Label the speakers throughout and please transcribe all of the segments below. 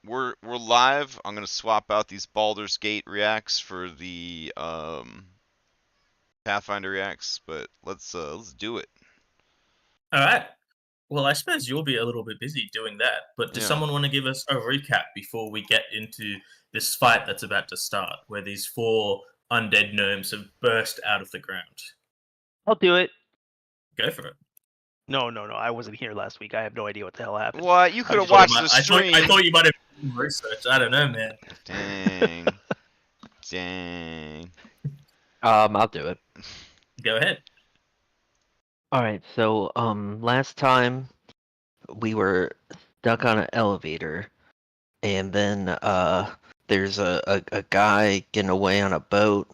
Speaker 1: We're live. I'm gonna swap out these Baldur's Gate reacts for the Pathfinder reacts, but let's do it.
Speaker 2: All right. Well, I suppose you'll be a little bit busy doing that, but does
Speaker 1: Yeah.
Speaker 2: someone want to give us a recap before we get into this fight that's about to start, where these four undead gnomes have burst out of the ground?
Speaker 3: I'll do it.
Speaker 2: Go for it.
Speaker 3: No. I wasn't here last week. I have no idea what the hell happened.
Speaker 1: What? You could have
Speaker 2: Thought
Speaker 1: watched
Speaker 2: about-
Speaker 1: the stream.
Speaker 2: I thought you might have done research. I don't know, man.
Speaker 1: Dang. Dang.
Speaker 4: I'll do it.
Speaker 2: Go ahead.
Speaker 4: Alright, so, last time we were stuck on an elevator, and then, there's a guy getting away on a boat,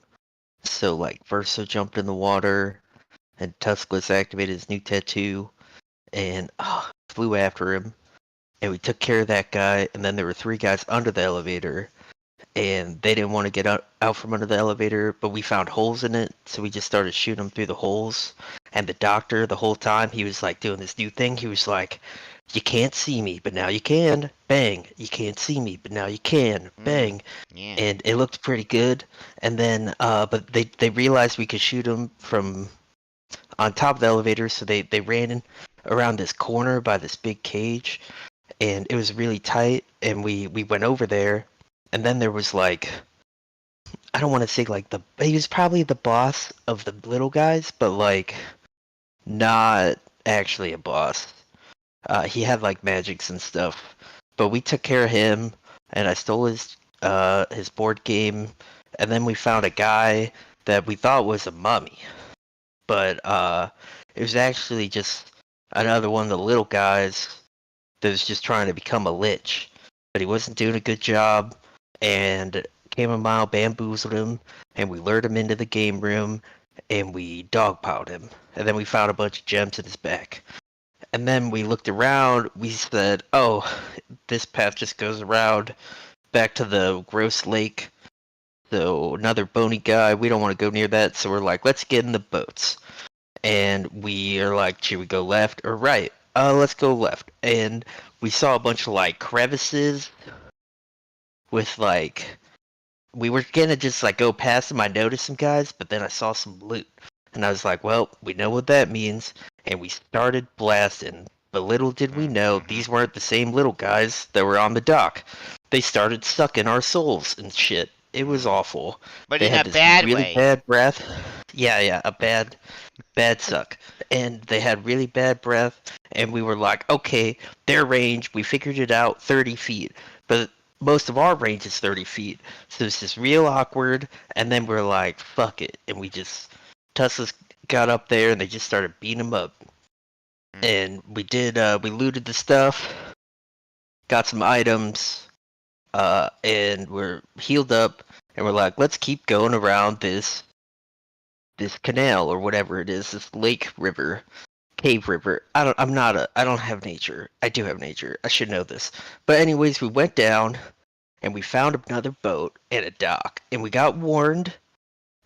Speaker 4: so, like, Versa jumped in the water, and Tuskless activated his new tattoo, and, flew after him, and we took care of that guy, and then there were 3 guys under the elevator, and they didn't want to get out from under the elevator, but we found holes in it, so we just started shooting them through the holes. And the doctor, the whole time, he was like doing this new thing. He was like, "You can't see me, but now you can. Bang! You can't see me, but now you can. Bang!"
Speaker 1: Yeah.
Speaker 4: And it looked pretty good. And then, but they realized we could shoot them from on top of the elevator, so they ran around this corner by this big cage, and it was really tight. And we went over there. And then there was like, I don't want to say like he was probably the boss of the little guys, but like not actually a boss. He had like magics and stuff, but we took care of him, and I stole his board game, and then we found a guy that we thought was a mummy, but it was actually just another one of the little guys that was just trying to become a lich, but he wasn't doing a good job. And Chamomile bamboozled him, and we lured him into the game room, and we dogpiled him. And then we found a bunch of gems in his back. And then we looked around, we said, oh, this path just goes around back to the gross lake. So another bony guy, we don't want to go near that, so we're like, let's get in the boats. And we are like, should we go left or right? Let's go left. And we saw a bunch of like crevices with like, we were gonna just like go past them. I noticed some guys, but then I saw some loot, and I was like, well, we know what that means, and we started blasting. But little did we know, these weren't the same little guys that were on the dock. They started sucking our souls and shit. It was awful.
Speaker 1: But
Speaker 4: They
Speaker 1: in
Speaker 4: had
Speaker 1: a
Speaker 4: this
Speaker 1: bad
Speaker 4: really
Speaker 1: way.
Speaker 4: bad breath. Yeah, a bad suck. And they had really bad breath, and we were like, okay, their range, we figured it out, 30 feet. But most of our range is 30 feet. So it's just real awkward, and then we're like, fuck it. And we just, Tesla's got up there, and they just started beating them up. And we looted the stuff, got some items, and we're healed up, and we're like, let's keep going around this canal or whatever it is, this lake river, cave river. I don't have nature. I do have nature. I should know this. But anyways, we went down and we found another boat and a dock, and we got warned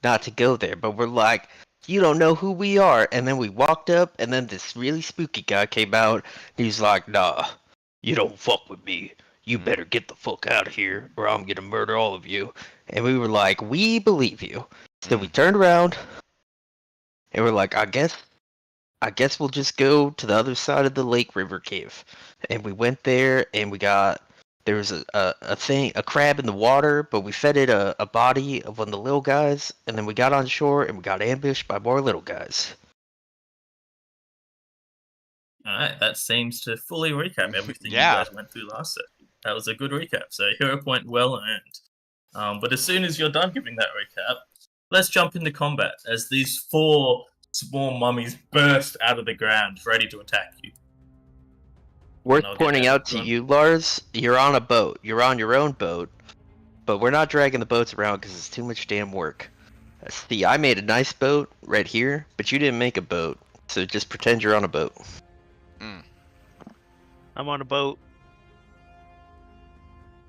Speaker 4: not to go there, but we're like, you don't know who we are. And then we walked up, and then this really spooky guy came out. He's like, nah, you don't fuck with me. You better get the fuck out of here, or I'm gonna murder all of you. And we were like, we believe you. So we turned around, and we're like, I guess we'll just go to the other side of the lake river cave. And we went there, and there was a crab in the water, but we fed it a body of one of the little guys, and then we got on shore, and we got ambushed by more little guys.
Speaker 2: Alright, that seems to fully recap everything
Speaker 1: Yeah.
Speaker 2: you guys went through last session. That was a good recap, so hero point well earned. But as soon as you're done giving that recap, let's jump into combat as these four small mummies burst out of the ground, ready to attack you.
Speaker 4: Worth
Speaker 2: I'll get
Speaker 4: pointing
Speaker 2: that
Speaker 4: out to
Speaker 2: done.
Speaker 4: you, Lars, you're on a boat. You're on your own boat, but we're not dragging the boats around because it's too much damn work. See, I made a nice boat right here, but you didn't make a boat, so just pretend you're on a boat.
Speaker 3: I'm on a boat.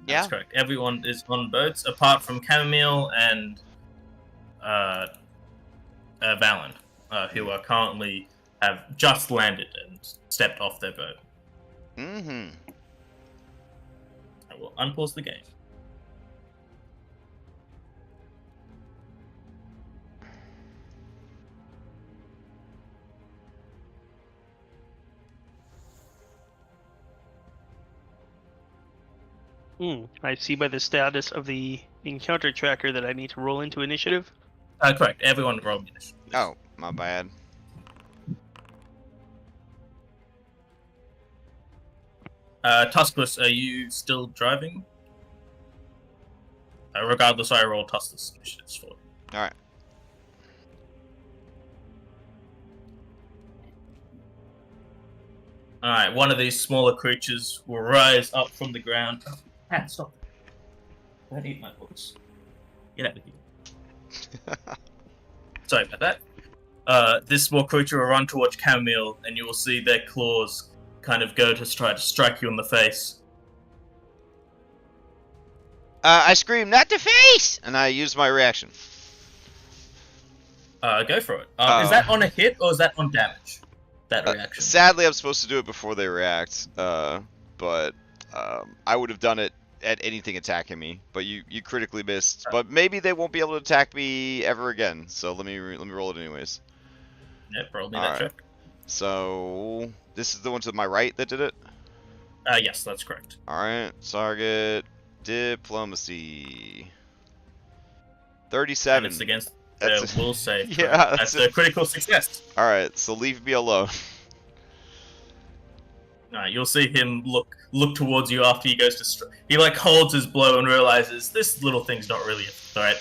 Speaker 2: That's correct. Everyone is on boats, apart from Chamomile and Valen, who are currently have just landed and stepped off their boat. I will unpause the game.
Speaker 3: I see by the status of the encounter tracker that I need to roll into initiative.
Speaker 2: Correct. Everyone roll me this.
Speaker 1: Oh, my bad.
Speaker 2: Tuskless, are you still driving? Regardless, I roll Tuskless initiatives for you.
Speaker 1: Alright.
Speaker 2: Alright, one of these smaller creatures will rise up from the ground. Oh, Pat, stop. Don't eat my books. Get out of here. Sorry about that. This small creature will run towards Chamomile, and you will see their claws kind of go to try to strike you in the face.
Speaker 1: I scream, not the face! And I use my reaction.
Speaker 2: Go for it. Is that on a hit, or is that on damage? That reaction.
Speaker 1: Sadly, I'm supposed to do it before they react, but I would have done it at anything attacking me. But you critically missed. But maybe they won't be able to attack me ever again. So let me roll it anyways.
Speaker 2: Yep, roll me that check.
Speaker 1: So this is the one to my right that did it.
Speaker 2: Yes, that's correct.
Speaker 1: All right, target diplomacy. 37.
Speaker 2: And it's against
Speaker 1: That's
Speaker 2: will save.
Speaker 1: Yeah,
Speaker 2: That's a critical success.
Speaker 1: All right, so leave me alone.
Speaker 2: You'll see him look towards you after he goes to. He like holds his blow and realizes this little thing's not really a threat.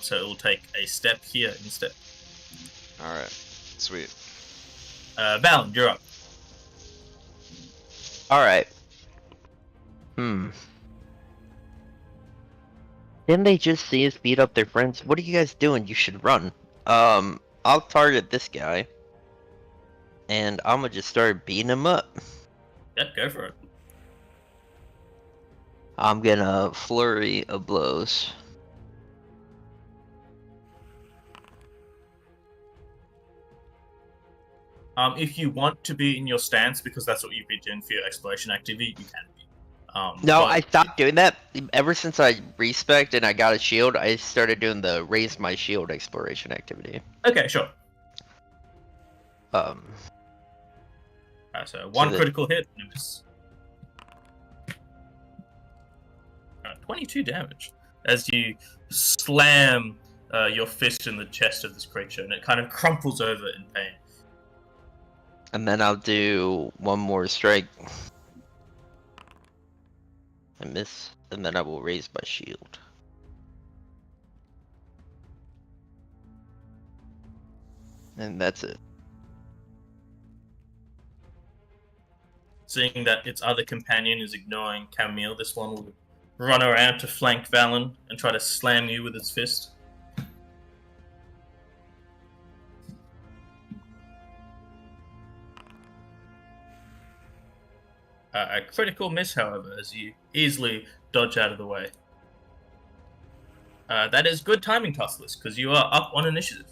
Speaker 2: So it will take a step here instead.
Speaker 1: All right, sweet.
Speaker 2: Valen, you're up.
Speaker 4: All right. Didn't they just see us beat up their friends? What are you guys doing? You should run. I'll target this guy. And I'm gonna just start beating him up.
Speaker 2: Yep, go for it.
Speaker 4: I'm gonna flurry of blows.
Speaker 2: If you want to be in your stance, because that's what you've been doing for your exploration activity, you can be.
Speaker 4: No,
Speaker 2: but-
Speaker 4: I stopped doing that. Ever since I respect and I got a shield, I started doing the raise my shield exploration activity.
Speaker 2: Okay, sure. So one critical hit and a miss. 22 damage as you slam your fist in the chest of this creature, and it kind of crumples over in pain.
Speaker 4: And then I'll do one more strike. I miss, and then I will raise my shield. And that's it.
Speaker 2: Seeing that its other companion is ignoring Camille, this one will run around to flank Valen and try to slam you with its fist. A critical miss, however, as you easily dodge out of the way. That is good timing, Tuskless, because you are up on initiative.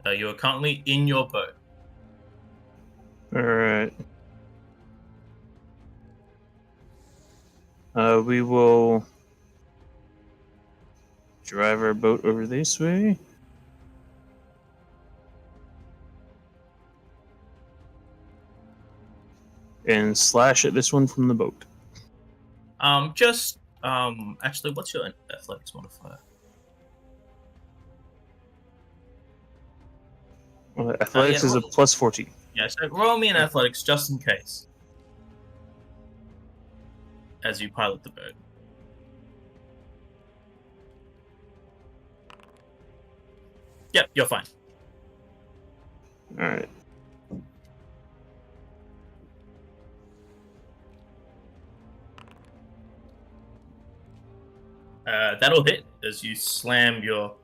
Speaker 2: You are currently in your boat.
Speaker 5: Alright. We will drive our boat over this way. And slash at this one from the boat.
Speaker 2: Actually, what's your athletics modifier?
Speaker 5: Well, athletics is a plus 14.
Speaker 2: Yeah, so roll me an athletics just in case. As you pilot the boat. Yep, you're fine.
Speaker 5: Alright.
Speaker 2: That'll hit as you slam your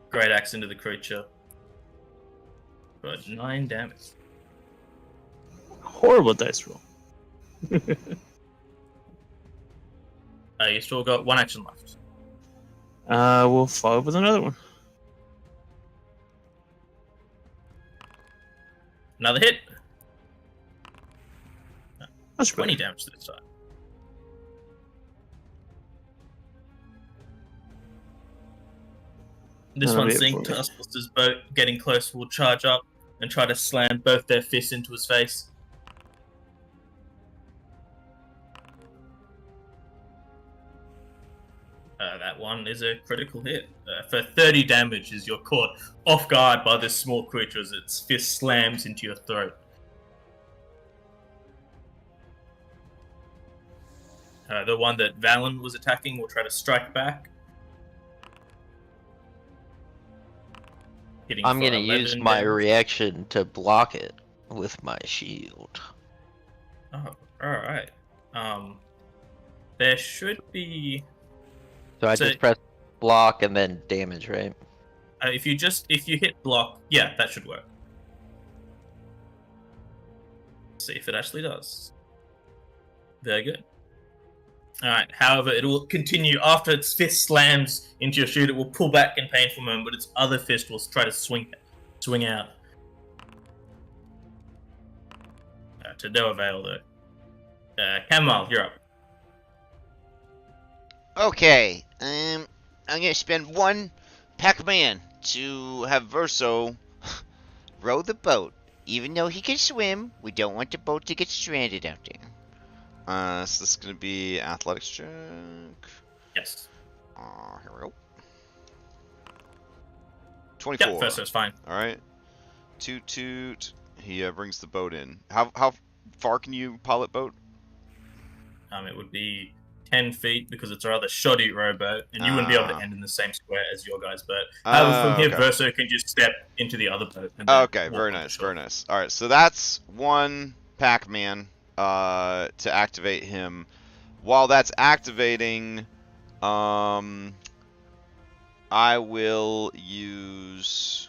Speaker 2: great axe into the creature. Got 9 damage.
Speaker 5: Horrible dice roll.
Speaker 2: You still got 1 action left.
Speaker 5: We'll follow up with another one.
Speaker 2: Another hit.
Speaker 5: That's
Speaker 2: 20
Speaker 5: better.
Speaker 2: damage this time. This
Speaker 5: That'll
Speaker 2: one,
Speaker 5: be it
Speaker 2: seeing
Speaker 5: for me.
Speaker 2: Tusklus's boat getting close, will charge up and try to slam both their fists into his face. That one is a critical hit. For 30 damage as you're caught off guard by this small creature as its fist slams into your throat. The one that Valen was attacking will try to strike back. Hitting
Speaker 4: I'm
Speaker 2: for
Speaker 4: gonna
Speaker 2: 11
Speaker 4: use my
Speaker 2: damage.
Speaker 4: reaction to block it with my shield.
Speaker 2: Oh, alright. There should be...
Speaker 4: So I
Speaker 2: So-
Speaker 4: just press block and then damage, right?
Speaker 2: if you hit block, yeah, that should work. See if it actually does. Very good. Alright, however, it will continue after its fist slams into your shield. It will pull back in painful moment, but its other fist will try to swing out. To no avail, though. Kamal, you're up.
Speaker 1: Okay, I'm gonna spend one Pac-Man to have Verso row the boat. Even though he can swim, we don't want the boat to get stranded out there. So this is gonna be athletics check.
Speaker 2: Yes.
Speaker 1: Here we go. 24.
Speaker 2: Yep, first is fine.
Speaker 1: All right. Toot. He brings the boat in. How far can you pilot boat?
Speaker 2: It would be 10 feet because it's a rather shoddy rowboat, and you wouldn't be able to end in the same square as your gu's boat. However, from here,
Speaker 1: okay.
Speaker 2: Verso can just step into the other boat. And then
Speaker 1: Okay,
Speaker 2: walk
Speaker 1: very
Speaker 2: on the
Speaker 1: nice,
Speaker 2: shore.
Speaker 1: very nice. All right, so that's one Pac-Man to activate him. While that's activating, I will use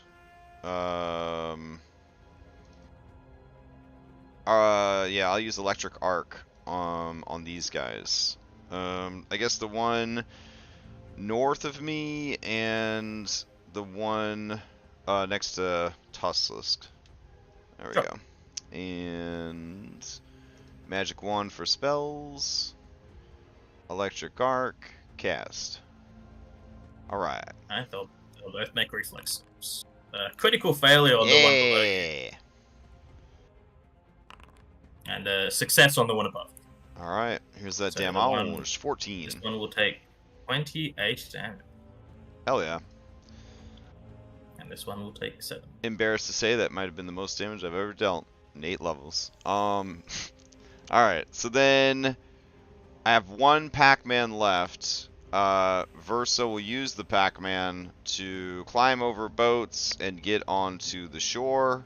Speaker 1: I'll use electric arc on these guys. I guess the one north of me and the one next to Tusklusk. There we
Speaker 2: Sure.
Speaker 1: go. And magic wand for spells. Electric arc cast. All right.
Speaker 2: Alright, they'll both make reflex saves. Critical failure on the one below you,
Speaker 1: Yeah.
Speaker 2: and success on the one above.
Speaker 1: All right. Here's that
Speaker 2: So
Speaker 1: damn
Speaker 2: the one-
Speaker 1: owl. There's 14.
Speaker 2: This one will take 28 damage,
Speaker 1: Hell yeah.
Speaker 2: and this one will take 7.
Speaker 1: Embarrassed to say that might have been the most damage I've ever dealt in 8 levels. All right. So then I have one Pac-Man left. Versa will use the Pac-Man to climb over boats and get onto the shore.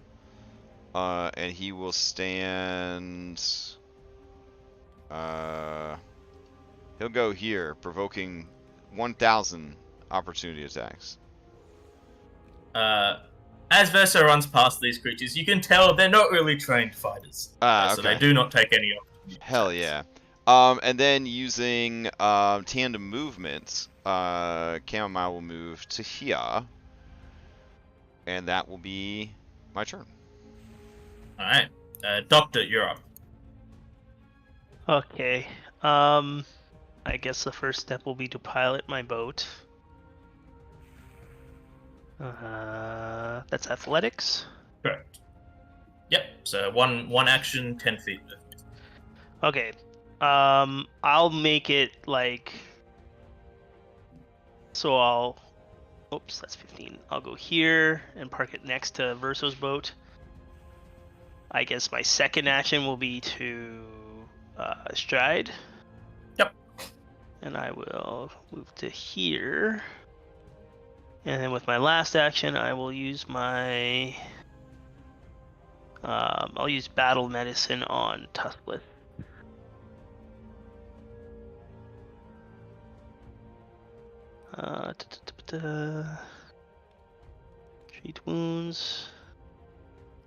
Speaker 1: And he will stand. He'll go here, provoking 1,000 opportunity attacks.
Speaker 2: As Verso runs past these creatures, you can tell they're not really trained fighters. So they
Speaker 1: Okay.
Speaker 2: do not take any opportunity
Speaker 1: Hell
Speaker 2: attacks.
Speaker 1: yeah. And then using tandem movement, Chamomile will move to here. And that will be my turn.
Speaker 2: Alright. Doctor, you're up.
Speaker 3: Okay. I guess the first step will be to pilot my boat. That's athletics.
Speaker 2: Correct. Yep, so one action, 10 feet.
Speaker 3: Okay. I'll make it like. So I'll. Oops, that's 15. I'll go here and park it next to Verso's boat. I guess my second action will be to stride.
Speaker 2: Yep.
Speaker 3: And I will move to here. And then with my last action, I will use my. I'll use battle medicine on Tusklusk. Treat wounds.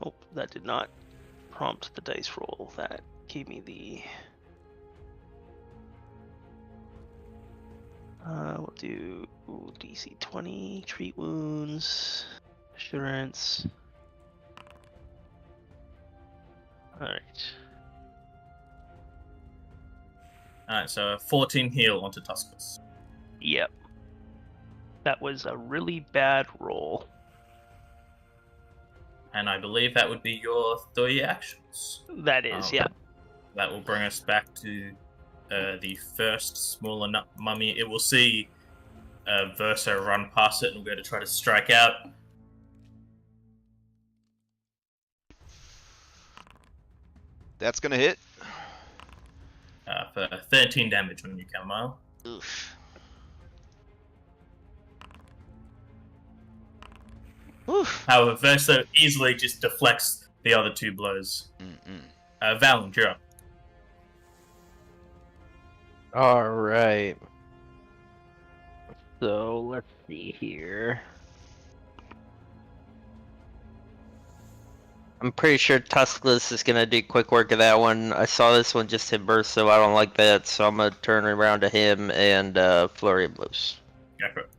Speaker 3: Oh, that did not prompt the dice roll. That gave me the. We'll do DC 20, treat wounds, assurance. Alright.
Speaker 2: Alright, so 14 heal onto Tusklusk.
Speaker 3: Yep. That was a really bad roll.
Speaker 2: And I believe that would be your 3 actions.
Speaker 3: That is, yeah.
Speaker 2: That will bring us back to the first smaller mummy. It will see Verso run past it and will go to try to strike out.
Speaker 1: That's gonna hit.
Speaker 2: For 13 damage on you, Kamil.
Speaker 1: Oof. Oof.
Speaker 2: However, Verso easily just deflects the other 2 blows. Valen, you're up.
Speaker 4: All right. So let's see here. I'm pretty sure Tuskless is gonna do quick work of that one. I saw this one just hit burst, so I don't like that. So I'm gonna turn around to him and flurry of blows.
Speaker 2: Go for it.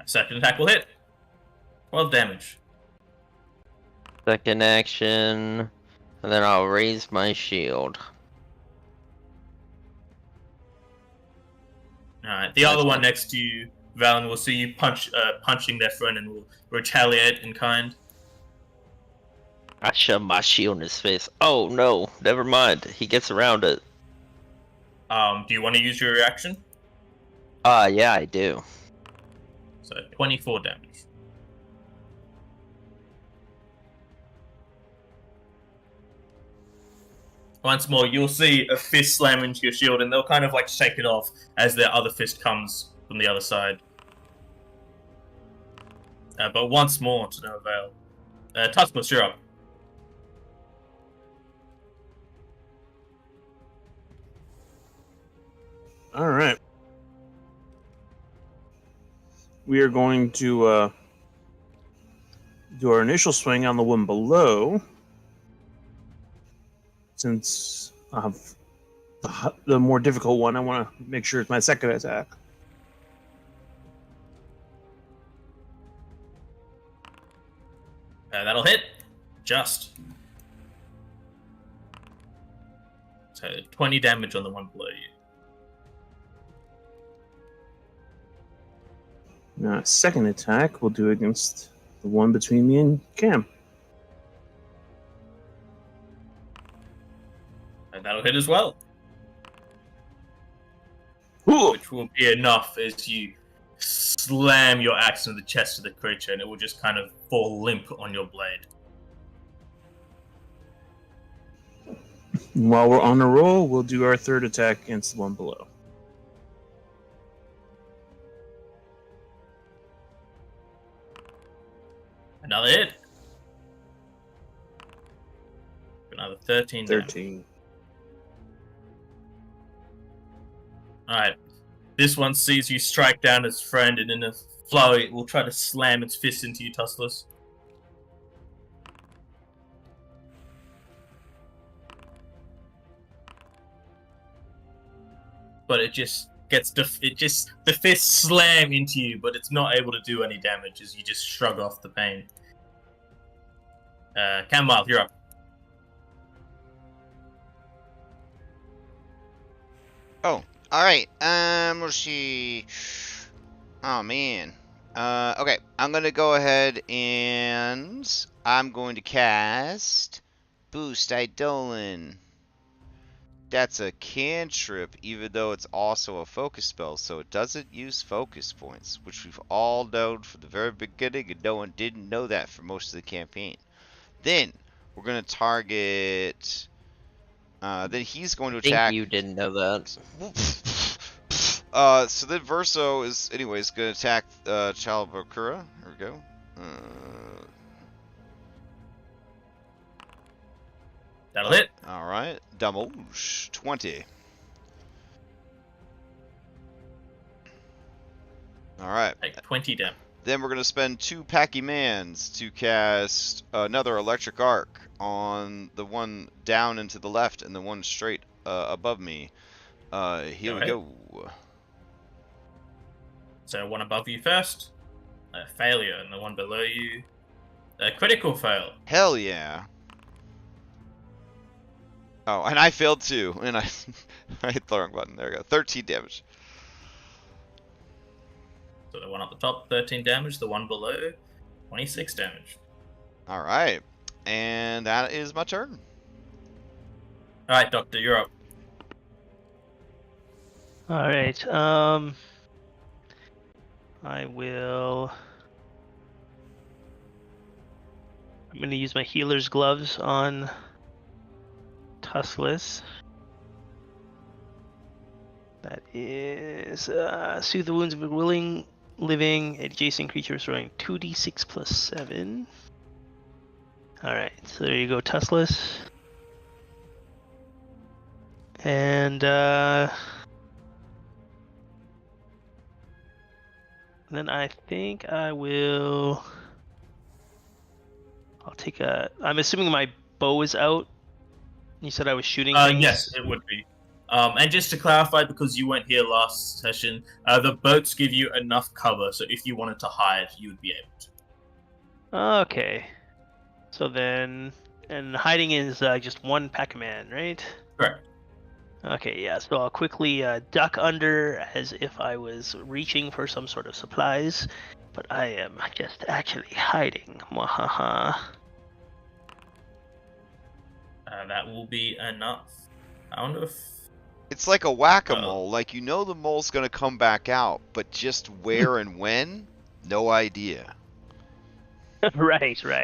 Speaker 2: Second attack will hit. 12 damage.
Speaker 4: Second action, and then I'll raise my shield.
Speaker 2: Alright, the other one next to you, Valen, will see you punching their friend and will retaliate in kind.
Speaker 4: I shove my shield in his face. Oh no, never mind. He gets around it.
Speaker 2: Do you want to use your reaction?
Speaker 4: Yeah, I do.
Speaker 2: So 24 damage. Once more, you'll see a fist slam into your shield, and they'll kind of like shake it off as their other fist comes from the other side. But once more, to no avail. Tuskmus, you're up.
Speaker 5: All right. We are going to do our initial swing on the one below. Since I have the more difficult one, I want to make sure it's my second attack.
Speaker 2: That'll hit. Just. So 20 damage on the one below you.
Speaker 5: Now, second attack we'll do against the one between me and Cam.
Speaker 2: And that'll hit as well.
Speaker 5: Ooh.
Speaker 2: Which will be enough as you slam your axe into the chest of the creature, and it will just kind of fall limp on your blade.
Speaker 5: While we're on a roll, we'll do our third attack against the one below.
Speaker 2: Another hit. Another 13 damage.
Speaker 5: 13.
Speaker 2: Alright. This one sees you strike down its friend, and in a flurry, it will try to slam its fist into you, Tuskless. But it just gets the fists slam into you, but it's not able to do any damage as you just shrug off the pain. Kamil, you're up.
Speaker 1: Oh, alright. Let's see. Oh, man. Okay. I'm gonna go ahead and I'm going to cast Boost Eidolon. That's a cantrip, even though it's also a focus spell, so it doesn't use focus points, which we've all known from the very beginning, and no one didn't know that for most of the campaign. Then, we're going to target... then he's going to attack...
Speaker 4: You didn't know that.
Speaker 1: So then Verso is, anyways, going to attack Chalbakura. Here we go.
Speaker 2: That'll hit.
Speaker 1: Alright. Damage. 20. Alright.
Speaker 2: Take 20 damage.
Speaker 1: Then we're going to spend 2 Packy Mans to cast another Electric Arc on the one down and to the left and the one straight above me. Here we go.
Speaker 2: So one above you first. A failure, and the one below you. A critical fail.
Speaker 1: Hell yeah. Oh, and I failed too, and I I hit the wrong button. There we go. 13 damage.
Speaker 2: So the one at the top, 13 damage. The one below, 26 damage.
Speaker 1: All right, and that is my turn.
Speaker 2: All right, Doctor, you're up.
Speaker 3: All right. I will. I'm going to use my healer's gloves on Tuskless. That is soothe the wounds of a willing living adjacent creature, restoring 2d6 plus 7. All right, so there you go, Tuskless. And then I think I will. I'll take a. I'm assuming my bow is out. You said I was shooting things?
Speaker 2: Yes, it would be. And just to clarify, because you weren't here last session, the boats give you enough cover, so if you wanted to hide, you would be able to.
Speaker 3: Okay. So then, and hiding is just one Pac-Man, right?
Speaker 2: Correct.
Speaker 3: Okay, yeah. So I'll quickly duck under as if I was reaching for some sort of supplies, but I am just actually hiding. Mwahaha.
Speaker 2: That will be enough. I wonder if...
Speaker 1: It's like a whack-a-mole. Like, you know the mole's gonna come back out, but just where and when? No idea.
Speaker 3: Right. So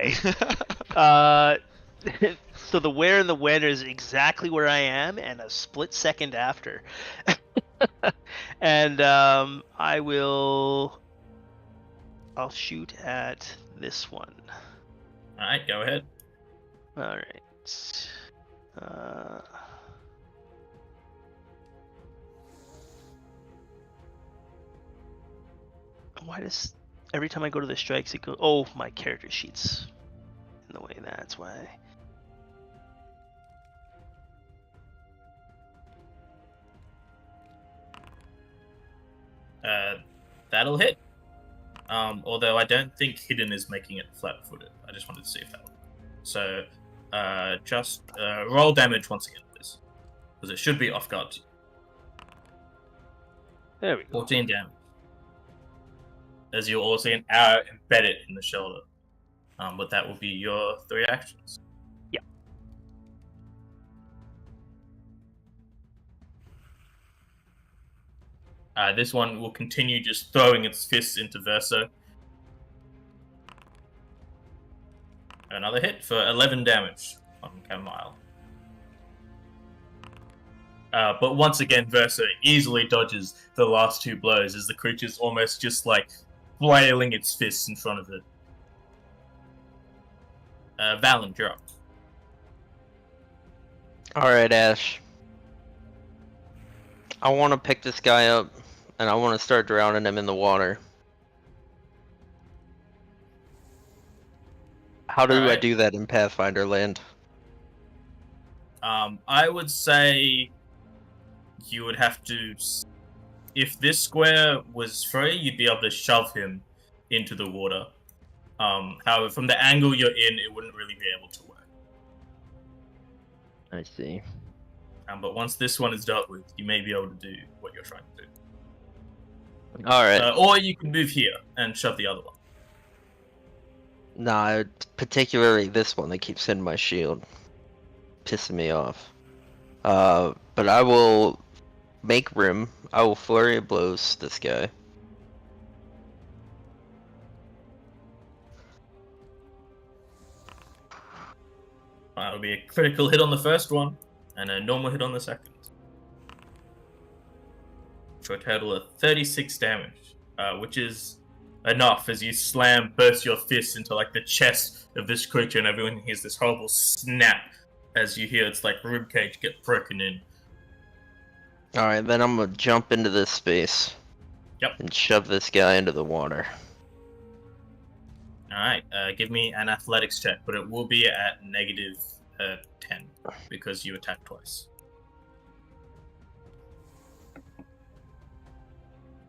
Speaker 3: the where and the when is exactly where I am, and a split second after. And I'll shoot at this one.
Speaker 2: All right, go ahead.
Speaker 3: All right. Why does every time I go to the strikes it go? Oh, my character sheet's in the way. That's why.
Speaker 2: That'll hit. Although I don't think hidden is making it flat-footed. I just wanted to see if that would. So, just roll damage once again, please, because it should be off guard.
Speaker 3: There we go.
Speaker 2: 14 damage. As you'll also see an arrow embedded in the shoulder. But that will be your 3 actions.
Speaker 3: Yeah.
Speaker 2: This one will continue just throwing its fists into Verso. Another hit for 11 damage on Camille. But once again, Verso easily dodges the last 2 blows as the creature's almost just like flailing its fists in front of it. Valen, you're up.
Speaker 4: Alright, Ash. I want to pick this guy up, and I want to start drowning him in the water. How do I do that in Pathfinder land?
Speaker 2: I would say you would have to... If this square was free, you'd be able to shove him into the water. However, from the angle you're in, it wouldn't really be able to work.
Speaker 4: I see.
Speaker 2: But once this one is dealt with, you may be able to do what you're trying to do.
Speaker 4: Alright.
Speaker 2: Or you can move here and shove the other one.
Speaker 4: Nah, particularly this one that keeps hitting my shield. Pissing me off. But I will make room. I will flurry of blows this guy.
Speaker 2: It'll be a critical hit on the first one, and a normal hit on the second. For a total of 36 damage, which is enough as you burst your fist into like the chest of this creature, and everyone hears this horrible snap as you hear its like ribcage get broken in.
Speaker 4: Alright, then I'm gonna jump into this space.
Speaker 2: Yep.
Speaker 4: And shove this guy into the water.
Speaker 2: Alright, give me an athletics check, but it will be at negative 10 because you attacked twice.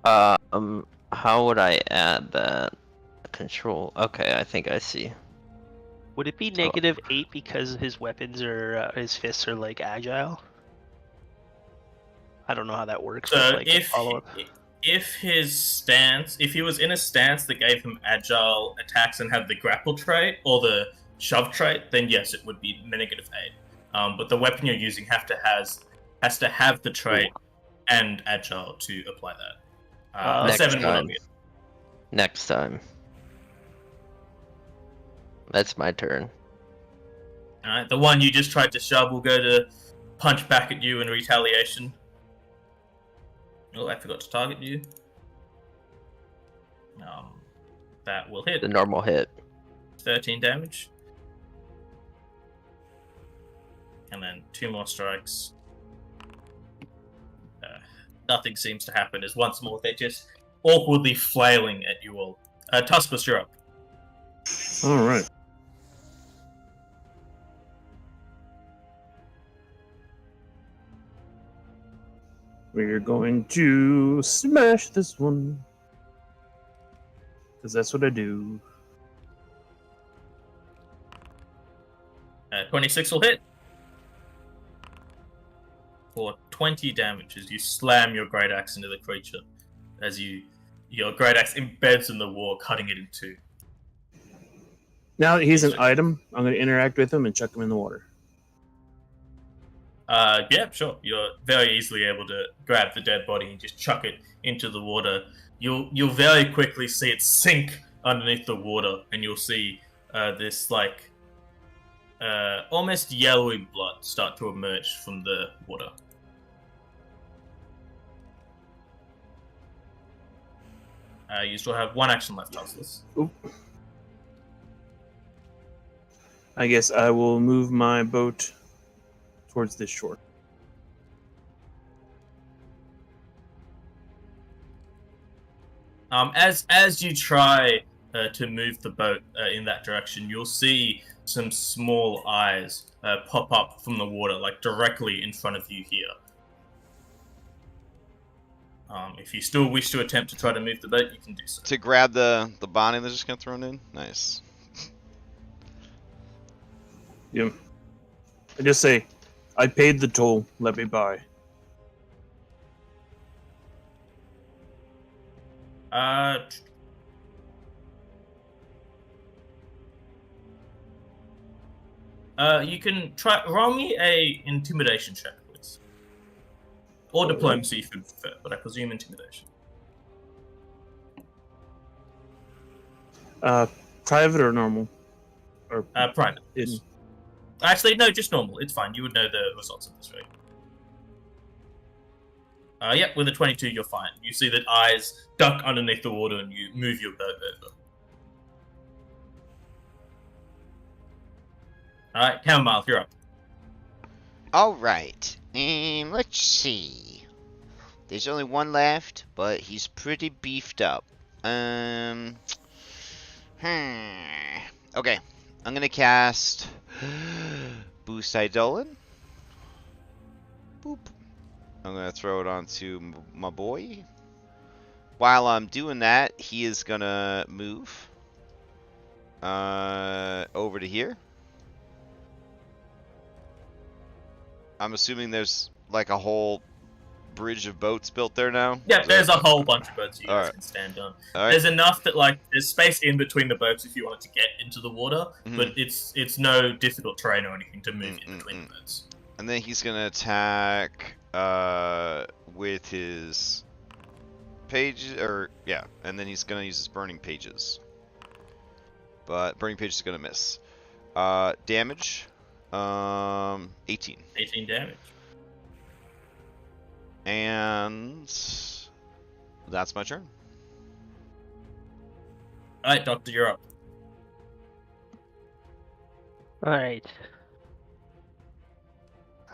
Speaker 4: How would I add that? Control. Okay, I think I see.
Speaker 3: Would it be -8 because his weapons are his fists are like agile? I don't know how that works.
Speaker 2: So
Speaker 3: with, like, a
Speaker 2: if
Speaker 3: follow-up.
Speaker 2: if he was in a stance that gave him agile attacks and had the grapple trait or the shove trait, then yes, it would be -8. But the weapon you're using has to have the trait and agile to apply that.
Speaker 4: Next
Speaker 2: 7 will not
Speaker 4: time.
Speaker 2: be it.
Speaker 4: Next time. That's my turn.
Speaker 2: Alright, the one you just tried to shove will go to punch back at you in retaliation. Oh, I forgot to target you. That will hit.
Speaker 4: The normal hit.
Speaker 2: 13 damage. And then 2 more strikes. Nothing seems to happen as once more they're just awkwardly flailing at you all. Tuspus, you're up.
Speaker 5: All right. We're going to smash this one. Because that's what I do.
Speaker 2: 26 will hit. For 20 damage as you slam your great axe into the creature. As your great axe embeds in the wall, cutting it in two.
Speaker 5: Now that he's an item, I'm going to interact with him and chuck him in the water.
Speaker 2: Yeah, sure. You're very easily able to grab the dead body and just chuck it into the water. You'll very quickly see it sink underneath the water, and you'll see this like almost yellowy blood start to emerge from the water. You still have 1 action left, Tusless.
Speaker 5: Oop. I guess I will move my boat towards this shore.
Speaker 2: As you try to move the boat in that direction, you'll see some small eyes pop up from the water, like directly in front of you here. If you still wish to attempt to try to move the boat, you can do so.
Speaker 1: To grab the bonding that just got thrown in? Nice.
Speaker 5: Yeah. I just say, I paid the toll, let me by.
Speaker 2: You can roll me a intimidation check, please. Or diplomacy if you prefer, but I presume intimidation.
Speaker 5: Private or normal? Or
Speaker 2: Private.
Speaker 5: in...
Speaker 2: Actually, no, just normal. It's fine. You would know the results of this, right? Yep, with a 22, you're fine. You see that eyes duck underneath the water and you move your boat over. Alright, Chamomile, you're up.
Speaker 1: Alright. Let's see. There's only one left, but he's pretty beefed up. Okay. I'm gonna cast Boost Eidolon. Boop. I'm gonna throw it onto my boy. While I'm doing that, he is gonna move over to here. I'm assuming there's like a whole bridge of boats built there now.
Speaker 2: Yeah, there's a whole bunch of boats you guys can stand on. There's enough that like there's space in between the boats if you wanted to get into the water, but it's no difficult terrain or anything to move in between the boats.
Speaker 1: And then he's gonna attack with his pages, and then he's gonna use his burning pages. But burning pages is gonna miss. Damage, 18.
Speaker 2: 18 damage.
Speaker 1: And that's my turn.
Speaker 2: Alright, Doctor, you're up.
Speaker 3: Alright.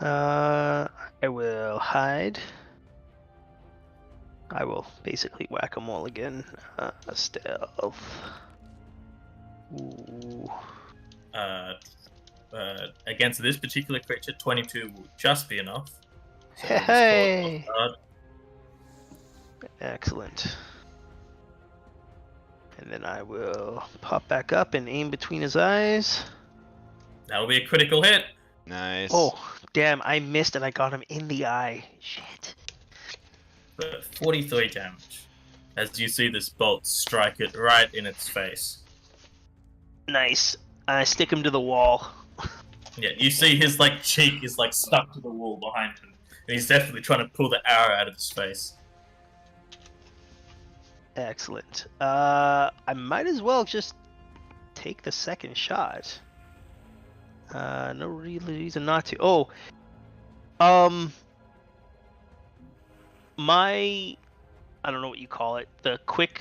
Speaker 3: I will hide. I will basically whack them all again. Stealth. Ooh.
Speaker 2: Against this particular creature, 22 will just be enough. So
Speaker 3: hey! Excellent. And then I will pop back up and aim between his eyes.
Speaker 2: That'll be a critical hit.
Speaker 1: Nice.
Speaker 3: Oh, damn! I missed and I got him in the eye. Shit.
Speaker 2: For 43 damage. As you see this bolt strike it right in its face.
Speaker 3: Nice. I stick him to the wall.
Speaker 2: Yeah, you see his like cheek is like stuck to the wall behind him. And he's definitely trying to pull the arrow out of his face.
Speaker 3: Excellent. I might as well just take the second shot. No real reason not to. Oh, my, I don't know what you call it, the quick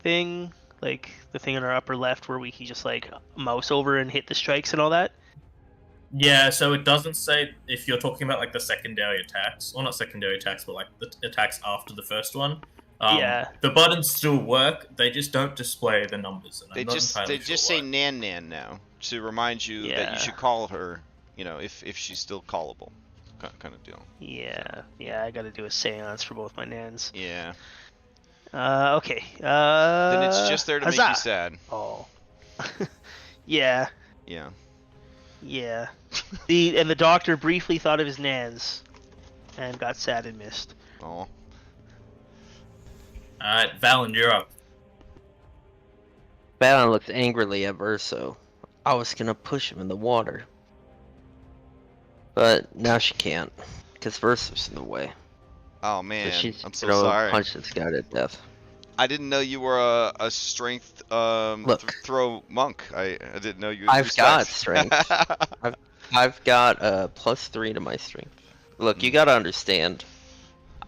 Speaker 3: thing, like the thing in our upper left where we can just like mouse over and hit the strikes and all that.
Speaker 2: Yeah, so it doesn't say if you're talking about like the secondary attacks, or not secondary attacks, but like the attacks after the first one.
Speaker 3: Yeah.
Speaker 2: The buttons still work. They just don't display the numbers. And
Speaker 1: They just say Nan Nan now to remind you that you should call her. You know, if she's still callable, kind of deal.
Speaker 3: Yeah, yeah. I got to do a seance for both my nans.
Speaker 1: Yeah.
Speaker 3: Okay.
Speaker 1: Then it's just there to make you sad.
Speaker 3: Oh. Yeah.
Speaker 1: Yeah.
Speaker 3: Yeah. The doctor briefly thought of his nans, and got sad and missed.
Speaker 1: Oh.
Speaker 2: Alright, Valen, you're up.
Speaker 4: Valen looks angrily at Verso. I was gonna push him in the water. But now she can't, because Verso's in the way.
Speaker 1: Oh man,
Speaker 4: So she's
Speaker 1: I'm so
Speaker 4: gonna
Speaker 1: sorry.
Speaker 4: punch this guy to death.
Speaker 1: I didn't know you were a strength throw monk. I didn't know you.
Speaker 4: I've got strength. I've got +3 to my strength. Look, you gotta understand.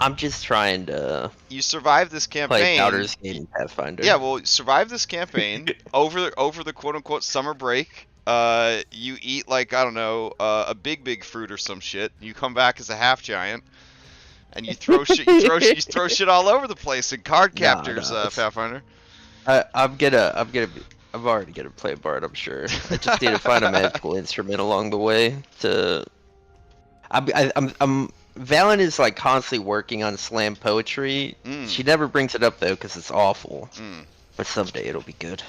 Speaker 4: I'm just trying to.
Speaker 1: You survived this campaign.
Speaker 4: Play Baldur's Gate and Pathfinder.
Speaker 1: Yeah, well, survive this campaign over the quote unquote summer break. You eat like I don't know a big fruit or some shit. You come back as a half giant, and you throw shit. You throw shit all over the place in card captors, Pathfinder.
Speaker 4: I'm already gonna play Bard. I'm sure. I just need to find a magical instrument along the way to. Valen is like constantly working on slam poetry. She never brings it up though because it's awful. But someday it'll be good.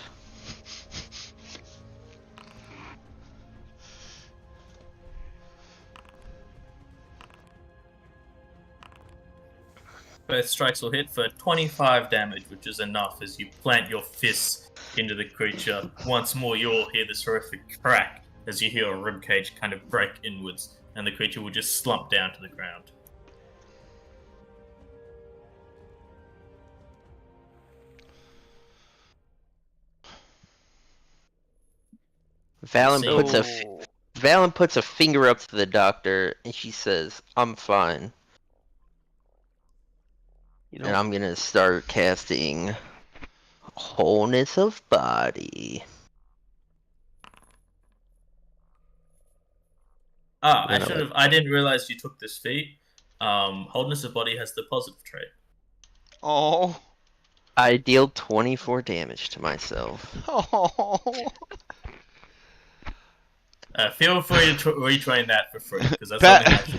Speaker 2: Both strikes will hit for 25 damage, which is enough as you plant your fists into the creature. Once more, you'll hear this horrific crack as you hear a ribcage kind of break inwards, and the creature will just slump down to the ground.
Speaker 4: Valen puts a finger up to the doctor, and she says, "I'm fine." And I'm gonna start casting Wholeness of Body.
Speaker 2: I didn't realize you took this feat. Wholeness of Body has the positive trait.
Speaker 1: Oh.
Speaker 4: I deal 24 damage to myself.
Speaker 1: Oh.
Speaker 2: Feel free to retrain that for free, because that's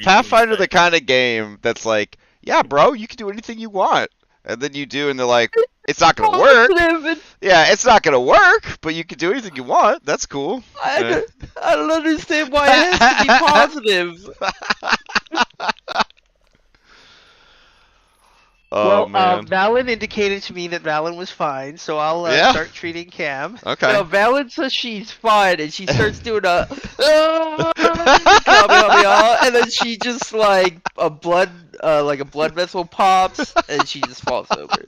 Speaker 1: Pathfinder the kind of game that's like, yeah, bro, you can do anything you want. And then you do, and they're like, it's not going to work. Yeah, it's not going to work, but you can do anything you want. That's cool.
Speaker 4: I don't understand why it has to be positive.
Speaker 1: Oh, man.
Speaker 3: Valen indicated to me that Valen was fine, so I'll start treating Cam.
Speaker 1: Okay.
Speaker 4: No, Valen says she's fine, and she starts doing a and then she just like a blood vessel pops, and she just falls over.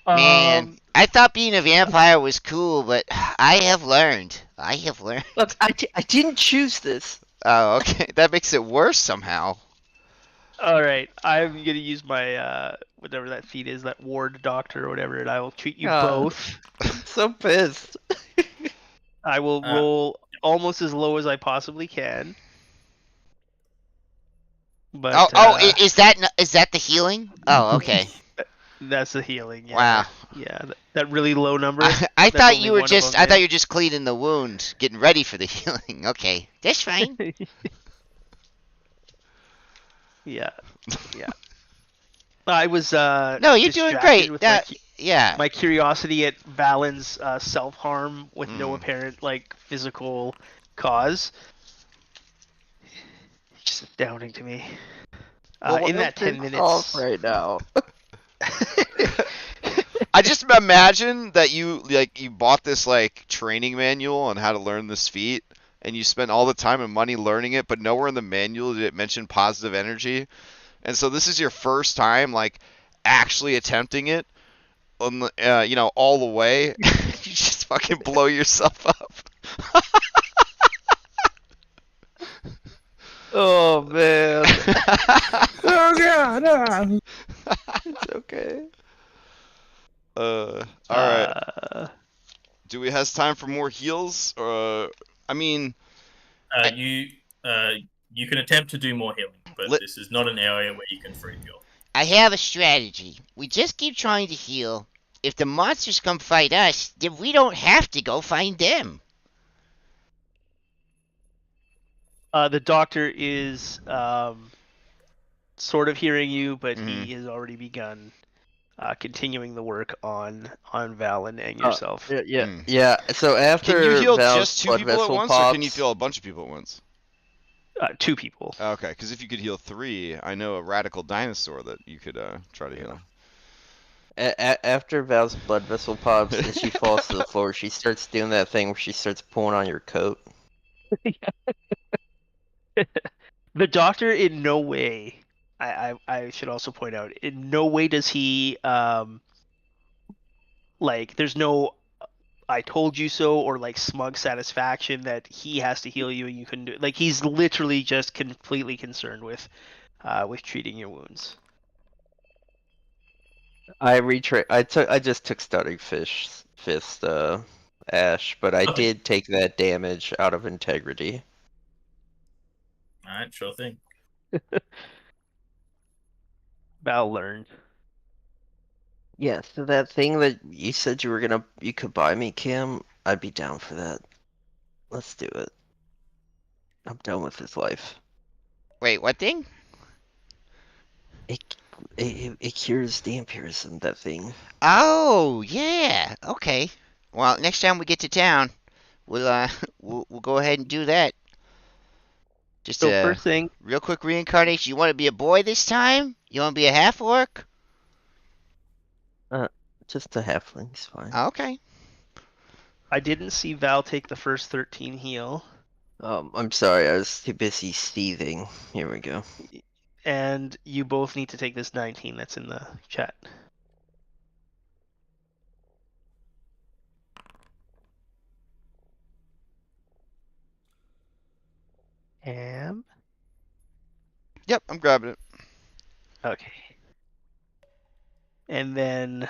Speaker 6: Man, I thought being a vampire was cool, but I have learned.
Speaker 4: Look, I didn't choose this.
Speaker 1: Oh, okay. That makes it worse somehow.
Speaker 3: Alright, I'm gonna use my, whatever that feat is, that ward doctor or whatever, and I will treat you both.
Speaker 4: I'm so pissed.
Speaker 3: I will roll almost as low as I possibly can. But,
Speaker 6: is that the healing? Oh, okay.
Speaker 3: That's the healing, yeah.
Speaker 6: Wow.
Speaker 3: Yeah, that really low number.
Speaker 6: I thought you were just cleaning the wound, getting ready for the healing. Okay, that's fine.
Speaker 3: Yeah. I was
Speaker 6: No, you're doing great. Yeah.
Speaker 3: my curiosity at Valen's self-harm with no
Speaker 1: Mm.
Speaker 3: apparent like physical cause. It's just astounding to me. In that 10 minutes.
Speaker 4: Off right now.
Speaker 1: I just imagine that you bought this like training manual on how to learn this feat, and you spent all the time and money learning it, but nowhere in the manual did it mention positive energy. And so this is your first time like actually attempting it on the, all the way. You just fucking blow yourself up.
Speaker 4: Oh man.
Speaker 5: Oh god!
Speaker 4: It's okay.
Speaker 1: All right.
Speaker 3: Uh,
Speaker 1: Do we have time for more heals? I mean,
Speaker 2: You can attempt to do more healing, but
Speaker 1: Let-
Speaker 2: this is not an area where you can free heal.
Speaker 6: I have a strategy. We just keep trying to heal. If the monsters come fight us, then we don't have to go find them.
Speaker 3: the doctor is sort of hearing you, but
Speaker 1: Mhm.
Speaker 3: he has already begun continuing the work on Valen and yourself.
Speaker 4: Yeah. So after
Speaker 1: can you heal
Speaker 4: Val's
Speaker 1: just 2
Speaker 4: blood
Speaker 1: people at
Speaker 4: vessel
Speaker 1: once,
Speaker 4: pops,
Speaker 1: or can you heal a bunch of people at once?
Speaker 3: 2 people.
Speaker 1: Okay, because if you could heal 3, I know a radical dinosaur that you could try to heal.
Speaker 4: after Val's blood vessel pops and she falls to the floor, she starts doing that thing where she starts pulling on your coat.
Speaker 3: The doctor in no way, I should also point out, in no way does he like there's no I told you so or like smug satisfaction that he has to heal you and you couldn't do it. Like he's literally just completely concerned with treating your wounds.
Speaker 4: I just took Stunning Fist, Ash, but I
Speaker 2: Okay.
Speaker 4: did take that damage out of integrity.
Speaker 2: Alright, sure thing.
Speaker 3: Val learned.
Speaker 4: Yeah, so that thing that you said you could buy me, Cam, I'd be down for that. Let's do it. I'm done with this life.
Speaker 6: Wait, what thing?
Speaker 4: It cures vampirism, that thing.
Speaker 6: Oh, yeah. Okay. Well, next time we get to town, we'll we'll go ahead and do that. Just
Speaker 3: So
Speaker 6: a
Speaker 3: first thing,
Speaker 6: real quick reincarnation. You want to be a boy this time? You want to be a half orc?
Speaker 4: Just a halfling's fine.
Speaker 6: Okay.
Speaker 3: I didn't see Val take the first 13 heal,
Speaker 4: I'm sorry, I was too busy seething. Here we go.
Speaker 3: and you both need to take this 19 that's in the chat. Am
Speaker 1: Yep, I'm grabbing it.
Speaker 3: okay. And then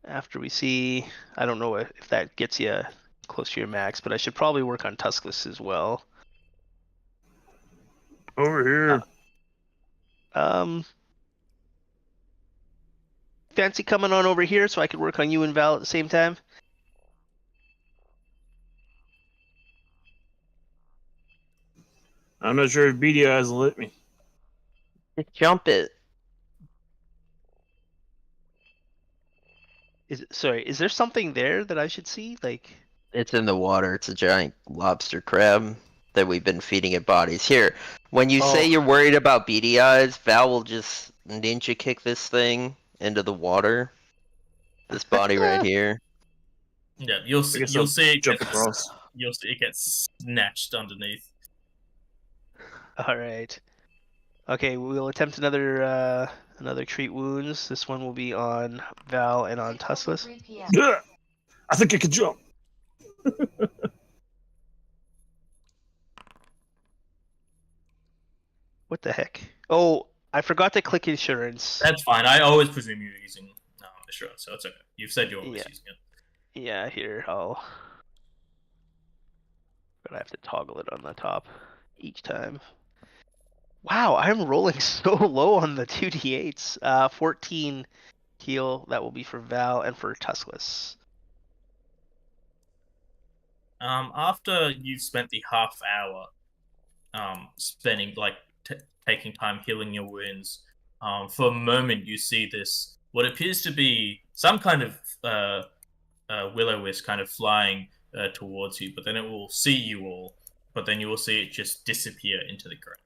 Speaker 3: after we see, I don't know if that gets you close to your max, but I should probably work on Tuskless as well.
Speaker 5: Over here.
Speaker 3: Fancy coming on over here so I could work on you and Val at the same time?
Speaker 5: I'm not sure if Beady Eyes will let me.
Speaker 4: Just jump it.
Speaker 3: Is there something there that I should see? Like,
Speaker 4: It's in the water. It's a giant lobster crab that we've been feeding it bodies. Here, when you say
Speaker 3: Oh.
Speaker 4: you're worried about beady eyes, Val will just ninja kick this thing into the water. This body right here.
Speaker 2: Yeah, you'll see.
Speaker 5: guess
Speaker 2: You'll
Speaker 5: I'll
Speaker 2: see it
Speaker 5: jump
Speaker 2: gets,
Speaker 5: across.
Speaker 2: You'll see it gets snatched underneath.
Speaker 3: all right. Okay, we'll attempt another treat wounds. This one will be on Val and on Tuskless.
Speaker 5: Ugh! I think I can jump.
Speaker 3: What the heck? Oh, I forgot to click insurance.
Speaker 2: That's fine. I always presume you're using insurance, so it's okay. You've said you're always
Speaker 3: Yeah.
Speaker 2: using it.
Speaker 3: Yeah, here I'll. But I have to toggle it on the top each time. Wow, I'm rolling so low on the 2d8s. 14 heal. That will be for Val and for Tuskless.
Speaker 2: After you've spent the half hour, spending taking time healing your wounds, for a moment you see this what appears to be some kind of will-o-wisp kind of flying towards you, but then it will see you all, but then you will see it just disappear into the ground.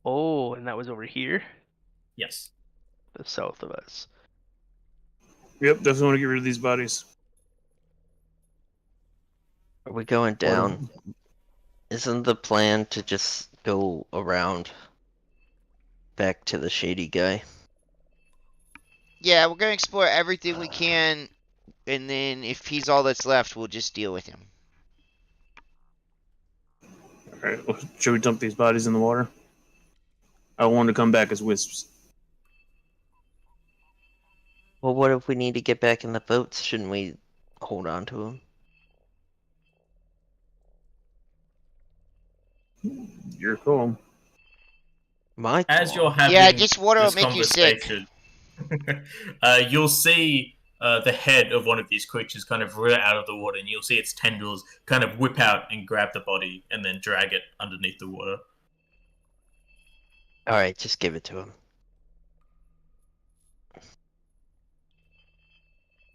Speaker 3: Oh, and that was over here,
Speaker 2: Yes.
Speaker 3: the south of us.
Speaker 5: Yep, definitely want to get rid of these bodies.
Speaker 4: Are we going down? Isn't the plan to just go around back to the shady guy?
Speaker 6: Yeah, we're gonna explore everything we can, and then if he's all that's left, we'll just deal with him.
Speaker 5: Alright, well, should we dump these bodies in the water? I want to come back as wisps.
Speaker 4: Well, what if we need to get back in the boats? Shouldn't we hold on to them?
Speaker 5: You're cool.
Speaker 4: My
Speaker 2: As
Speaker 4: call.
Speaker 2: you're having
Speaker 6: Yeah, just water will
Speaker 2: this
Speaker 6: make you sick.
Speaker 2: conversation, you'll see the head of one of these creatures kind of rear out of the water, and you'll see its tendrils kind of whip out and grab the body and then drag it underneath the water.
Speaker 4: Alright, just give it to him.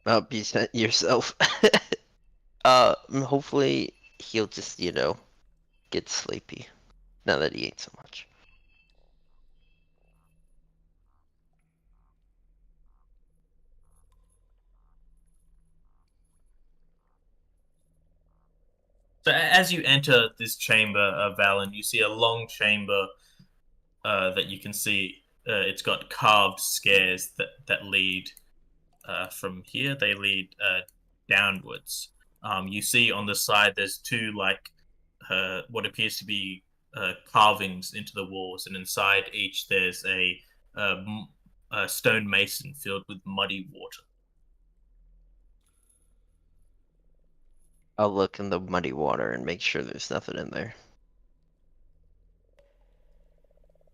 Speaker 4: Oh, you sent yourself. Hopefully he'll just, get sleepy. Now that he ate so much.
Speaker 2: So as you enter this chamber, Valen, you see a long chamber that you can see. It's got carved stairs that lead from here. They lead downwards. You see on the side there's two what appears to be carvings into the walls, and inside each there's a stone mason filled with muddy water.
Speaker 4: I'll look in the muddy water and make sure there's nothing in there.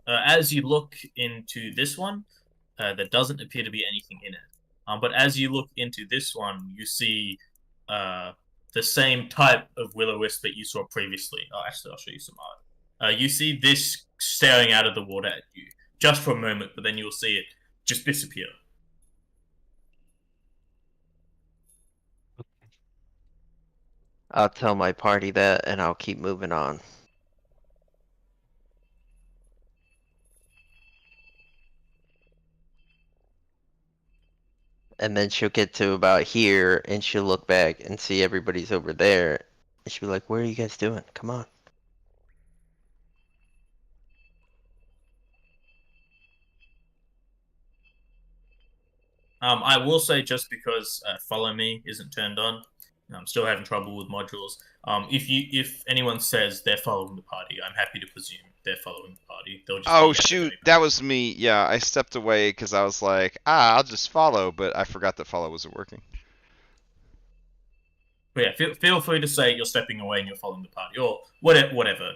Speaker 2: As you look into this one, there doesn't appear to be anything in it. But as you look into this one, you see the same type of will-o-wisp that you saw previously. Oh, actually, I'll show you some art. You see this staring out of the water at you, just for a moment, but then you'll see it just disappear.
Speaker 4: I'll tell my party that, and I'll keep moving on. And then she'll get to about here, and she'll look back and see everybody's over there. And she'll be like, what are you guys doing? Come on.
Speaker 2: I will say, just because follow me isn't turned on, I'm still having trouble with modules. If anyone says they're following the party, I'm happy to presume they're following the party. They'll just
Speaker 1: Oh shoot, that was me. Yeah, I stepped away because I was like, I'll just follow, but I forgot that follow wasn't working.
Speaker 2: But yeah, feel free to say you're stepping away and you're following the party, or whatever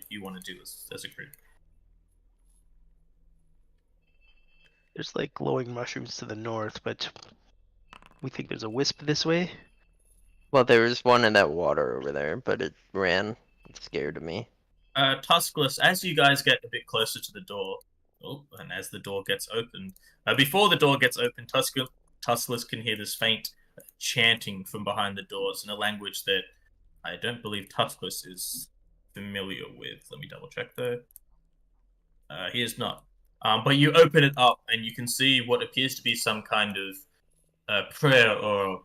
Speaker 2: you want to do as a group.
Speaker 3: There's like glowing mushrooms to the north, but we think there's a wisp this way.
Speaker 4: Well, there was one in that water over there, but it ran. It scared me.
Speaker 2: Tuskless, as you guys get a bit closer to the door, and as the door gets opened, before the door gets open, Tuskless can hear this faint chanting from behind the doors in a language that I don't believe Tuskless is familiar with. Let me double check though. He is not. But you open it up and you can see what appears to be some kind of prayer or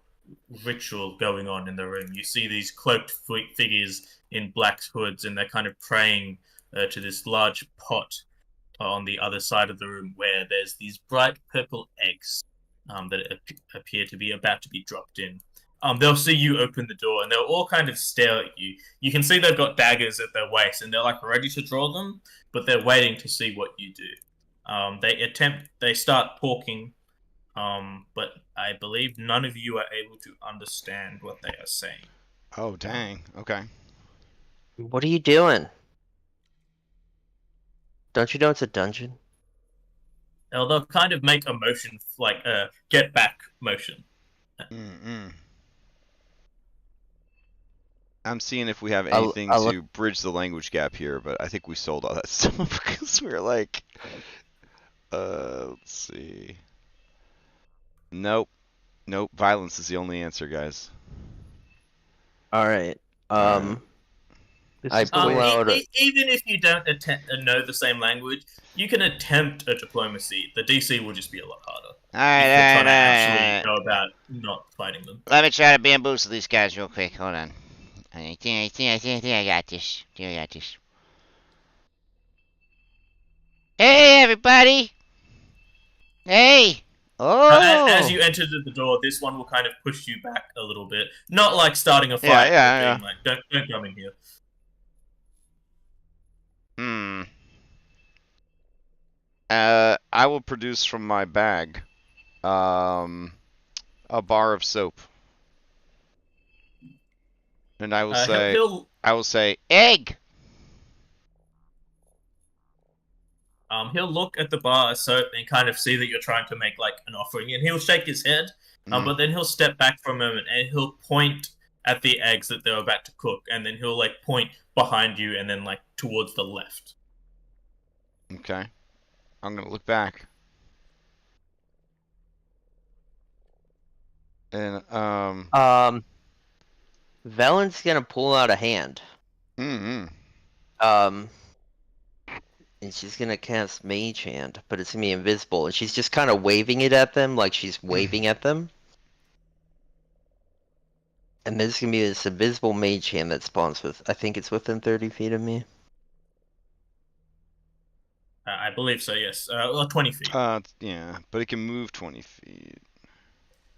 Speaker 2: ritual going on in the room. You see these cloaked figures in black hoods, and they're kind of praying to this large pot on the other side of the room, where there's these bright purple eggs that appear to be about to be dropped in. They'll see you open the door, and they'll all kind of stare at you. You can see they've got daggers at their waist, and they're like ready to draw them, but they're waiting to see what you do. They start talking, but I believe none of you are able to understand what they are saying.
Speaker 1: Oh dang. Okay.
Speaker 4: What are you doing? Don't you know it's a dungeon?
Speaker 2: They'll kind of make a motion, like a get back motion.
Speaker 1: I'm seeing if we have anything to bridge the language gap here, but I think we sold all that stuff because we were like, Let's see. Nope. Nope. Violence is the only answer, guys.
Speaker 4: All right.
Speaker 3: This
Speaker 4: I
Speaker 3: is the
Speaker 4: pull
Speaker 3: way.
Speaker 4: out.
Speaker 2: Even if you don't know the same language, you can attempt a diplomacy. The DC will just be a lot harder.
Speaker 6: Alright,
Speaker 2: If you're trying to actually
Speaker 6: alright.
Speaker 2: go about not fighting them.
Speaker 6: Let me try to bamboozle these guys real quick. Hold on. I think I got this. I think I got this. Hey, everybody! Hey! Oh!
Speaker 2: As you enter the door, this one will kind of push you back a little bit. Not like starting a fight,
Speaker 1: Yeah,
Speaker 2: but being like, don't come in here.
Speaker 1: I will produce from my bag, a bar of soap, and I will say,
Speaker 6: egg!
Speaker 2: He'll look at the bar of soap and kind of see that you're trying to make like an offering, and he'll shake his head. But then he'll step back for a moment and he'll point at the eggs that they're about to cook, and then he'll like point behind you and then like towards the left.
Speaker 1: Okay. I'm gonna look back. And
Speaker 4: Valen's gonna pull out a hand. And she's gonna cast Mage Hand, but it's gonna be invisible, and she's just kind of waving it at them, like she's waving at them. And there's gonna be this invisible Mage Hand that spawns with, I think it's within 30 feet of me.
Speaker 2: I believe so, yes. Or 20 feet.
Speaker 1: Yeah, but it can move 20 feet.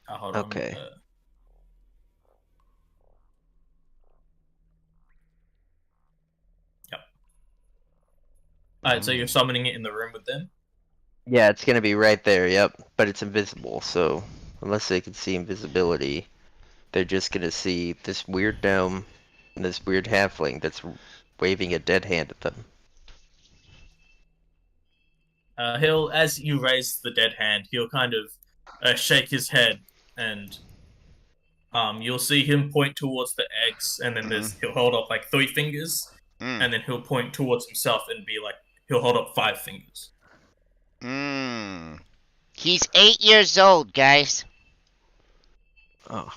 Speaker 2: Hold on.
Speaker 4: Okay.
Speaker 2: Yep. Alright, so you're summoning it in the room with them?
Speaker 4: Yeah, it's gonna be right there, yep. But it's invisible, so unless they can see invisibility, they're just gonna see this weird gnome and this weird halfling that's waving a dead hand at them.
Speaker 2: He'll, as you raise the dead hand, he'll kind of shake his head, and you'll see him point towards the eggs, and then he'll hold up like 3 fingers, and then he'll point towards himself and be like, he'll hold up 5 fingers.
Speaker 6: He's 8 years old, guys.
Speaker 4: Oh.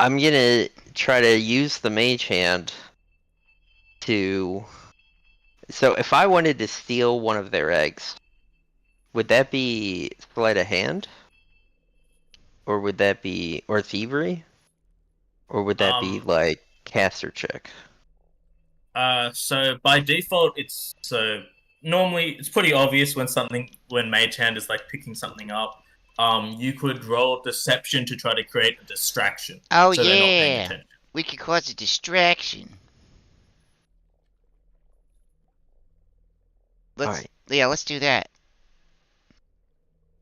Speaker 4: I'm gonna try to use the Mage Hand to... So if I wanted to steal one of their eggs, would that be sleight of hand? Or would that be... or thievery? Or would that be like caster check?
Speaker 2: So by default, it's normally it's pretty obvious when Mage Hand is like picking something up. You could roll deception to try to create a distraction.
Speaker 6: Oh
Speaker 2: so they're not paying
Speaker 6: yeah,
Speaker 2: attention.
Speaker 6: we could cause a distraction. Let's do that.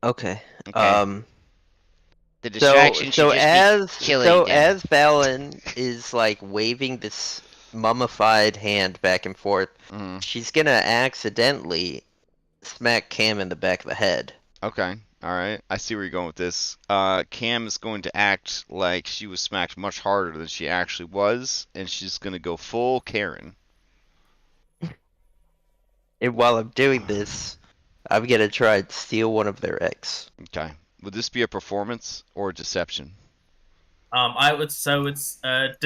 Speaker 4: Okay.
Speaker 6: Okay. The distraction should just be killing them.
Speaker 4: As Valen is like waving this mummified hand back and forth, she's gonna accidentally smack Cam in the back of the head.
Speaker 1: Okay. Alright. I see where you're going with this. Cam is going to act like she was smacked much harder than she actually was, and she's gonna go full Karen.
Speaker 4: And while I'm doing this, I'm gonna try and steal one of their eggs.
Speaker 1: Okay. Would this be a performance or a deception?
Speaker 2: It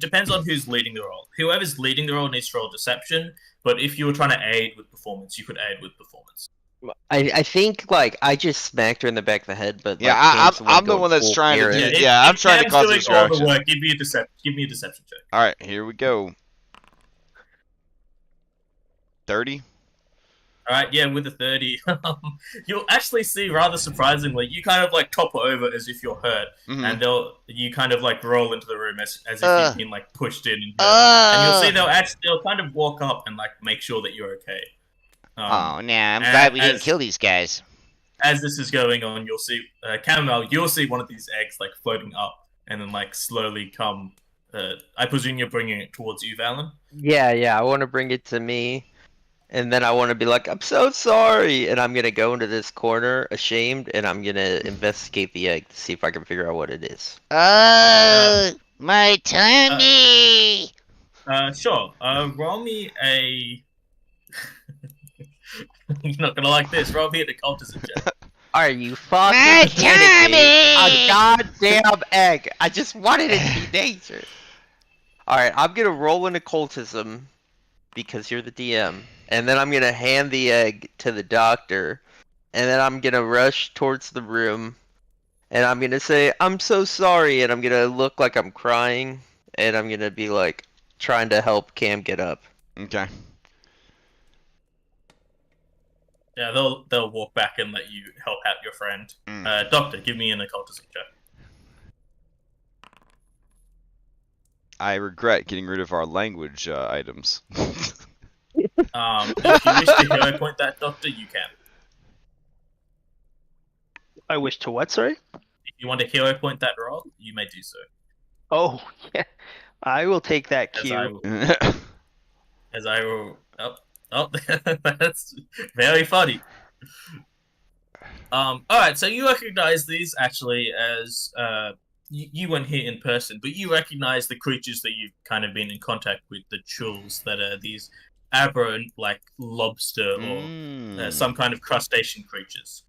Speaker 2: depends on who's leading the role. Whoever's leading the role needs to roll deception, but if you were trying to aid with performance, you could aid with performance.
Speaker 4: I think like I just smacked her in the back of the head, but
Speaker 1: yeah,
Speaker 4: like,
Speaker 1: I'm the one that's trying to do.
Speaker 2: Yeah,
Speaker 1: I'm trying to cause a distraction.
Speaker 2: All the work, give me a deception check.
Speaker 1: All right, here we go. 30.
Speaker 2: All right, yeah, with a 30, you'll actually see rather surprisingly, you kind of like topple over as if you're hurt, and you kind of like roll into the room as if you've been like pushed in, and you'll see they'll kind of walk up and like make sure that you're okay.
Speaker 6: I'm glad we didn't kill these guys.
Speaker 2: As this is going on, you'll see Caramel. You'll see one of these eggs like floating up, and then like slowly come. I presume you're bringing it towards you, Valen.
Speaker 4: Yeah, I want to bring it to me. And then I want to be like, I'm so sorry. And I'm going to go into this corner, ashamed, and I'm going to investigate the egg to see if I can figure out what it is.
Speaker 6: My tummy!
Speaker 2: Sure. Roll me a You're not gonna like this. Roll me an occultism check.
Speaker 4: Are you fucking
Speaker 6: My
Speaker 4: kidding me?
Speaker 6: tummy!
Speaker 4: A goddamn egg. I just wanted it to be nature. Alright, I'm gonna roll an occultism because you're the DM. And then I'm gonna hand the egg to the doctor. And then I'm gonna rush towards the room. And I'm gonna say, I'm so sorry. And I'm gonna look like I'm crying. And I'm gonna be like, trying to help Cam get up.
Speaker 1: Okay.
Speaker 2: Yeah, they'll walk back and let you help out your friend. Doctor, give me an occultism check.
Speaker 1: I regret getting rid of our language items.
Speaker 2: If you wish to hero point that, Doctor, you can.
Speaker 3: I wish to what, sorry?
Speaker 2: If you want to hero point that roll, you may do so.
Speaker 3: Oh, yeah. I will take that cue.
Speaker 2: As I will. Oh, that's very funny. Alright, so you recognize these actually as you weren't here in person, but you recognize the creatures that you've kind of been in contact with, the chulls that are these aberrant, like lobster or some kind of crustacean creatures.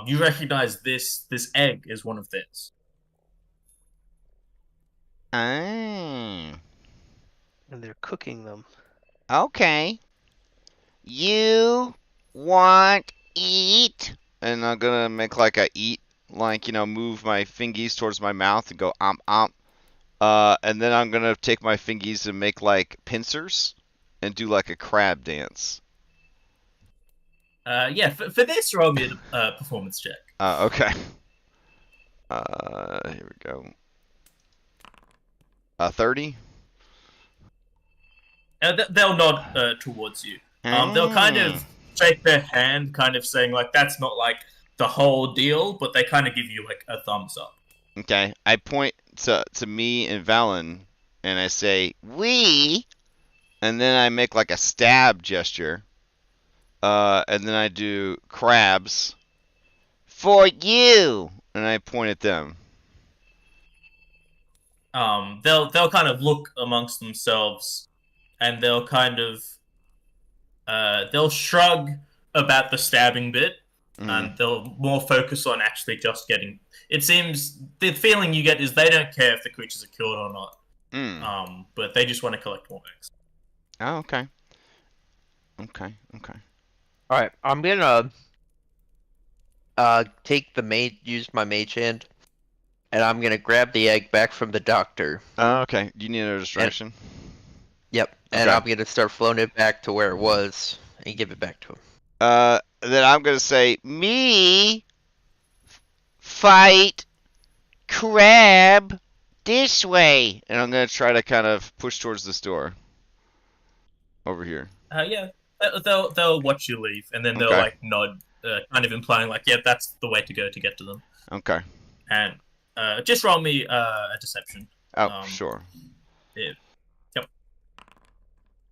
Speaker 2: You recognize this egg as one of theirs.
Speaker 6: Ah.
Speaker 3: And they're cooking them.
Speaker 6: Okay. You want eat?
Speaker 1: And I'm gonna make like a eat, like, you know, move my fingies towards my mouth and go and then I'm gonna take my fingies and make like pincers and do like a crab dance.
Speaker 2: Yeah, for this, roll me a performance check.
Speaker 1: Okay. Here we go. 30.
Speaker 2: They'll nod towards you. They'll kind of shake their hand, kind of saying like that's not like the whole deal, but they kind of give you like a thumbs up.
Speaker 1: Okay, I point to me and Valen, and I say we, and then I make like a stab gesture, and then I do crabs
Speaker 6: for you.
Speaker 1: and I point at them.
Speaker 2: They'll kind of look amongst themselves, and they'll kind of they'll shrug about the stabbing bit, and they'll more focus on actually just getting. It seems the feeling you get is they don't care if the creatures are killed or not, but they just want to collect more eggs.
Speaker 1: Oh, okay. Okay.
Speaker 4: All right, I'm gonna use my mage hand, and I'm gonna grab the egg back from the doctor.
Speaker 1: Okay. Do you need a distraction?
Speaker 4: Yep, and
Speaker 1: Okay.
Speaker 4: I'm gonna start floating it back to where it was and give it back to him.
Speaker 1: Then I'm gonna say
Speaker 6: Me fight crab this way.
Speaker 1: and I'm gonna try to kind of push towards this door. Over here.
Speaker 2: Yeah, they'll watch you leave, and then they'll
Speaker 1: Okay.
Speaker 2: like nod, kind of implying like, yeah, that's the way to go to get to them.
Speaker 1: Okay.
Speaker 2: And just roll me a deception.
Speaker 1: Oh, sure.
Speaker 2: Yeah. Yep.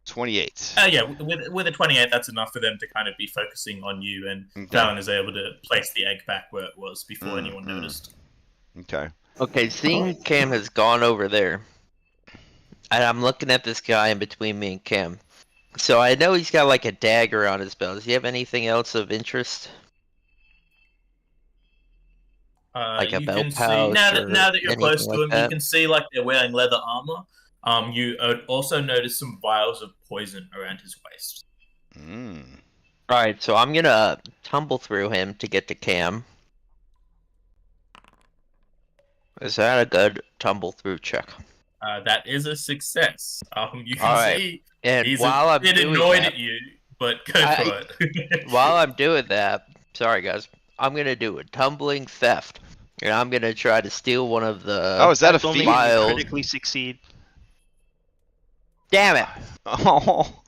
Speaker 1: 28.
Speaker 2: Yeah, with a 28, that's enough for them to kind of be focusing on you, and
Speaker 1: Okay.
Speaker 2: Talon is able to place the egg back where it was before anyone noticed.
Speaker 1: Okay.
Speaker 4: Okay, seeing Cam has gone over there, and I'm looking at this guy in between me and Cam. So I know he's got like a dagger on his belt. Does he have anything else of interest? Like a
Speaker 2: You
Speaker 4: belt
Speaker 2: can see,
Speaker 4: pouch
Speaker 2: now
Speaker 4: or
Speaker 2: that you're close
Speaker 4: anything
Speaker 2: to
Speaker 4: like
Speaker 2: them, you
Speaker 4: that?
Speaker 2: can see like they're wearing leather armor. You also notice some vials of poison around his waist.
Speaker 4: Alright, so I'm gonna tumble through him to get to Cam. Is that a good tumble through check?
Speaker 2: That is a success. You can
Speaker 4: Alright.
Speaker 2: see
Speaker 4: And
Speaker 2: he's
Speaker 4: while
Speaker 2: a
Speaker 4: I'm
Speaker 2: bit
Speaker 4: doing
Speaker 2: annoyed
Speaker 4: that,
Speaker 2: at you, but go for it.
Speaker 4: while I'm doing that, sorry guys, I'm gonna do a tumbling theft. And I'm gonna try to steal one of the
Speaker 1: Oh, is that a
Speaker 3: That's only
Speaker 1: feat?
Speaker 3: when you
Speaker 4: Wild.
Speaker 3: critically succeed.
Speaker 4: Damn it!
Speaker 1: Oh.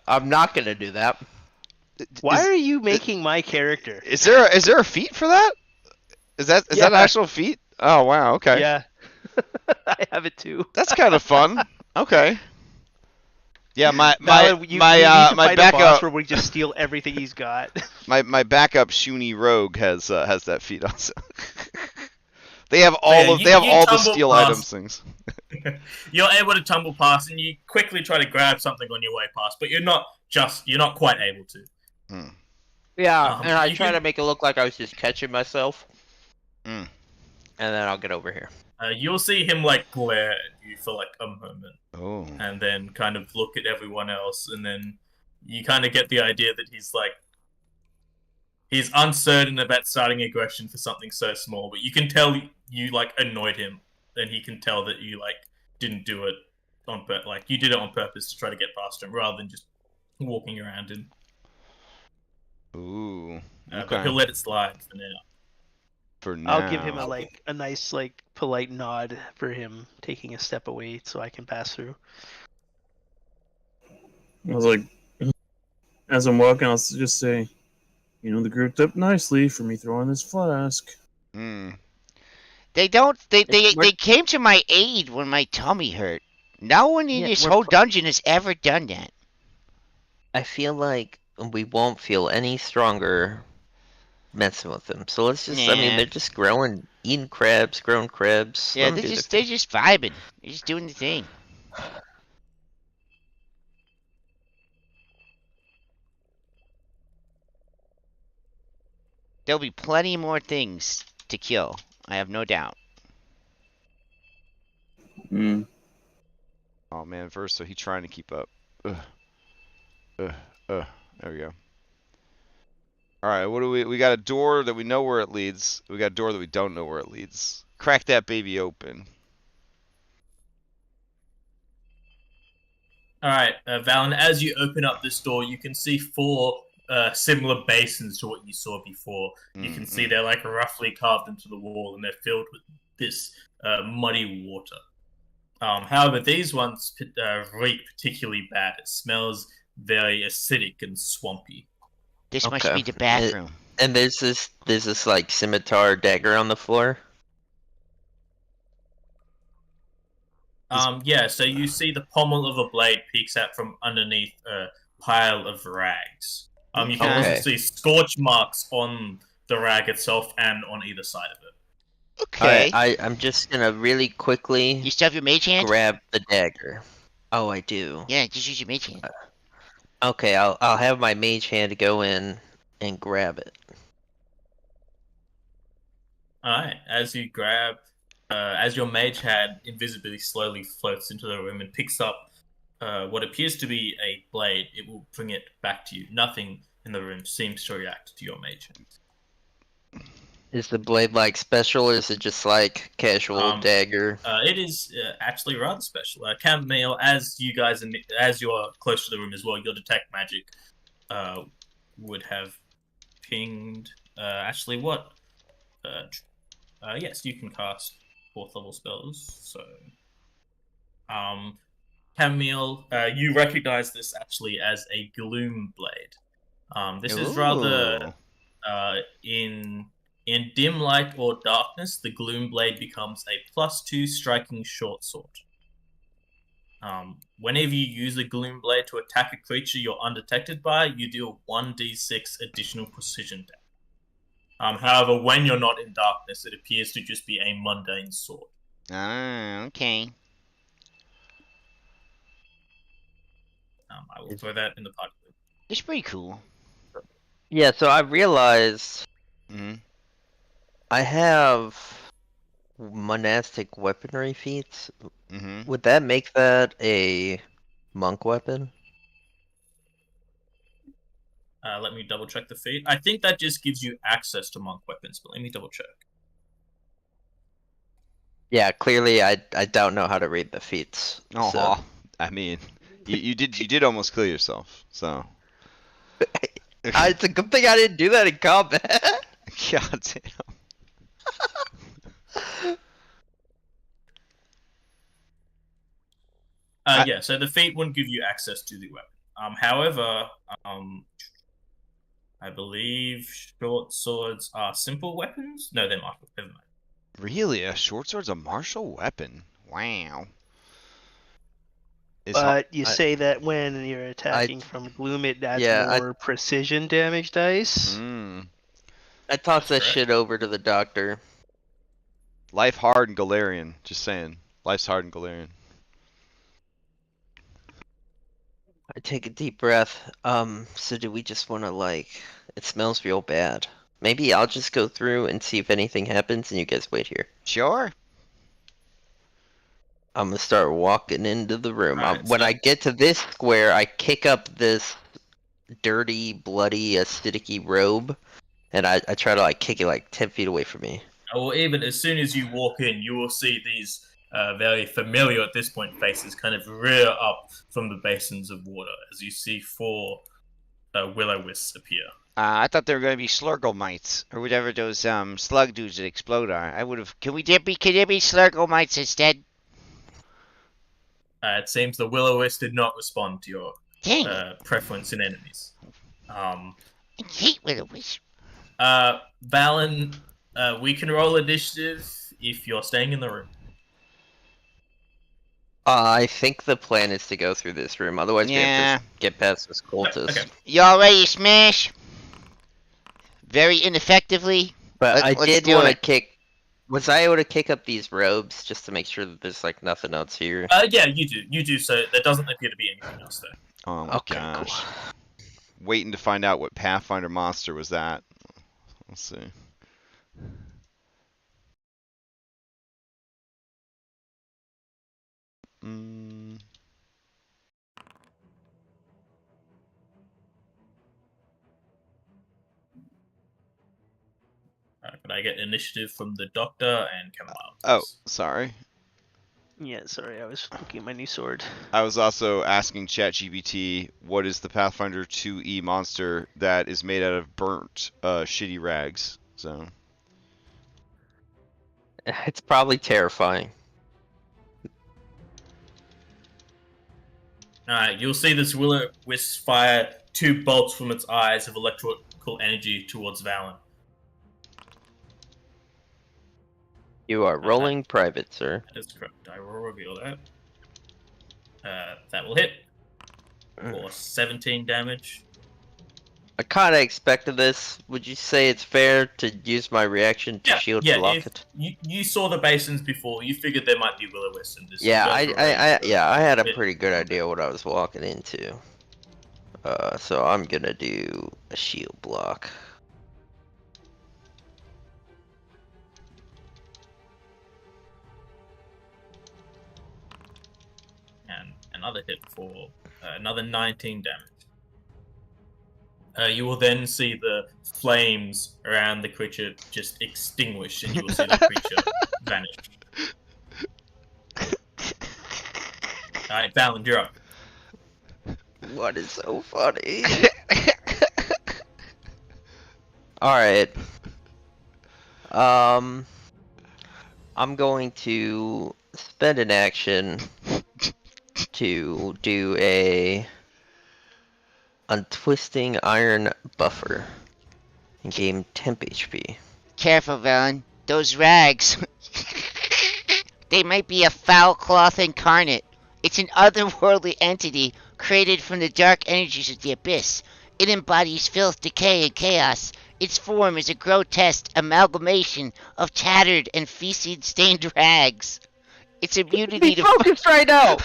Speaker 4: I'm not gonna do that.
Speaker 3: Why are you making my character?
Speaker 1: Is there a feat for that? Is that an actual feat? Oh wow. Okay.
Speaker 3: Yeah. I have it too.
Speaker 1: That's kind of fun. Okay. Yeah, my
Speaker 3: Valid, you need to
Speaker 1: my
Speaker 3: fight a boss
Speaker 1: backup
Speaker 3: where we just steal everything he's got.
Speaker 1: my backup Shuni rogue has that feat also. They have all
Speaker 2: Yeah,
Speaker 1: of they have
Speaker 2: you
Speaker 1: all the
Speaker 2: tumble
Speaker 1: steal
Speaker 2: past-
Speaker 1: items things.
Speaker 2: You're able to tumble past, and you quickly try to grab something on your way past, but you're not quite able to.
Speaker 4: Yeah, and I
Speaker 2: you
Speaker 4: try
Speaker 2: can-
Speaker 4: to make it look like I was just catching myself.
Speaker 6: Mm.
Speaker 4: And then I'll get over here.
Speaker 2: You'll see him like glare at you for like a moment,
Speaker 1: Oh.
Speaker 2: and then kind of look at everyone else, and then you kind of get the idea that he's uncertain about starting aggression for something so small, but you can tell you like annoyed him, and he can tell that you like didn't do it on like you did it on purpose to try to get past him rather than just walking around him.
Speaker 1: Ooh.
Speaker 2: But
Speaker 1: Okay.
Speaker 2: he'll let it slide for now.
Speaker 1: For now.
Speaker 3: I'll give him a nice polite nod for him taking a step away so I can pass through.
Speaker 5: I was like, as I'm walking, I'll just say, they grouped up nicely for me throwing this flask.
Speaker 1: Hmm.
Speaker 6: They came to my aid when my tummy hurt. No one in this whole dungeon has ever done that.
Speaker 4: I feel like we won't feel any stronger messing with them. So let's just, I mean, they're just eating crabs, growing crabs.
Speaker 6: Yeah, they're just vibing. They're just doing the thing. There'll be plenty more things to kill. I have no doubt.
Speaker 1: Oh man, Verso, he's trying to keep up. There we go. Alright, what do we got a door that we know where it leads. We got a door that we don't know where it leads. Crack that baby open.
Speaker 2: Alright, Valen, as you open up this door, you can see 4 similar basins to what you saw before. You can see they're like roughly carved into the wall, and they're filled with this muddy water. However, these ones reek particularly bad. It smells very acidic and swampy.
Speaker 6: This must be the bathroom.
Speaker 4: And there's this like scimitar dagger on the floor.
Speaker 2: Yeah, so you see the pommel of a blade peeks out from underneath a pile of rags. You can also see scorch marks on the rag itself and on either side of it.
Speaker 6: Okay.
Speaker 4: I'm just gonna really quickly.
Speaker 6: You still have your mage hand?
Speaker 4: Grab the dagger. Oh, I do.
Speaker 6: Yeah, just use your mage hand.
Speaker 4: Okay, I'll have my mage hand go in and grab it.
Speaker 2: Alright, as you grab, as your mage hand invisibly slowly floats into the room and picks up what appears to be a blade, it will bring it back to you. Nothing in the room seems to react to your mage hand.
Speaker 4: Is the blade like special, or is it just like casual dagger?
Speaker 2: It is actually rather special. Camille, as you are close to the room as well, your detect magic would have pinged. Actually, what? Yes, you can cast 4th level spells. So, Camille, you recognize this actually as a gloom blade. This is rather in dim light or darkness, the gloom blade becomes a +2 striking short sword. Whenever you use a gloom blade to attack a creature you're undetected by, you deal 1d6 additional precision damage. However, when you're not in darkness, it appears to just be a mundane sword.
Speaker 6: Ah, okay.
Speaker 2: I will throw that in the party.
Speaker 6: It's pretty cool.
Speaker 4: Yeah, so I realized I have monastic weaponry feats. Would that make that a monk weapon?
Speaker 2: Let me double check the feat. I think that just gives you access to monk weapons, but let me double check.
Speaker 4: Yeah, clearly I don't know how to read the feats. So.
Speaker 1: I mean, you did almost kill yourself, so.
Speaker 4: It's a good thing I didn't do that in combat.
Speaker 1: God damn.
Speaker 2: Yeah, so the feat wouldn't give you access to the weapon. However, I believe short swords are simple weapons. No, they're martial. Never mind.
Speaker 1: Really, a short sword's a martial weapon? Wow.
Speaker 3: But you say that when you're attacking from gloom, it adds more precision damage dice.
Speaker 4: I tossed that shit over to the doctor.
Speaker 1: Life hard in Galarian, just saying. Life's hard in Galarian.
Speaker 4: I take a deep breath. So do we just want to like? It smells real bad. Maybe I'll just go through and see if anything happens, and you guys wait here.
Speaker 6: Sure.
Speaker 4: I'm gonna start walking into the room.
Speaker 2: Alright,
Speaker 4: When
Speaker 2: so-
Speaker 4: I get to this square, I kick up this dirty, bloody, acidic-y robe, and I try to like kick it like 10 feet away from me.
Speaker 2: Or even as soon as you walk in, you will see these very familiar at this point faces kind of rear up from the basins of water as you see 4 will-o-wisps appear.
Speaker 6: I thought they were going to be slurgle mites or whatever those slug dudes that explode are. I would have. Can there be slurgle mites instead?
Speaker 2: It seems the will-o-wisp did not respond to your
Speaker 6: Dang it.
Speaker 2: preference in enemies.
Speaker 6: I hate will-o-wisp.
Speaker 2: Valen, we can roll initiative if you're staying in the room.
Speaker 4: I think the plan is to go through this room. Otherwise, we have to get past this cultist.
Speaker 2: Okay.
Speaker 6: Y'all ready to smash? Very ineffectively.
Speaker 4: But I
Speaker 6: Let's
Speaker 4: did
Speaker 6: do
Speaker 4: want to
Speaker 6: it.
Speaker 4: kick. Was I able to kick up these robes just to make sure that there's like nothing else here?
Speaker 2: Yeah, you do. You do, so there doesn't appear to be anything else there.
Speaker 1: Oh my
Speaker 4: Okay,
Speaker 1: gosh.
Speaker 4: cool.
Speaker 1: Waiting to find out what Pathfinder monster was that. Let's see. Mm.
Speaker 2: Can I get initiative from the doctor and Chamomile?
Speaker 1: Oh,
Speaker 2: please?
Speaker 1: sorry.
Speaker 3: Yeah, sorry, I was looking at my new sword.
Speaker 1: I was also asking ChatGPT what is the Pathfinder 2E monster that is made out of burnt, shitty rags. So
Speaker 4: It's probably terrifying.
Speaker 2: Alright, you'll see this will-o-wisp fire 2 bolts from its eyes of electrical energy towards Valen.
Speaker 4: You are rolling private, sir.
Speaker 2: That is correct. I will reveal that. That will hit for 17 damage.
Speaker 4: I kind of expected this. Would you say it's fair to use my reaction to shield block
Speaker 2: if
Speaker 4: it?
Speaker 2: you saw the basins before, you figured there might be will-o-wisps in this.
Speaker 4: Yeah,
Speaker 2: You go for a range.
Speaker 4: I had a
Speaker 2: Yeah.
Speaker 4: pretty good idea what I was walking into. So I'm gonna do a shield block.
Speaker 2: And another hit for another 19 damage. You will then see the flames around the creature just extinguish, and you will see the creature vanish. Alright, Valen, you're up.
Speaker 4: What is so funny? Alright. I'm going to spend an action to do a untwisting iron buffer and gain temp HP.
Speaker 6: Careful, Velen. Those rags. They might be a foul cloth incarnate. It's an otherworldly entity created from the dark energies of the abyss. It embodies filth, decay, and chaos. Its form is a grotesque amalgamation of tattered and feces-stained rags. Its immunity
Speaker 4: Be
Speaker 6: to
Speaker 4: focused right now.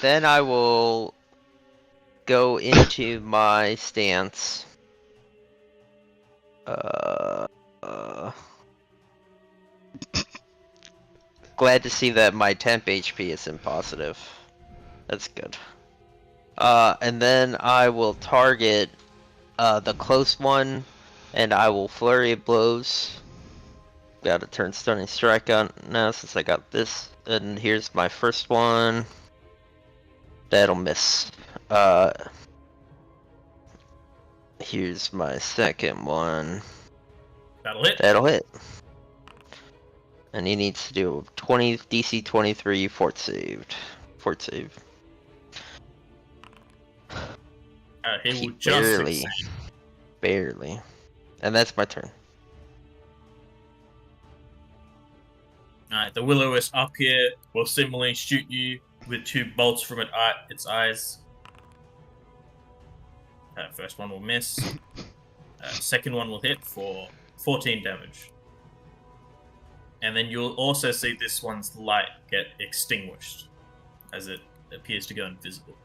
Speaker 4: Then I will go into my stance. Glad to see that my temp HP isn't positive. That's good. And then I will target the close one, and I will flurry of blows. Got to turn stunning strike on now since I got this. And here's my first one. That'll miss. Here's my second one.
Speaker 2: That'll hit.
Speaker 4: That'll hit. And he needs to do 20 DC 23 fort saved. Fort save.
Speaker 2: He
Speaker 4: He
Speaker 2: will just
Speaker 4: barely.
Speaker 2: succeed.
Speaker 4: Barely. And that's my turn.
Speaker 2: Alright, the will-o-wisp up here will similarly shoot you with 2 bolts from its eyes. First one will miss. Second one will hit for 14 damage. And then you'll also see this one's light get extinguished as it appears to go invisible.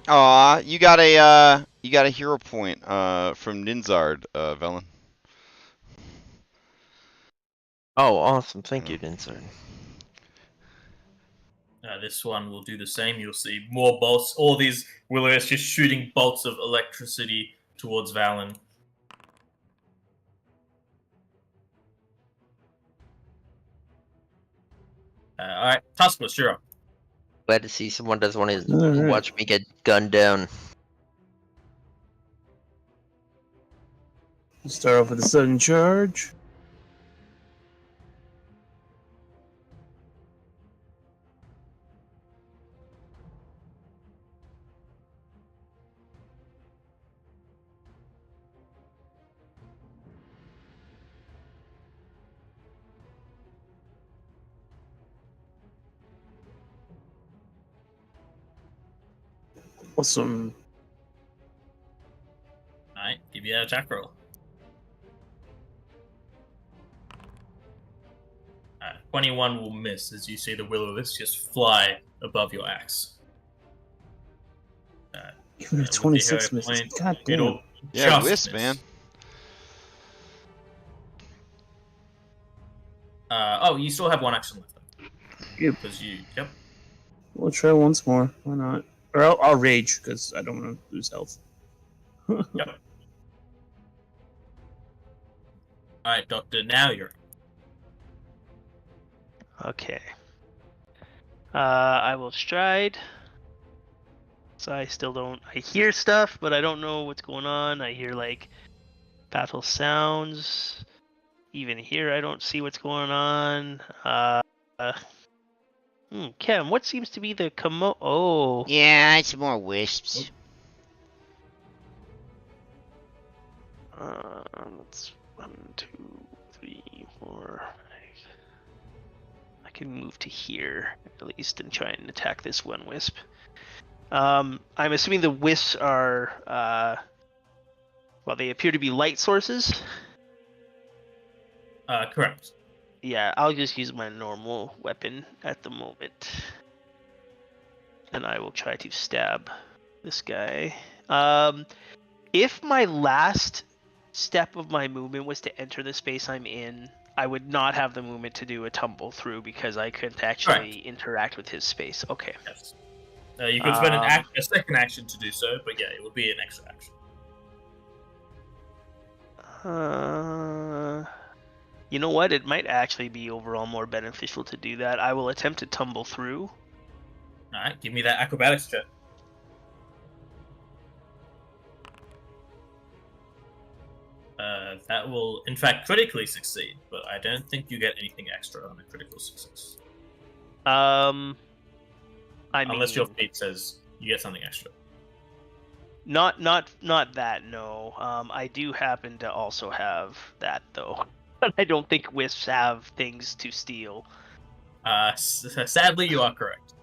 Speaker 1: Aw, you got a hero point from Ninzard, Velen.
Speaker 4: Oh, awesome. Thank you, Dinsard.
Speaker 2: This one will do the same. You'll see more bolts. All these will-o-wisps just shooting bolts of electricity towards Valen. Alright, Tuskwas, you're up.
Speaker 4: Glad to see someone doesn't want to
Speaker 5: Alright.
Speaker 4: watch me get gunned down.
Speaker 5: Start off with a sudden charge. Awesome.
Speaker 2: Alright, give you an attack roll. 21 will miss as you see the will-o-wisp just fly above your axe.
Speaker 5: Even a
Speaker 2: with the
Speaker 5: 26
Speaker 2: hero
Speaker 5: misses.
Speaker 2: point,
Speaker 5: God damn.
Speaker 2: it'll
Speaker 1: Yeah,
Speaker 2: just
Speaker 1: wisp,
Speaker 2: miss.
Speaker 1: man.
Speaker 2: Oh, you still have one action left.
Speaker 5: Yep.
Speaker 2: Because you, yep.
Speaker 5: We'll try once more. Why not? Or I'll rage because I don't want to lose health.
Speaker 2: Yep. Alright, Doctor, now you're.
Speaker 3: Okay. I will stride. So I still don't. I hear stuff, but I don't know what's going on. I hear like battle sounds. Even here, I don't see what's going on. Kem, what seems to be the Oh.
Speaker 6: Yeah, it's more wisps.
Speaker 3: That's 1, 2, 3, 4. I can move to here at least and try and attack this one wisp. I'm assuming the wisps are, well, they appear to be light sources.
Speaker 2: Correct.
Speaker 3: Yeah, I'll just use my normal weapon at the moment. And I will try to stab this guy. If my last step of my movement was to enter the space I'm in, I would not have the movement to do a tumble through because I couldn't actually interact with his space. Okay.
Speaker 2: Yes. You could spend a second action to do so, but yeah, it would be an extra action.
Speaker 3: You know what? It might actually be overall more beneficial to do that. I will attempt to tumble through.
Speaker 2: Alright, give me that acrobatics check. That will, in fact, critically succeed, but I don't think you get anything extra on a critical success. Unless your feat says you get something extra.
Speaker 3: Not that, no. I do happen to also have that, though. But I don't think wisps have things to steal.
Speaker 2: Sadly, you are correct.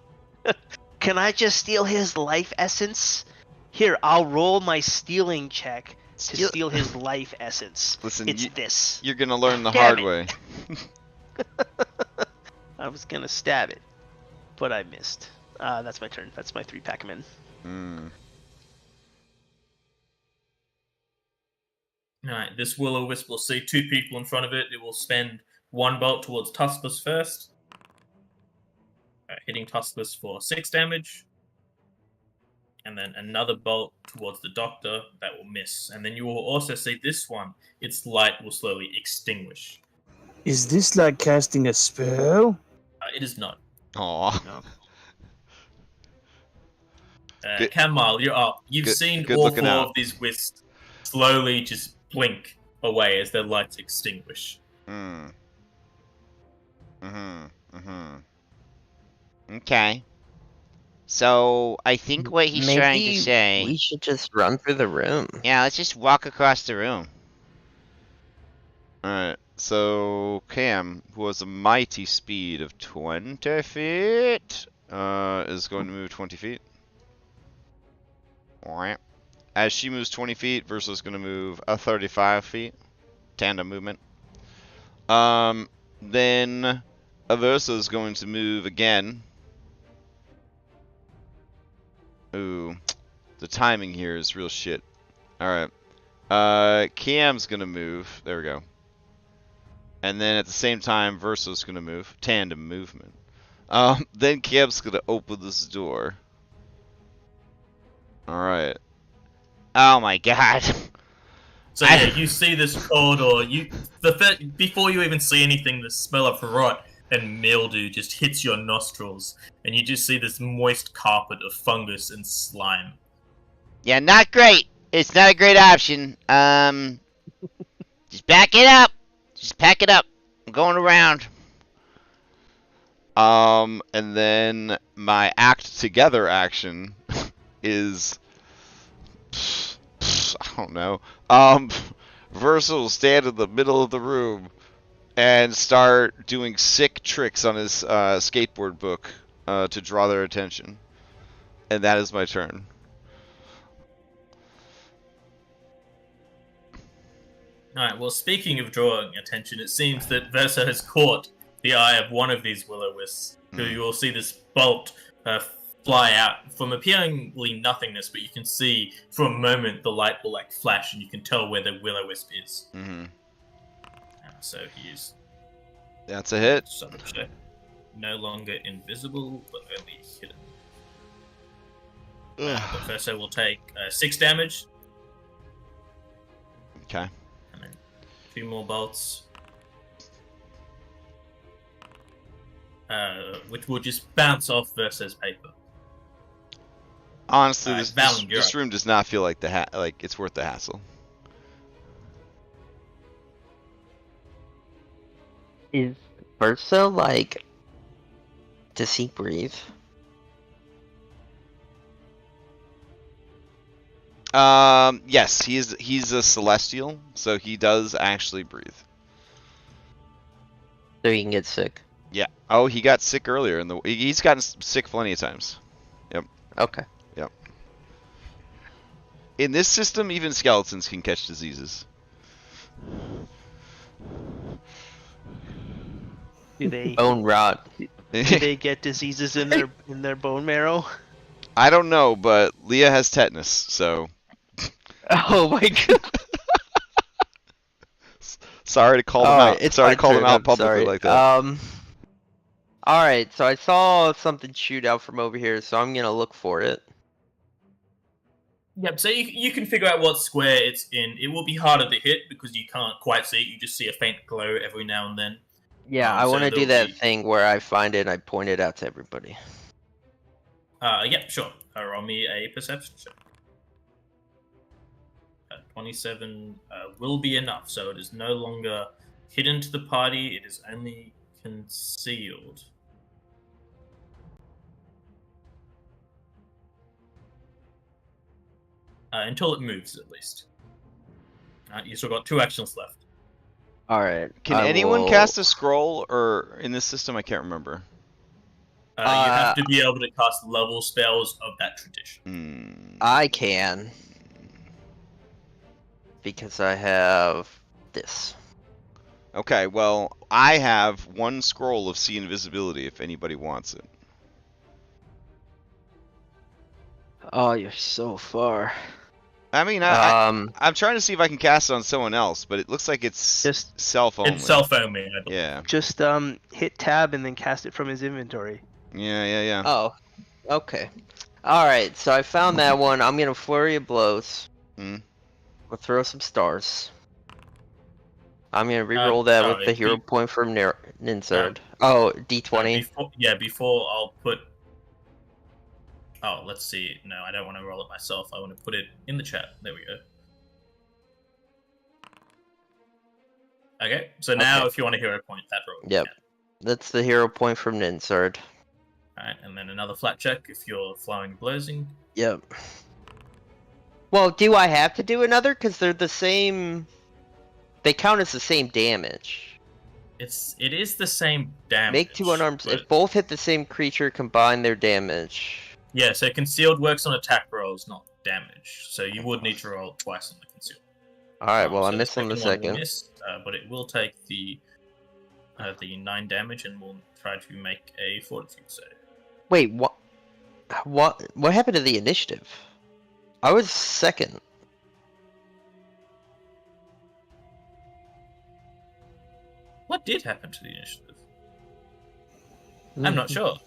Speaker 3: Can I just steal his life essence? Here, I'll roll my stealing check to steal his life essence.
Speaker 1: Listen,
Speaker 3: it's this.
Speaker 1: You're gonna learn the
Speaker 3: Damn
Speaker 1: hard
Speaker 3: it.
Speaker 1: way.
Speaker 3: I was gonna stab it, but I missed. That's my turn. That's my 3 Pac-Man.
Speaker 2: Alright, this will-o-wisp will see 2 people in front of it. It will spend 1 bolt towards Tuskwas first. Hitting Tuskwas for 6 damage. And then another bolt towards the Doctor that will miss. And then you will also see this one. Its light will slowly extinguish.
Speaker 5: Is this like casting a spell?
Speaker 2: It is not.
Speaker 1: Aww.
Speaker 2: Kamal, you're up. You've seen all 4 of these wisps slowly just blink away as their lights extinguish.
Speaker 6: Okay. So, I think what he's trying to say...
Speaker 4: we should just run through the room.
Speaker 6: Yeah, let's just walk across the room.
Speaker 1: Alright, so Cam, who has a mighty speed of 20 feet, is going to move 20 feet. As she moves 20 feet, Versa's going to move 35 feet. Tandem movement. Then Aversa is going to move again. Ooh, the timing here is real shit. Alright. Cam's gonna move. There we go. And then at the same time, Verso's gonna move. Tandem movement. Then Cam's gonna open this door. Alright.
Speaker 6: Oh my god.
Speaker 2: So yeah, you see this corridor. Before you even see anything, the smell of rot and mildew just hits your nostrils, and you just see this moist carpet of fungus and slime.
Speaker 6: Yeah, not great. It's not a great option. Just back it up. Just pack it up. I'm going around.
Speaker 1: And then my act together action is I don't know. Versa will stand in the middle of the room and start doing sick tricks on his skateboard book to draw their attention. And that is my turn.
Speaker 2: Alright, well, speaking of drawing attention, it seems that Versa has caught the eye of one of these will-o-wisps, who you will see this bolt fly out from appearingly nothingness, but you can see for a moment the light will like flash, and you can tell where the will-o-wisp is.
Speaker 1: Mm-hmm.
Speaker 2: So he is.
Speaker 1: That's a hit.
Speaker 2: No longer invisible, but only hidden. But Versa will take 6 damage.
Speaker 1: Okay.
Speaker 2: And then 2 more bolts. Which will just bounce off Versa's paper.
Speaker 1: Honestly,
Speaker 2: Valen,
Speaker 1: this room does not feel like like it's worth the hassle.
Speaker 4: Is Versa like? Does he breathe?
Speaker 1: Yes, he's a celestial, so he does actually breathe.
Speaker 4: So he can get sick.
Speaker 1: Yeah. Oh, he got sick earlier he's gotten sick plenty of times. Yep.
Speaker 4: Okay.
Speaker 1: Yep. In this system, even skeletons can catch diseases.
Speaker 3: Do they
Speaker 4: Bone rot.
Speaker 3: do they get diseases in their bone marrow?
Speaker 1: I don't know, but Leah has tetanus, so.
Speaker 4: Oh my god.
Speaker 1: Sorry to call them out.
Speaker 4: It's
Speaker 1: Sorry
Speaker 4: my
Speaker 1: to call them
Speaker 4: turn,
Speaker 1: out
Speaker 4: I'm
Speaker 1: publicly
Speaker 4: sorry.
Speaker 1: like that.
Speaker 4: Alright, so I saw something shoot out from over here, so I'm gonna look for it.
Speaker 2: Yep, so you can figure out what square it's in. It will be harder to hit because you can't quite see it. You just see a faint glow every now and then.
Speaker 4: Yeah, I
Speaker 2: So
Speaker 4: want to do
Speaker 2: there'll
Speaker 4: that
Speaker 2: be-
Speaker 4: thing where I find it and I point it out to everybody.
Speaker 2: Yep, sure. Roll me a perception check. 27 will be enough, so it is no longer hidden to the party, it is only concealed. Until it moves, at least. You still got 2 actions left.
Speaker 4: Alright.
Speaker 1: Can anyone cast a scroll, or in this system, I can't remember.
Speaker 2: You have to be able to cast level spells of that tradition.
Speaker 4: I can. Because I have this.
Speaker 1: Okay, well, I have 1 scroll of see invisibility if anybody wants it.
Speaker 4: Oh, you're so far.
Speaker 1: I mean, I'm trying to see if I can cast it on someone else, but it looks like it's
Speaker 3: Just
Speaker 1: self only.
Speaker 2: It's self-only, I believe.
Speaker 1: Yeah.
Speaker 3: just hit tab and then cast it from his inventory.
Speaker 1: Yeah.
Speaker 4: Oh, okay. Alright, so I found that one. I'm gonna flurry of blows.
Speaker 1: Mm.
Speaker 4: We'll throw some stars. I'm gonna reroll that with the hero point from Ninsard. Oh, D20.
Speaker 2: Before I'll put... Oh, let's see. No, I don't want to roll it myself. I want to put it in the chat. There we go. Okay, so now if you want a hero point, that roll.
Speaker 4: Yep. That's the hero point from Ninsard.
Speaker 2: Alright, and then another flat check if you're flowing blazing.
Speaker 4: Yep. Well, do I have to do another? Because they're the same... They count as the same damage.
Speaker 2: It is the same damage.
Speaker 4: Make 2 unarmed...
Speaker 2: but-
Speaker 4: If both hit the same creature, combine their damage.
Speaker 2: Yeah, so concealed works on attack rolls, not damage. So you would need to roll twice on the concealed.
Speaker 4: Alright, well, I
Speaker 2: So
Speaker 4: missed on the
Speaker 2: one will
Speaker 4: second.
Speaker 2: miss, but it will take the the 9 damage, and we'll try to make a fortitude save.
Speaker 4: Wait, what? What happened to the initiative? I was second.
Speaker 2: What did happen to the initiative? I'm not sure.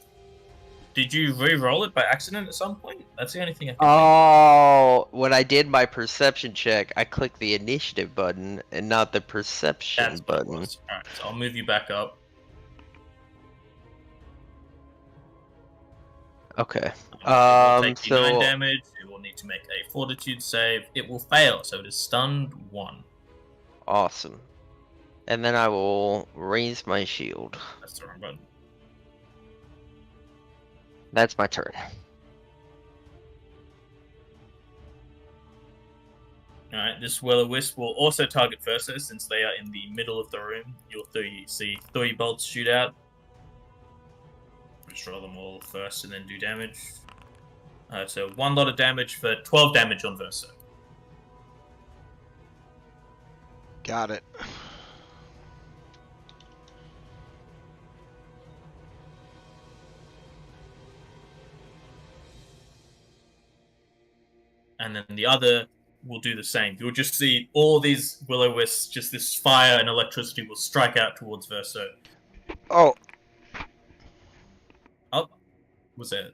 Speaker 2: Did you re-roll it by accident at some point? That's the only thing I can think.
Speaker 4: Oh, when I did my perception check, I clicked the initiative button and not the perception
Speaker 2: That's what it
Speaker 4: button.
Speaker 2: was. Alright, so I'll move you back up.
Speaker 4: Okay.
Speaker 2: It will take you 9
Speaker 4: so
Speaker 2: damage. It will need to make a fortitude save. It will fail, so it is stunned 1.
Speaker 4: awesome. And then I will raise my shield.
Speaker 2: That's the wrong button.
Speaker 4: That's my turn.
Speaker 2: Alright, this will-o-wisp will also target Verso since they are in the middle of the room. You'll see 3 bolts shoot out. Destroy them all first and then do damage. So 1 lot of damage for 12 damage on Verso.
Speaker 1: Got it.
Speaker 2: And then the other will do the same. You'll just see all these will-o-wisps, just this fire and electricity will strike out towards Verso.
Speaker 1: Oh,
Speaker 2: Oh, was that?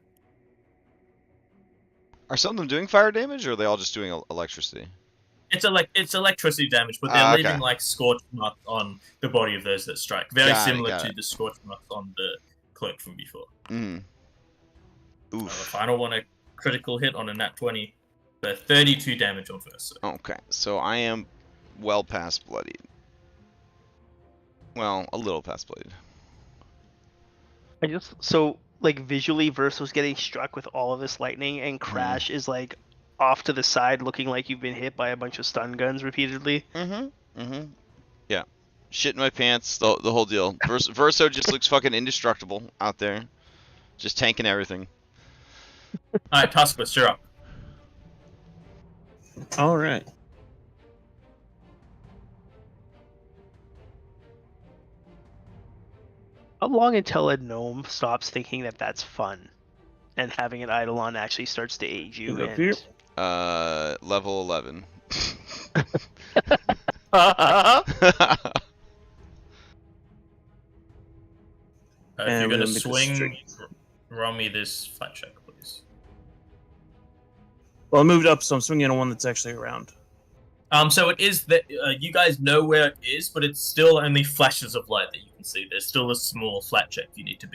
Speaker 1: are some of them doing fire damage, or are they all just doing electricity?
Speaker 2: It's electricity damage, but they're
Speaker 1: Okay.
Speaker 2: leaving like scorch marks on the body of those that strike. Very
Speaker 1: Got it,
Speaker 2: similar
Speaker 1: got
Speaker 2: to
Speaker 1: it.
Speaker 2: the scorch marks on the cloak from before.
Speaker 1: Mm.
Speaker 2: The
Speaker 1: Oof.
Speaker 2: final one, a critical hit on a nat 20. So 32 damage on Verso.
Speaker 1: Okay, so I am well past bloodied. Well, a little past bloodied.
Speaker 3: So like visually, Verso's getting struck with all of this lightning, and Crash is like off to the side, looking like you've been hit by a bunch of stun guns repeatedly.
Speaker 1: Yeah. Shit in my pants, the whole deal. Verso just looks fucking indestructible out there. Just tanking everything.
Speaker 2: Alright, Tuskbus, you're up.
Speaker 5: All right.
Speaker 3: How long until a gnome stops thinking that that's fun, and having an eidolon actually starts to aid you?
Speaker 5: Is it up
Speaker 3: And...
Speaker 5: here?
Speaker 1: Level 11.
Speaker 2: If
Speaker 5: And
Speaker 2: you're
Speaker 5: we're
Speaker 2: gonna
Speaker 5: gonna make this
Speaker 2: swing,
Speaker 5: straight.
Speaker 2: roll me this flat check, please.
Speaker 5: Well, I moved up, so I'm swinging on one that's actually around.
Speaker 2: So it is that you guys know where it is, but it's still only flashes of light that you can see. There's still a small flat check you need to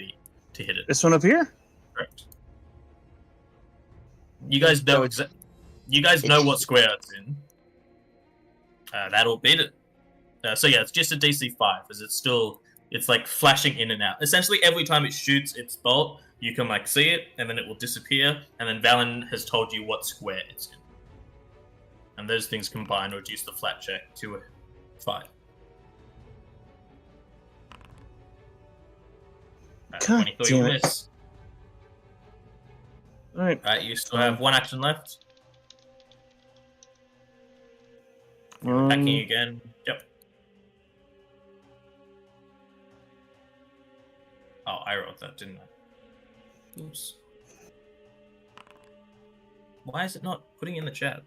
Speaker 2: hit it.
Speaker 5: This one up here?
Speaker 2: Correct. You guys know You guys know what square it's in. That'll beat it. So yeah, it's just a DC 5, as it's like flashing in and out. Essentially, every time it shoots its bolt, you can like see it, and then it will disappear, and then Valen has told you what square it's in. And those things combined reduce the flat check to a 5.
Speaker 5: God
Speaker 2: 23
Speaker 5: damn it.
Speaker 2: miss.
Speaker 5: Alright.
Speaker 2: Alright, you still have 1 action left. Attacking again. Yep. Oh, I wrote that, didn't I? Oops. Why is it not putting in the chat?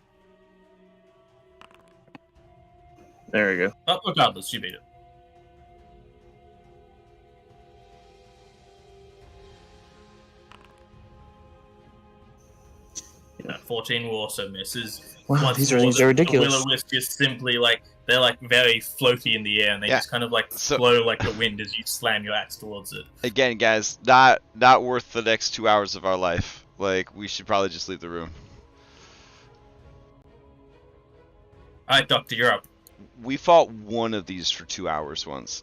Speaker 5: There we go.
Speaker 2: Oh, regardless, you beat it. 14 will also misses.
Speaker 5: Wow,
Speaker 2: Once
Speaker 5: these
Speaker 2: more,
Speaker 5: things are ridiculous.
Speaker 2: The will-o-wisp just simply they're like very floaty in the air, and they just kind of like flow like the wind as you slam your axe towards it.
Speaker 1: Again, guys, not worth the next 2 hours of our life. Like, we should probably just leave the room.
Speaker 2: Alright, Doctor, you're up.
Speaker 1: We fought one of these for 2 hours once.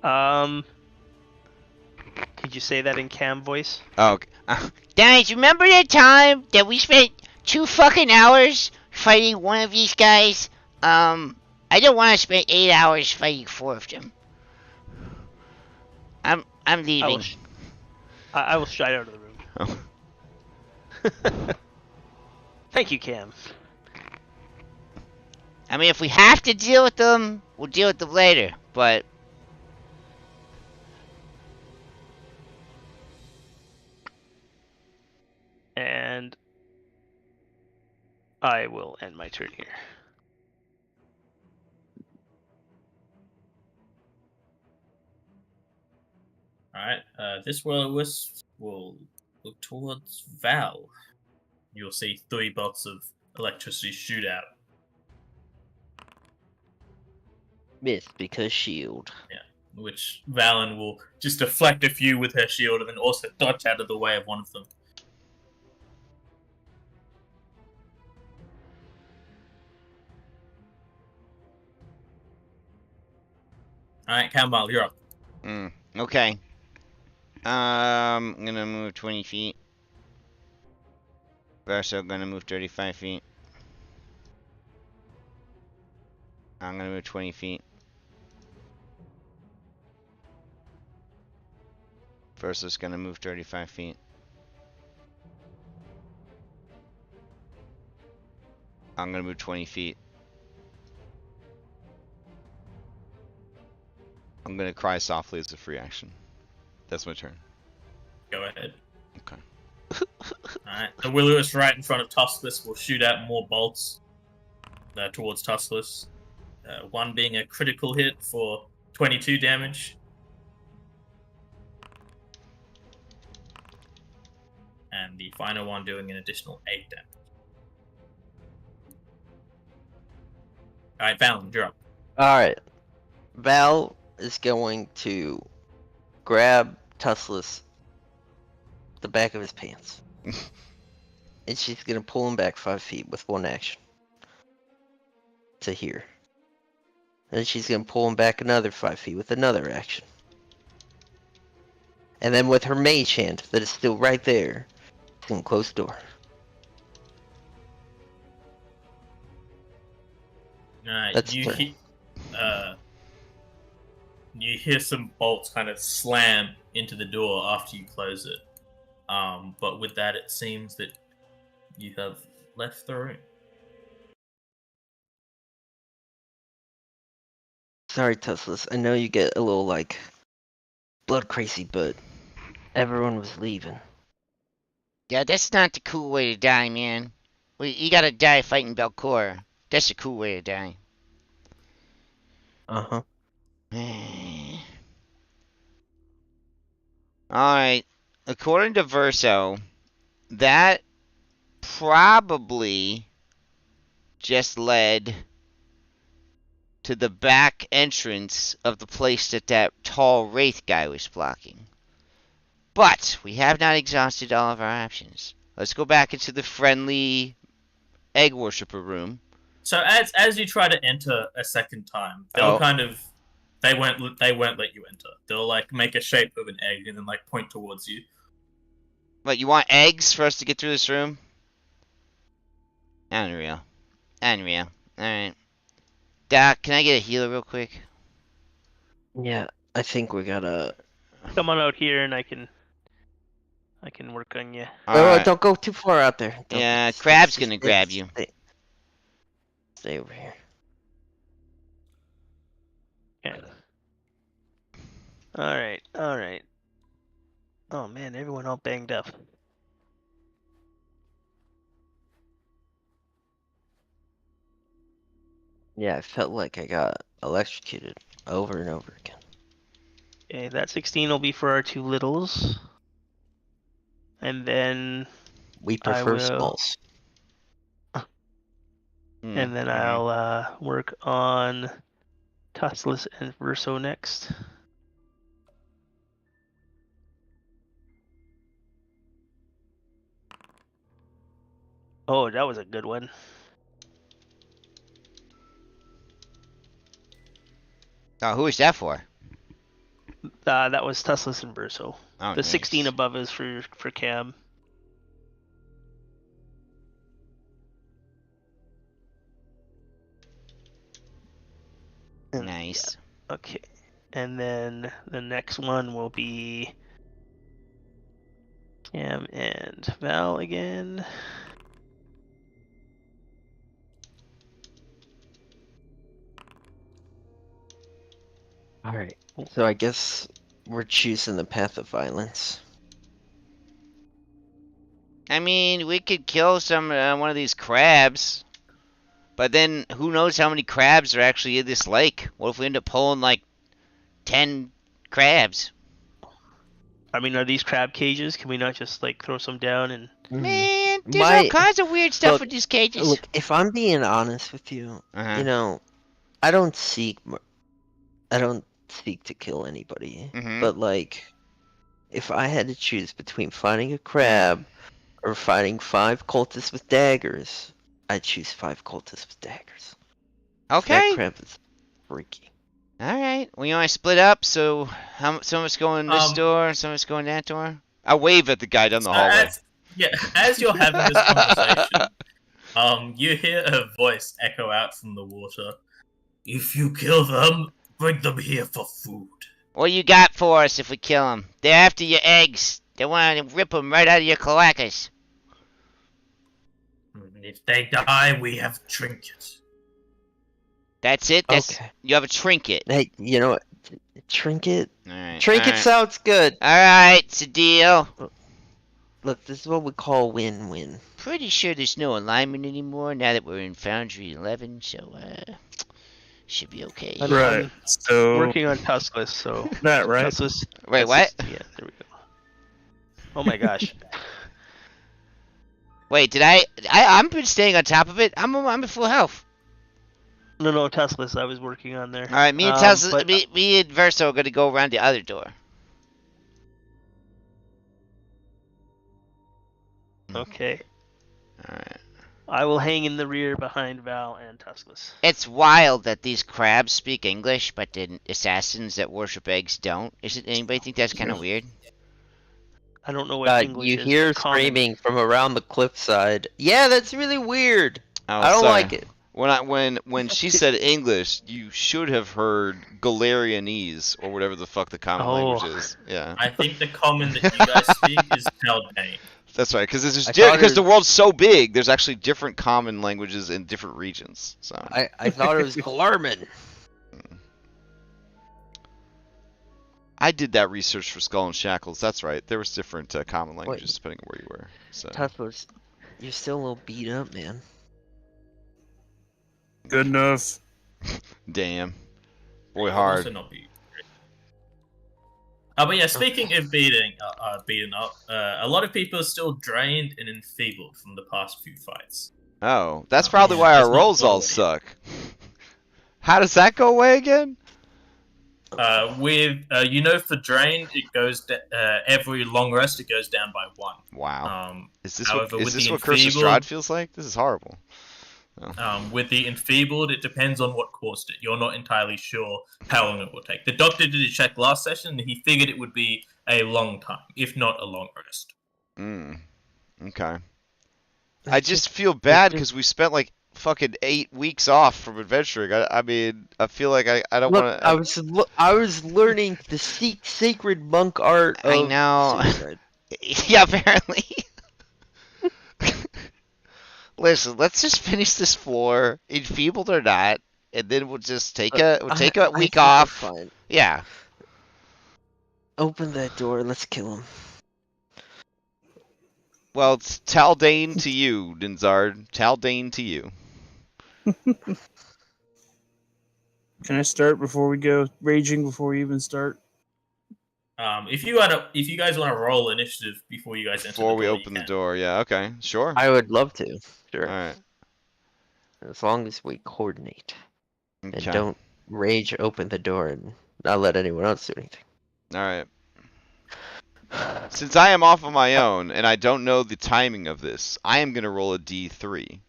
Speaker 3: Could you say that in Cam voice?
Speaker 1: Oh, okay.
Speaker 6: Guys, remember that time that we spent 2 fucking hours fighting one of these guys? I don't want to spend 8 hours fighting 4 of them. I'm leaving.
Speaker 3: I will stride out of the room.
Speaker 1: Oh.
Speaker 3: Thank you, Cam.
Speaker 6: I mean, if we have to deal with them, we'll deal with them later. but
Speaker 3: And I will end my turn here.
Speaker 2: Alright, this will-o-wisp will look towards Val. You'll see 3 bolts of electricity shoot out.
Speaker 4: Miss because shield.
Speaker 2: Which Valen will just deflect a few with her shield and then also dodge out of the way of one of them. Alright, Kamal, you're up.
Speaker 6: okay. I'm gonna move 20 feet. Verso gonna move 35 feet. I'm gonna move 20 feet. Verso's gonna move 35 feet. I'm gonna move 20 feet. I'm gonna cry softly as a free action. That's my turn.
Speaker 2: Go ahead.
Speaker 6: Okay.
Speaker 2: Alright, the will-o-wisp right in front of Tuskless will shoot out more bolts towards Tuskless. One being a critical hit for 22 damage. And the final one doing an additional 8 damage. Alright, Valen, you're up.
Speaker 4: Alright. Val is going to grab Tuskless the back of his pants. And she's gonna pull him back 5 feet with one action. To here. Then she's gonna pull him back another 5 feet with another action. And then with her mage hand that is still right there, she's gonna close the door. That's
Speaker 2: You
Speaker 4: fair.
Speaker 2: you hear some bolts kind of slam into the door after you close it. But with that, it seems that you have left the room.
Speaker 4: Sorry, Tuskless. I know you get a little, like, blood crazy, but everyone was leaving.
Speaker 6: Yeah, that's not the cool way to die, man. Well, you gotta die fighting Belcor. That's a cool way to die.
Speaker 4: Uh-huh.
Speaker 6: Alright. According to Verso, that probably just led to the back entrance of the place that that tall wraith guy was blocking. But we have not exhausted all of our options. Let's go back into the friendly egg worshiper room.
Speaker 2: So as you try to enter a second time, they'll they won't let you enter. They'll like make a shape of an egg and then like point towards you.
Speaker 6: What, you want eggs for us to get through this room? Unreal. Unreal. Alright. Doc, can I get a healer real quick?
Speaker 4: Yeah, I think we gotta...
Speaker 3: Come on out here and I can work on you.
Speaker 6: Alright.
Speaker 4: don't go too far out there. Don't,
Speaker 6: Yeah, Crab's gonna grab you.
Speaker 4: Stay over here.
Speaker 3: Okay. Alright, alright. Oh man, everyone all banged up.
Speaker 4: Yeah, I felt like I got electrocuted over and over again.
Speaker 3: Okay, that 16 will be for our 2 littles. And then
Speaker 4: We
Speaker 3: I
Speaker 4: prefer
Speaker 3: will-
Speaker 4: smalls.
Speaker 3: and then I'll work on Tuskless and Verso next. Oh, that was a good one.
Speaker 6: Oh, who is that for?
Speaker 3: That was Tuskless and Verso.
Speaker 6: Oh,
Speaker 3: The
Speaker 6: nice.
Speaker 3: 16 above is for Cam. And-
Speaker 6: Nice.
Speaker 3: yeah, okay. And then the next one will be Cam and Val again.
Speaker 4: Alright, so I guess we're choosing the path of violence.
Speaker 6: I mean, we could kill one of these crabs, but then who knows how many crabs are actually in this lake? What if we end up pulling like 10 crabs?
Speaker 3: I mean, are these crab cages? Can we not just like throw some down and?
Speaker 6: Man, there's all kinds of weird stuff with these cages.
Speaker 4: Look, if I'm being honest with you,
Speaker 6: Uh-huh.
Speaker 4: you know, I don't seek to kill anybody.
Speaker 6: Mhm.
Speaker 4: But like, if I had to choose between fighting a crab or fighting 5 cultists with daggers, I'd choose 5 cultists with daggers.
Speaker 6: Okay.
Speaker 4: That crab is freaky.
Speaker 6: Alright, we only split up, so some of us going this door, some of us going that door. I wave at the guy down the hallway.
Speaker 2: As you're having this conversation, you hear a voice echo out from the water. If you kill them, bring them here for food.
Speaker 6: What you got for us if we kill them? They're after your eggs. They want to rip them right out of your cloacas.
Speaker 2: If they die, we have trinkets.
Speaker 6: That's it?
Speaker 4: Okay.
Speaker 6: You have a trinket.
Speaker 4: Hey, you know what? Trinket?
Speaker 6: Alright.
Speaker 4: Trinket sounds good.
Speaker 6: Alright, it's a deal.
Speaker 4: Look, this is what we call win-win.
Speaker 6: Pretty sure there's no alignment anymore now that we're in Foundry 11, so, should be okay.
Speaker 5: Right. So
Speaker 3: Working on Tuskless, so
Speaker 5: that right?
Speaker 3: Tuskless.
Speaker 6: Wait, what?
Speaker 3: Yeah, there we go. Oh my gosh.
Speaker 6: Wait, did I'm been staying on top of it. I'm at full health.
Speaker 3: No, Tuskless. I was working on there.
Speaker 6: All right, me and Tesla, me and Verso are gonna go around the other door.
Speaker 3: Okay.
Speaker 6: All right.
Speaker 3: I will hang in the rear behind Val and Tuskless.
Speaker 6: It's wild that these crabs speak English, but the assassins that worship eggs don't. Anybody think that's kind of weird?
Speaker 3: I don't know what English
Speaker 4: you
Speaker 3: is.
Speaker 4: hear
Speaker 3: Common.
Speaker 4: screaming from around the cliffside. Yeah, that's really weird.
Speaker 6: Oh,
Speaker 4: I don't
Speaker 6: sorry.
Speaker 4: like it.
Speaker 1: When she said English, you should have heard Galarianese or whatever the fuck the common language is. Yeah,
Speaker 2: I think the common that you guys speak is Haldane.
Speaker 1: that's right. Because
Speaker 4: thought
Speaker 1: the world's so big, there's actually different common languages in different regions. So
Speaker 4: I thought it was Galarman.
Speaker 1: I did that research for Skull and Shackles. That's right. There was different common languages depending on where you were. So
Speaker 4: Tuffos, you're still a little beat up, man.
Speaker 5: Good enough.
Speaker 1: damn, boy,
Speaker 2: I'll
Speaker 1: hard.
Speaker 2: also not be. But yeah, speaking of beaten up, a lot of people are still drained and enfeebled from the past few fights.
Speaker 1: Oh, that's probably why
Speaker 2: it's
Speaker 1: our
Speaker 2: not
Speaker 1: rolls all
Speaker 2: quality.
Speaker 1: suck. How does that go away again?
Speaker 2: For drained, it goes every long rest it goes down by 1.
Speaker 1: Wow. Is this
Speaker 2: however,
Speaker 1: what
Speaker 2: with the
Speaker 1: Curse of
Speaker 2: enfeebled-
Speaker 1: Strahd feels like? This is horrible.
Speaker 2: With the enfeebled, it depends on what caused it. You're not entirely sure how long it will take. The doctor did a check last session, and he figured it would be a long time, if not a long rest.
Speaker 1: Okay. I just feel bad because we spent like fucking 8 weeks off from adventuring. I mean, I feel like I don't want to.
Speaker 4: I was learning the sacred monk art of
Speaker 6: I know.
Speaker 4: suicide.
Speaker 6: Yeah, apparently. Listen, let's just finish this floor, enfeebled or not, and then we'll just take a week off.
Speaker 4: Fine.
Speaker 6: Yeah.
Speaker 4: Open that door. Let's kill him.
Speaker 1: Well, it's Taldane to you, Dinzard. Taldane to you.
Speaker 5: Can I start before we go raging before we even start?
Speaker 2: If you guys want to roll initiative before you guys enter
Speaker 1: Before
Speaker 2: the
Speaker 1: we
Speaker 2: door,
Speaker 1: open
Speaker 2: you
Speaker 1: the
Speaker 2: can.
Speaker 1: door, yeah, okay, sure.
Speaker 4: I would love to. Sure.
Speaker 1: All right.
Speaker 4: As long as we coordinate and
Speaker 1: Okay.
Speaker 4: don't rage open the door and not let anyone else do anything.
Speaker 1: All right. Since I am off on my own and I don't know the timing of this, I am gonna roll a D3,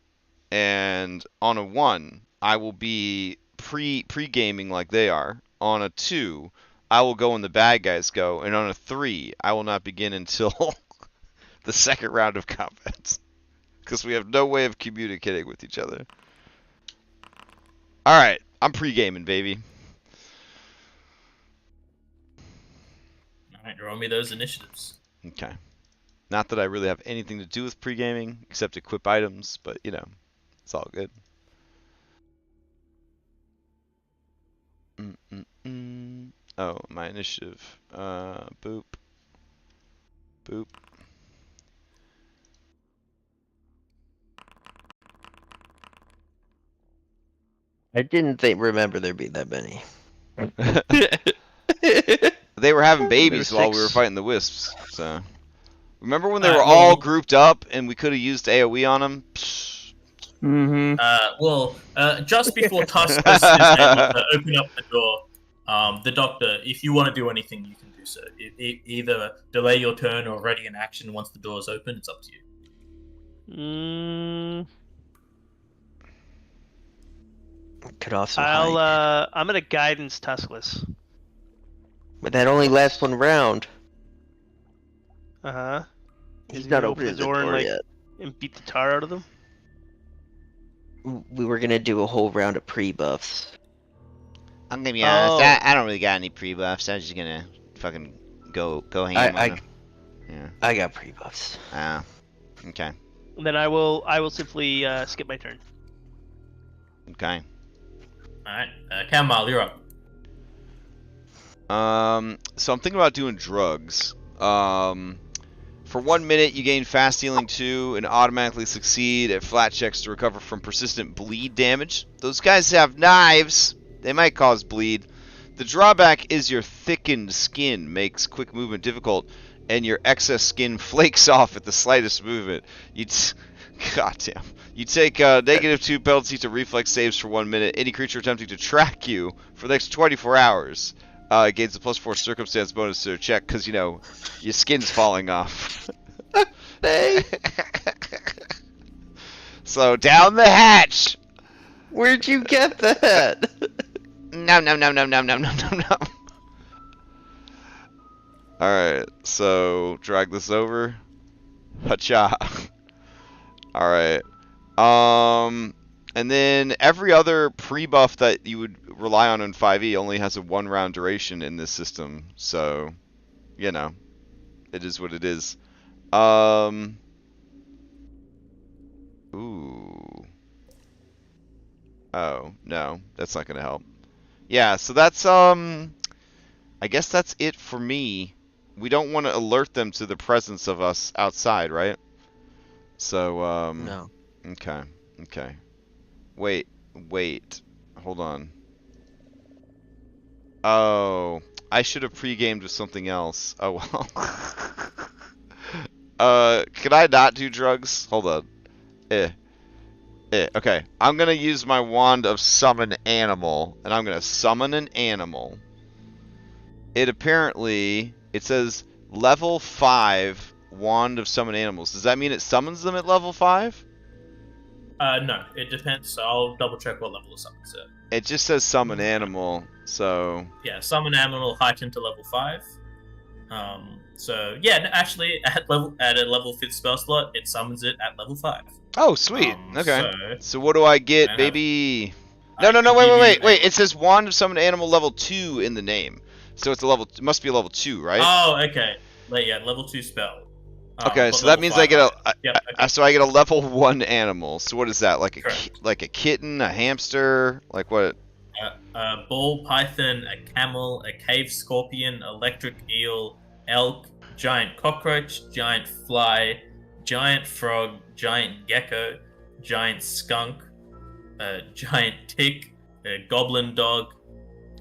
Speaker 1: and on a 1, I will be pre-gaming like they are. On a 2, I will go when the bad guys go, and on a 3, I will not begin until the second round of combat, because we have no way of communicating with each other. All right, I'm pre-gaming, baby.
Speaker 2: Alright, roll me those initiatives.
Speaker 1: Okay. Not that I really have anything to do with pre-gaming, except equip items, but, you know, it's all good. Oh, my initiative. Boop. Boop.
Speaker 4: I didn't remember there being that many.
Speaker 1: They were having babies
Speaker 4: There
Speaker 1: while we were
Speaker 4: 6.
Speaker 1: fighting the wisps, so. Remember when they were
Speaker 2: Well,
Speaker 1: all grouped up and we could have used AoE on them?
Speaker 5: Mm-hmm.
Speaker 2: Just before Tusk is able to open up the door, the doctor, if you want to do anything, you can do so. Either delay your turn or ready an action once the door is open. It's up to you.
Speaker 4: Could also hide.
Speaker 3: I'm gonna guidance Tuskless.
Speaker 4: But that only lasts 1 round.
Speaker 3: Uh-huh.
Speaker 4: He's not opening the door yet.
Speaker 3: And beat the tar out of them?
Speaker 4: We were gonna do a whole round of pre-buffs.
Speaker 6: I'm gonna be honest. I don't really got any pre-buffs. I'm just gonna fucking go ham on them. Yeah.
Speaker 4: I got pre-buffs.
Speaker 6: Ah. Okay.
Speaker 3: And then I will simply skip my turn.
Speaker 6: Okay.
Speaker 2: Alright. Kamal, you're up.
Speaker 1: So I'm thinking about doing drugs. For 1 minute, you gain fast healing 2 and automatically succeed at flat checks to recover from persistent bleed damage. Those guys have knives. They might cause bleed. The drawback is your thickened skin makes quick movement difficult, and your excess skin flakes off at the slightest movement. Goddamn. You take -2 penalty to reflex saves for 1 minute. Any creature attempting to track you for the next 24 hours gains a +4 circumstance bonus to their check because, you know, your skin's falling off. So, down the hatch!
Speaker 4: Where'd you get that?
Speaker 6: No.
Speaker 1: Alright, so drag this over. Hacha. Alright. And then every other pre-buff that you would rely on in 5e only has a 1-round duration in this system. So, you know, it is what it is. Ooh. Oh, no, that's not gonna help. Yeah, so that's, I guess that's it for me. We don't want to alert them to the presence of us outside, right? So,
Speaker 4: No.
Speaker 1: Okay, okay. Wait, hold on. Oh, I should have pre-gamed with something else. Oh, well. Could I not do drugs? Hold on. Okay, I'm gonna use my wand of summon animal, and I'm gonna summon an animal. It says level 5 wand of summon animals. Does that mean it summons them at level 5?
Speaker 2: No, it depends. So I'll double check what level the summons at.
Speaker 1: It just says summon animal, so...
Speaker 2: Yeah, summon animal heightened to level 5. So yeah, actually, at a level 5 spell slot, it summons it at level 5.
Speaker 1: Oh, sweet. Okay.
Speaker 2: So
Speaker 1: what do I get, baby? No, wait. It says wand of summon animal level 2 in the name. So it must be a level 2, right?
Speaker 2: Oh, okay. Yeah, level 2 spell.
Speaker 1: Okay, so that means I get so I get a level 1 animal. So what is that? Like a kitten, a hamster, like what?
Speaker 2: A ball python, a camel, a cave scorpion, electric eel, elk, giant cockroach, giant fly, giant frog, giant gecko, giant skunk, a giant tick, a goblin dog,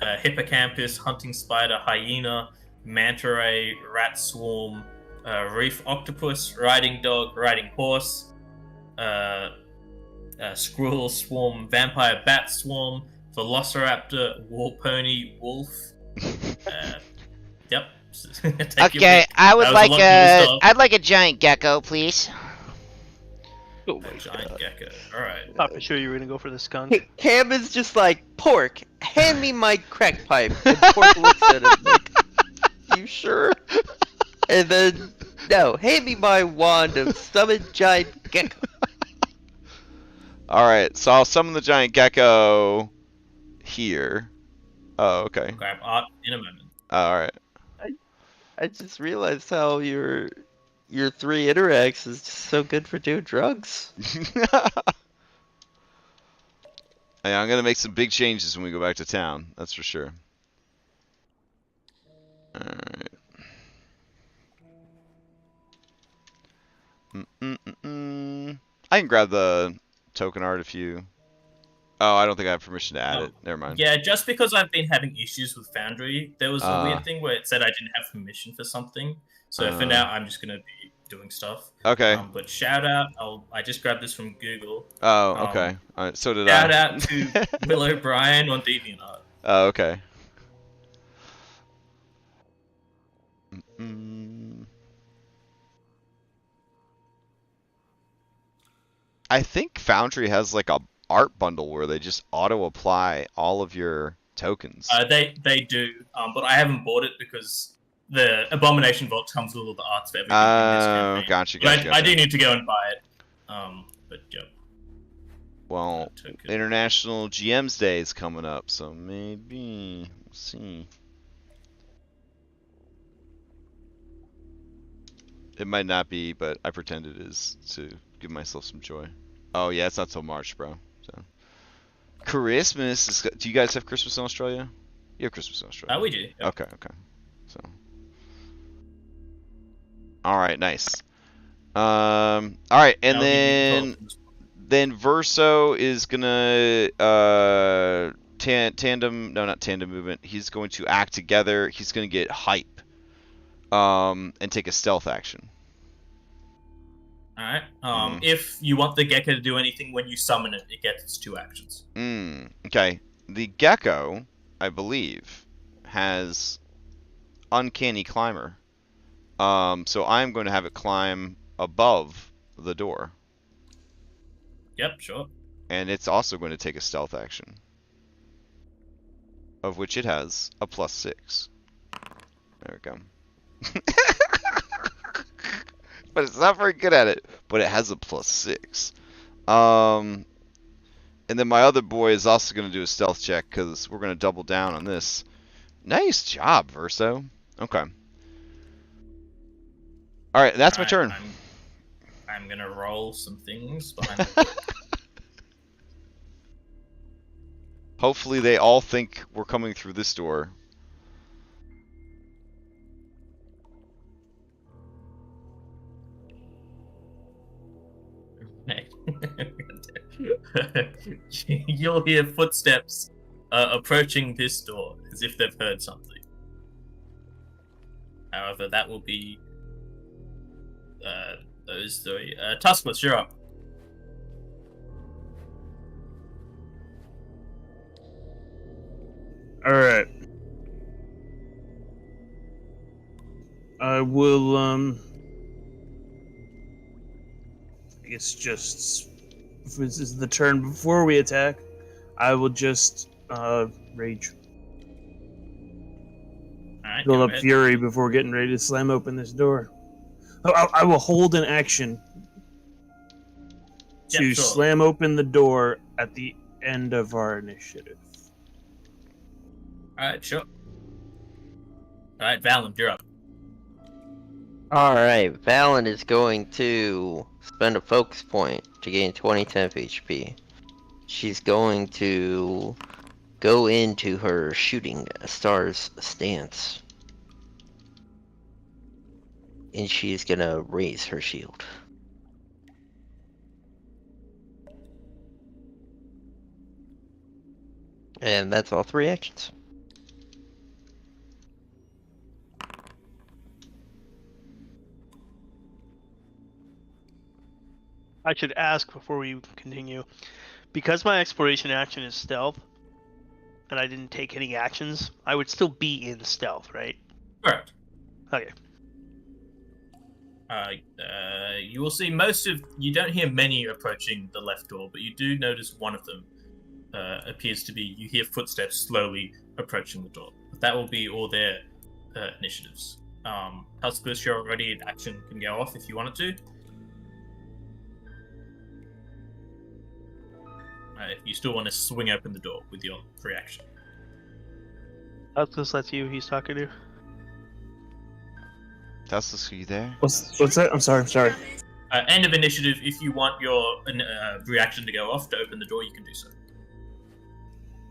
Speaker 2: a hippocampus, hunting spider, hyena, manta ray, rat swarm, reef octopus, riding dog, riding horse, squirrel swarm, vampire bat swarm, velociraptor, war pony, wolf. Yep.
Speaker 6: Okay, I'd like a giant gecko, please.
Speaker 3: Oh my
Speaker 2: giant gecko. All right.
Speaker 3: Thought for sure you were gonna go for the skunk.
Speaker 4: Cam is just like, Pork, hand me my crack pipe. And Pork looks at him like, you sure? And then, no, hand me my wand of summon giant gecko.
Speaker 1: Alright, so I'll summon the giant gecko here. Oh, okay.
Speaker 2: Grab art in a moment.
Speaker 1: Alright.
Speaker 4: I just realized how your 3 interacts is just so good for doing drugs.
Speaker 1: Hey, I'm gonna make some big changes when we go back to town, that's for sure. I can grab the token art if you. Oh, I don't think I have permission to add it. Never mind.
Speaker 2: Yeah, just because I've been having issues with Foundry, there was a weird
Speaker 1: Ah.
Speaker 2: thing where it said I didn't have permission for something. So for now, I'm just gonna be doing stuff.
Speaker 1: Okay.
Speaker 2: But shout out! I just grabbed this from Google.
Speaker 1: Oh, okay. All right, so did
Speaker 2: Shout
Speaker 1: I.
Speaker 2: out to Will O'Brien on DeviantArt.
Speaker 1: Oh, okay. I think Foundry has like a art bundle where they just auto apply all of your tokens.
Speaker 2: They do, but I haven't bought it because the Abomination Vaults comes with all the arts for everything.
Speaker 1: Oh, gotcha.
Speaker 2: I do need to go and buy it. But yeah.
Speaker 1: Well, International GM's Day is coming up, so maybe we'll see. It might not be, but I pretend it is to give myself some joy. Oh yeah, it's not till March, bro. So Christmas is. Do you guys have Christmas in Australia? You have Christmas in Australia.
Speaker 2: We do. Yeah.
Speaker 1: Okay. So. All right, nice. All right, and then Verso is gonna tandem. No, not tandem movement. He's going to act together. He's gonna get hype. And take a stealth action.
Speaker 2: Alright. If you want the gecko to do anything when you summon it, it gets its 2 actions.
Speaker 1: Okay. The gecko, I believe, has Uncanny Climber. So I'm going to have it climb above the door.
Speaker 2: Yep, sure.
Speaker 1: And it's also going to take a stealth action. Of which it has a +6. There we go. But it's not very good at it. But it has a +6. And then my other boy is also going to do a stealth check because we're going to double down on this. Nice job, Verso. Okay. All right, that's my turn.
Speaker 2: I'm going to roll some things behind the
Speaker 1: Hopefully they all think we're coming through this door.
Speaker 2: You'll hear footsteps approaching this door as if they've heard something. However, that will be those 3. Tuskless, you're up.
Speaker 5: Alright. I will, I guess just, if this is the turn before we attack, I will just, rage.
Speaker 2: Alright,
Speaker 5: Build
Speaker 2: go
Speaker 5: up
Speaker 2: ahead.
Speaker 5: fury before getting ready to slam open this door. I will hold an action to
Speaker 2: Yeah, sure.
Speaker 5: slam open the door at the end of our initiative.
Speaker 2: Alright, sure. Alright, Valen, you're up.
Speaker 4: Alright, Valen is going to spend a focus point to gain 20 temp HP. She's going to go into her shooting stars stance. And she's gonna raise her shield. And that's all 3 actions.
Speaker 3: I should ask before we continue, because my exploration action is stealth, and I didn't take any actions, I would still be in stealth, right?
Speaker 2: Correct.
Speaker 3: Okay.
Speaker 2: You will see you don't hear many approaching the left door, but you do notice one of them appears to be, you hear footsteps slowly approaching the door. That will be all their initiatives. Huskus, you're already in action, can go off if you wanted to. If you still want to swing open the door with your reaction.
Speaker 3: That's you he's talking to.
Speaker 1: That's you there?
Speaker 5: What's that? I'm sorry.
Speaker 2: End of initiative, if you want your reaction to go off to open the door, you can do so.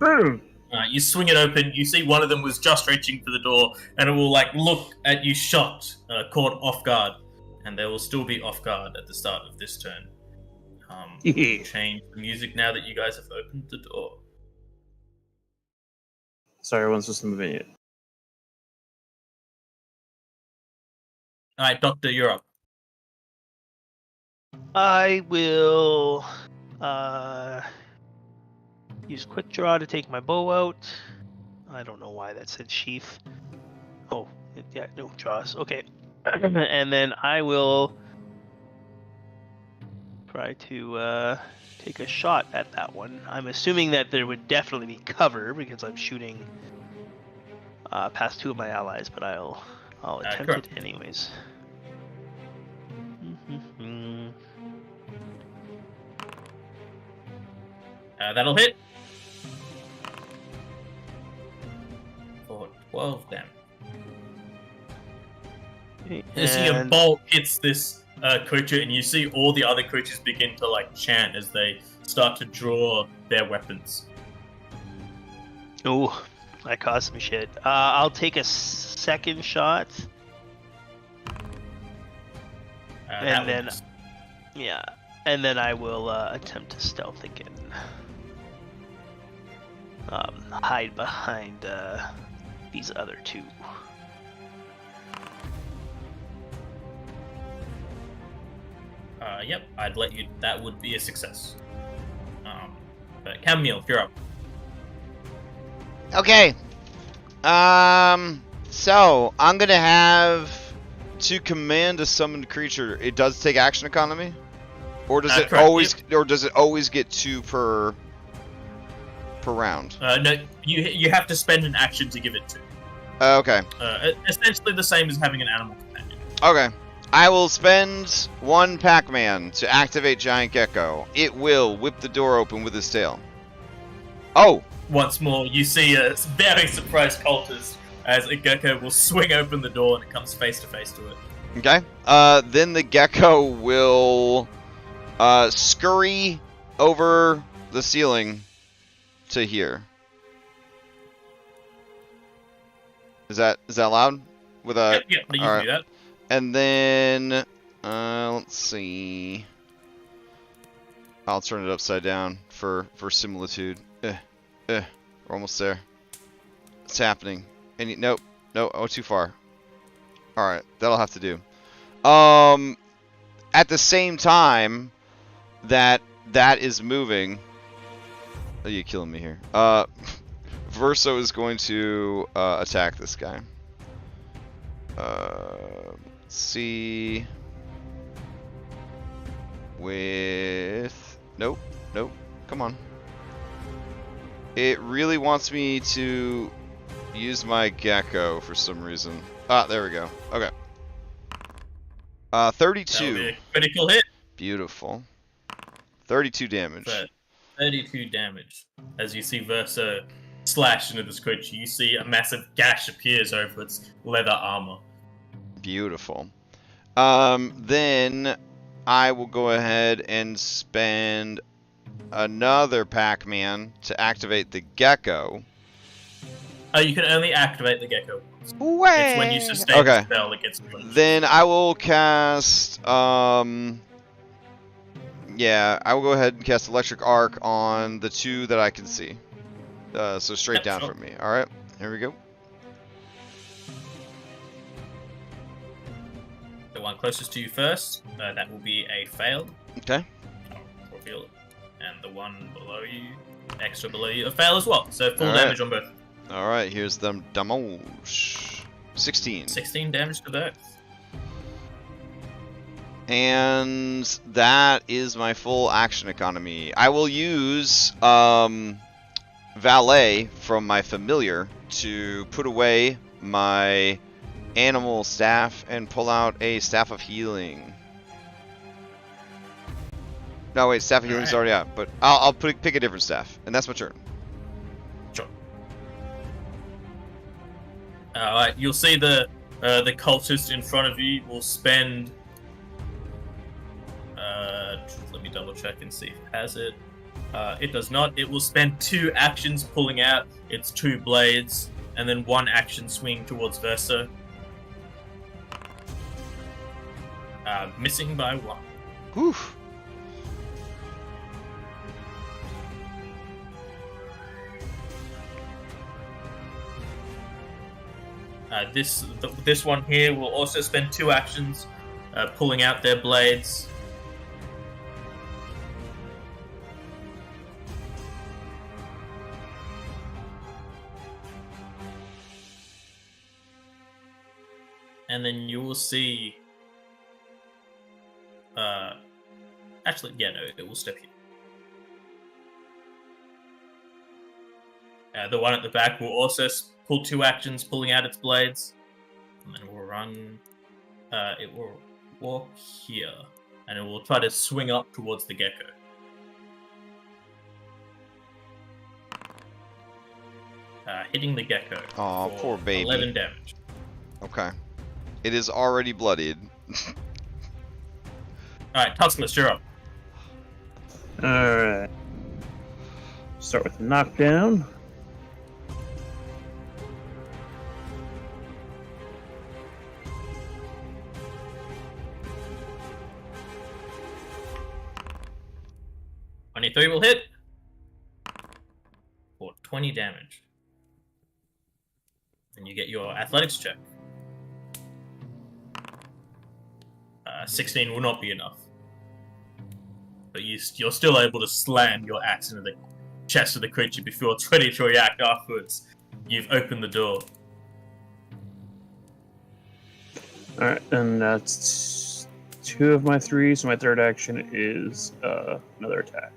Speaker 5: Boom!
Speaker 2: You swing it open, you see one of them was just reaching for the door, and it will look at you shocked, caught off guard, and they will still be off guard at the start of this turn. change the music now that you guys have opened the door.
Speaker 5: Sorry, everyone's just moving it.
Speaker 2: Alright, Doctor, you're up.
Speaker 3: I will use quick draw to take my bow out. I don't know why that said sheath. Oh, yeah, no draws. Okay. And then I will try to take a shot at that one. I'm assuming that there would definitely be cover because I'm shooting past 2 of my allies, but I'll attempt
Speaker 2: correct.
Speaker 3: it anyways.
Speaker 2: That'll hit. For 12 damage. You see a bolt hits this creature, and you see all the other creatures begin to like chant as they start to draw their weapons.
Speaker 3: Oh, that caused some shit. I'll take a second shot. And then, yeah, and then I will attempt to stealth again. Hide behind these other 2.
Speaker 2: Yep, I'd let you. That would be a success. But Camille, you're up.
Speaker 1: Okay. So I'm gonna have to command a summoned creature. It does take action economy, or does it
Speaker 2: correct,
Speaker 1: always, or does it always get 2 per round?
Speaker 2: No, you have to spend an action to give it to.
Speaker 1: Okay.
Speaker 2: Essentially the same as having an animal companion.
Speaker 1: Okay. I will spend 1 Pac-Man to activate Giant Gecko. It will whip the door open with his tail. Oh!
Speaker 2: Once more, you see a very surprised cultist as a gecko will swing open the door and it comes face to face to it.
Speaker 1: Okay. Then the gecko will scurry over the ceiling to here. Is that loud? With a
Speaker 2: Yeah, you
Speaker 1: all
Speaker 2: can
Speaker 1: right.
Speaker 2: do that.
Speaker 1: And then let's see. I'll turn it upside down for similitude. We're almost there. It's happening. Any nope. Oh, too far. All right, that'll have to do. At the same time that is moving. Oh, you're killing me here. Verso is going to attack this guy. Let's see. With nope. Come on. It really wants me to use my gecko for some reason. Ah, there we go. Okay. 32.
Speaker 2: That'll be a critical hit.
Speaker 1: Beautiful. 32 damage.
Speaker 2: But 32 damage. As you see Verso slash into this creature, you see a massive gash appears over its leather armor.
Speaker 1: Beautiful. Then I will go ahead and spend another Pac-Man to activate the gecko.
Speaker 2: Oh, you can only activate the gecko once.
Speaker 1: Way.
Speaker 2: It's when you sustain
Speaker 1: Okay.
Speaker 2: the spell that gets punished.
Speaker 1: Then I will cast yeah, I will go ahead and cast Electric Arc on the 2 that I can see. So straight
Speaker 2: Yep,
Speaker 1: down
Speaker 2: sure.
Speaker 1: from me. Alright, here we go.
Speaker 2: The one closest to you first, that will be a fail.
Speaker 1: Okay.
Speaker 2: I'll reveal it. And the one below you, extra below you, a fail as well. So full
Speaker 1: Alright.
Speaker 2: damage on both.
Speaker 1: Alright, here's them damage. 16.
Speaker 2: 16 damage to both.
Speaker 1: And that is my full action economy. I will use Valet from my familiar to put away my animal staff and pull out a staff of healing. No, wait, staff of healing's already out, but I'll pick a different staff, and that's my turn.
Speaker 2: Sure. Alright, you'll see the cultist in front of you will spend. Let me double check and see if it has it. It does not. It will spend 2 actions pulling out its 2 blades, and then 1 action swing towards Versa. Missing by 1.
Speaker 1: Whew.
Speaker 2: This one here will also spend 2 actions pulling out their blades. And then you will see... actually, yeah, no, it will step here. The one at the back will also pull 2 actions, pulling out its blades. And then it will run... it will walk here. And it will try to swing up towards the gecko. Hitting the gecko.
Speaker 1: Aw,
Speaker 2: for
Speaker 1: poor baby.
Speaker 2: 11 damage.
Speaker 1: Okay. It is already bloodied.
Speaker 2: Alright, Tuxless, you're up.
Speaker 5: Alright. Start with the knockdown.
Speaker 2: Three will hit for 20 damage. And you get your athletics check. 16 will not be enough. But you're still able to slam your axe into the chest of the creature before it's ready to react afterwards. You've opened the door.
Speaker 5: Alright, and that's 2 of my 3, so my third action is another attack.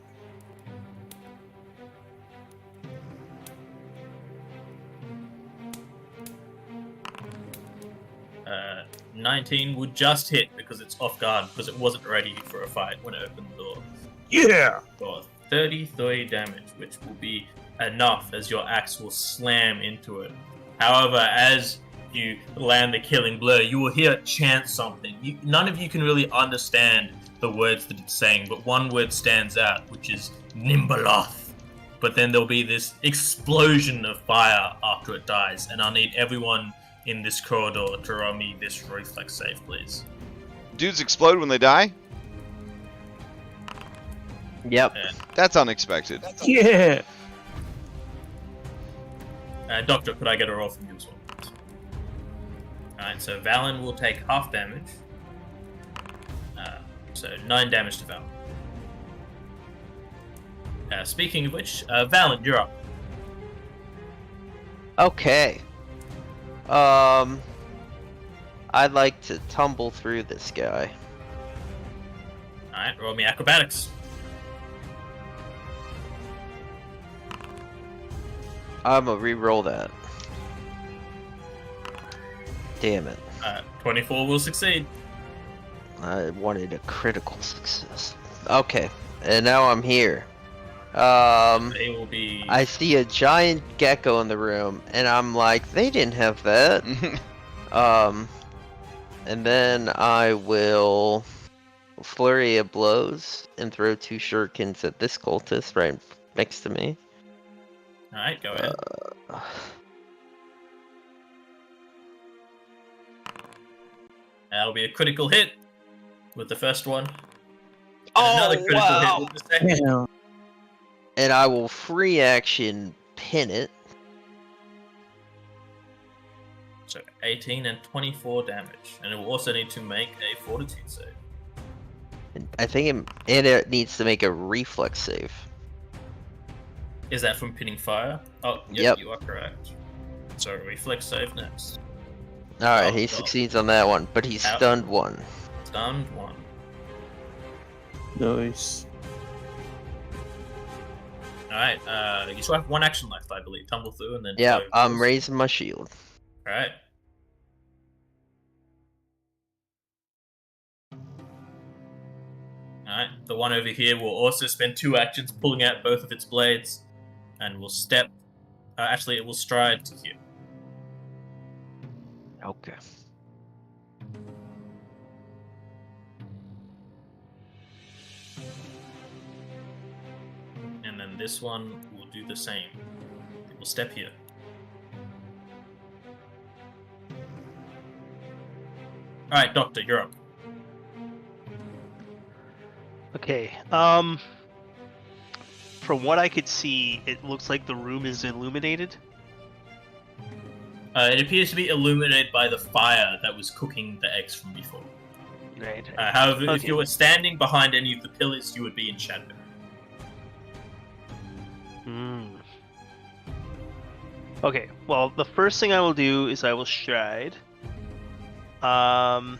Speaker 2: 19 would just hit because it's off guard, because it wasn't ready for a fight when it opened the door.
Speaker 5: Yeah!
Speaker 2: For 33 damage, which will be enough as your axe will slam into it. However, as you land the killing blow, you will hear it chant something. None of you can really understand the words that it's saying, but one word stands out, which is Nimbaloth. But then there'll be this explosion of fire after it dies, and I'll need everyone in this corridor to roll me this reflex save, please.
Speaker 1: Dudes explode when they die?
Speaker 4: Yep.
Speaker 1: That's unexpected.
Speaker 5: Yeah!
Speaker 2: Doctor, could I get a roll from you as well? Alright, so Valen will take half damage. So 9 damage to Valen. Speaking of which, Valen, you're up.
Speaker 4: Okay. I'd like to tumble through this guy.
Speaker 2: Alright, roll me acrobatics.
Speaker 4: I'm gonna re-roll that. Damn it.
Speaker 2: 24 will succeed.
Speaker 4: I wanted a critical success. Okay, and now I'm here.
Speaker 2: They will be...
Speaker 4: I see a giant gecko in the room, and I'm like, they didn't have that. And then I will flurry of blows and throw 2 shurikens at this cultist right next to me.
Speaker 2: Alright, go ahead. That'll be a critical hit with the first one. And another critical hit with the second.
Speaker 5: Yeah.
Speaker 4: And I will free action pin it.
Speaker 2: So 18 and 24 damage. And it will also need to make a fortitude save.
Speaker 4: And I think it needs to make a reflex save.
Speaker 2: Is that from pinning fire? Oh, yep. You are correct. So reflex save next.
Speaker 4: Alright, he succeeds on that one, but he's stunned 1.
Speaker 2: Stunned 1.
Speaker 5: Nice.
Speaker 2: Alright, you still have 1 action left, I believe. Tumble through and then...
Speaker 4: Yeah, I'm raising my shield.
Speaker 2: Alright. Alright, the one over here will also spend 2 actions pulling out both of its blades, and will step... actually, it will stride to here.
Speaker 4: Okay.
Speaker 2: And then this one will do the same. It will step here. Alright, Doctor, you're up.
Speaker 3: Okay. From what I could see, it looks like the room is illuminated.
Speaker 2: It appears to be illuminated by the fire that was cooking the eggs from before.
Speaker 3: Right.
Speaker 2: However, if
Speaker 3: Okay.
Speaker 2: you were standing behind any of the pillars, you would be in shadow.
Speaker 3: Okay, well, the first thing I will do is I will stride. And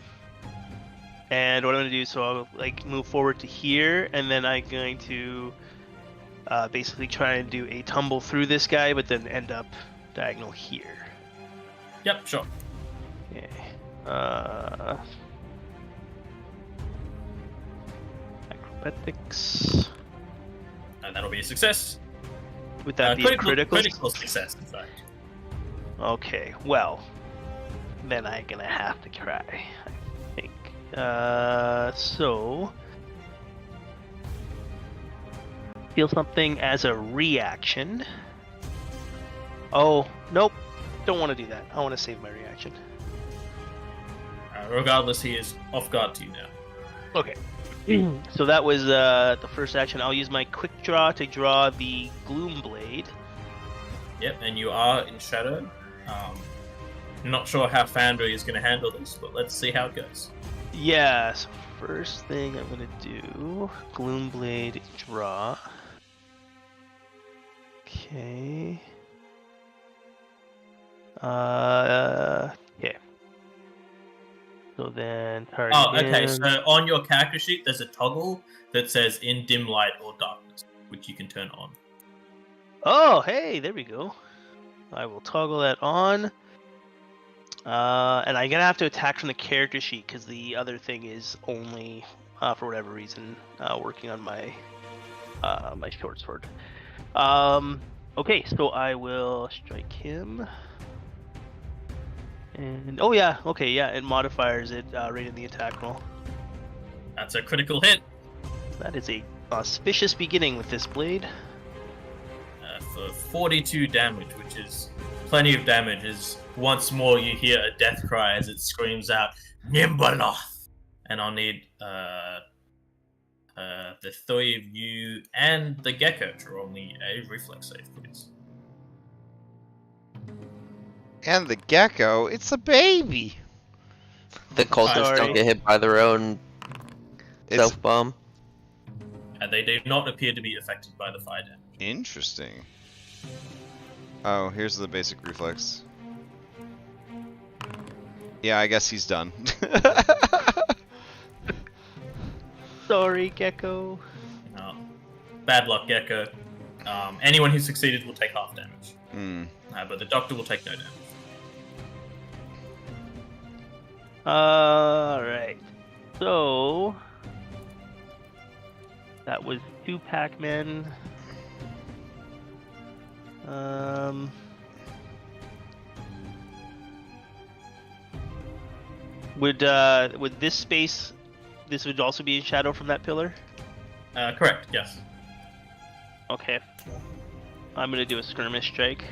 Speaker 3: what I'm gonna do, so I'll like move forward to here, and then I'm going to basically try and do a tumble through this guy, but then end up diagonal here.
Speaker 2: Yep, sure.
Speaker 3: Okay. Acrobatics.
Speaker 2: And that'll be a success.
Speaker 3: Would that be a critical?
Speaker 2: Critical success, in fact.
Speaker 3: Okay, well, then I'm gonna have to try, I think. So feel something as a reaction. Oh, nope. Don't want to do that. I want to save my reaction.
Speaker 2: Regardless, he is off guard to you now.
Speaker 3: Okay. So that was the first action. I'll use my quick draw to draw the Gloom Blade.
Speaker 2: Yep, and you are in shadow. Not sure how Foundry is going to handle this, but let's see how it goes.
Speaker 3: Yeah, so first thing I'm going to do, Gloom Blade draw. Okay. Okay. So then target.
Speaker 2: Oh, okay, so on your character sheet, there's a toggle that says in dim light or darkness, which you can turn on.
Speaker 3: Oh, hey, there we go. I will toggle that on. And I'm gonna have to attack from the character sheet because the other thing is only, for whatever reason, working on my my short sword. Okay, so I will strike him. And oh yeah, okay, yeah, it modifiers it right in the attack roll.
Speaker 2: That's a critical hit.
Speaker 3: That is a auspicious beginning with this blade.
Speaker 2: For 42 damage, which is plenty of damage, as once more you hear a death cry as it screams out, Nimbaloth! And I'll need the three of you and the gecko to roll me a reflex save, please.
Speaker 1: And the gecko, it's a baby.
Speaker 4: The cultists
Speaker 3: Sorry.
Speaker 4: don't get hit by their own
Speaker 1: It's
Speaker 4: self-bomb.
Speaker 2: And they do not appear to be affected by the fire damage.
Speaker 1: interesting. Oh, here's the basic reflex. Yeah, I guess he's done.
Speaker 3: Sorry, Gecko.
Speaker 2: Bad luck, gecko. Anyone who succeeded will take half damage. But the doctor will take no damage.
Speaker 3: Alright. So that was 2 Pac-Men. Would this space, this would also be in shadow from that pillar?
Speaker 2: Correct, yes.
Speaker 3: Okay. I'm gonna do a skirmish strike,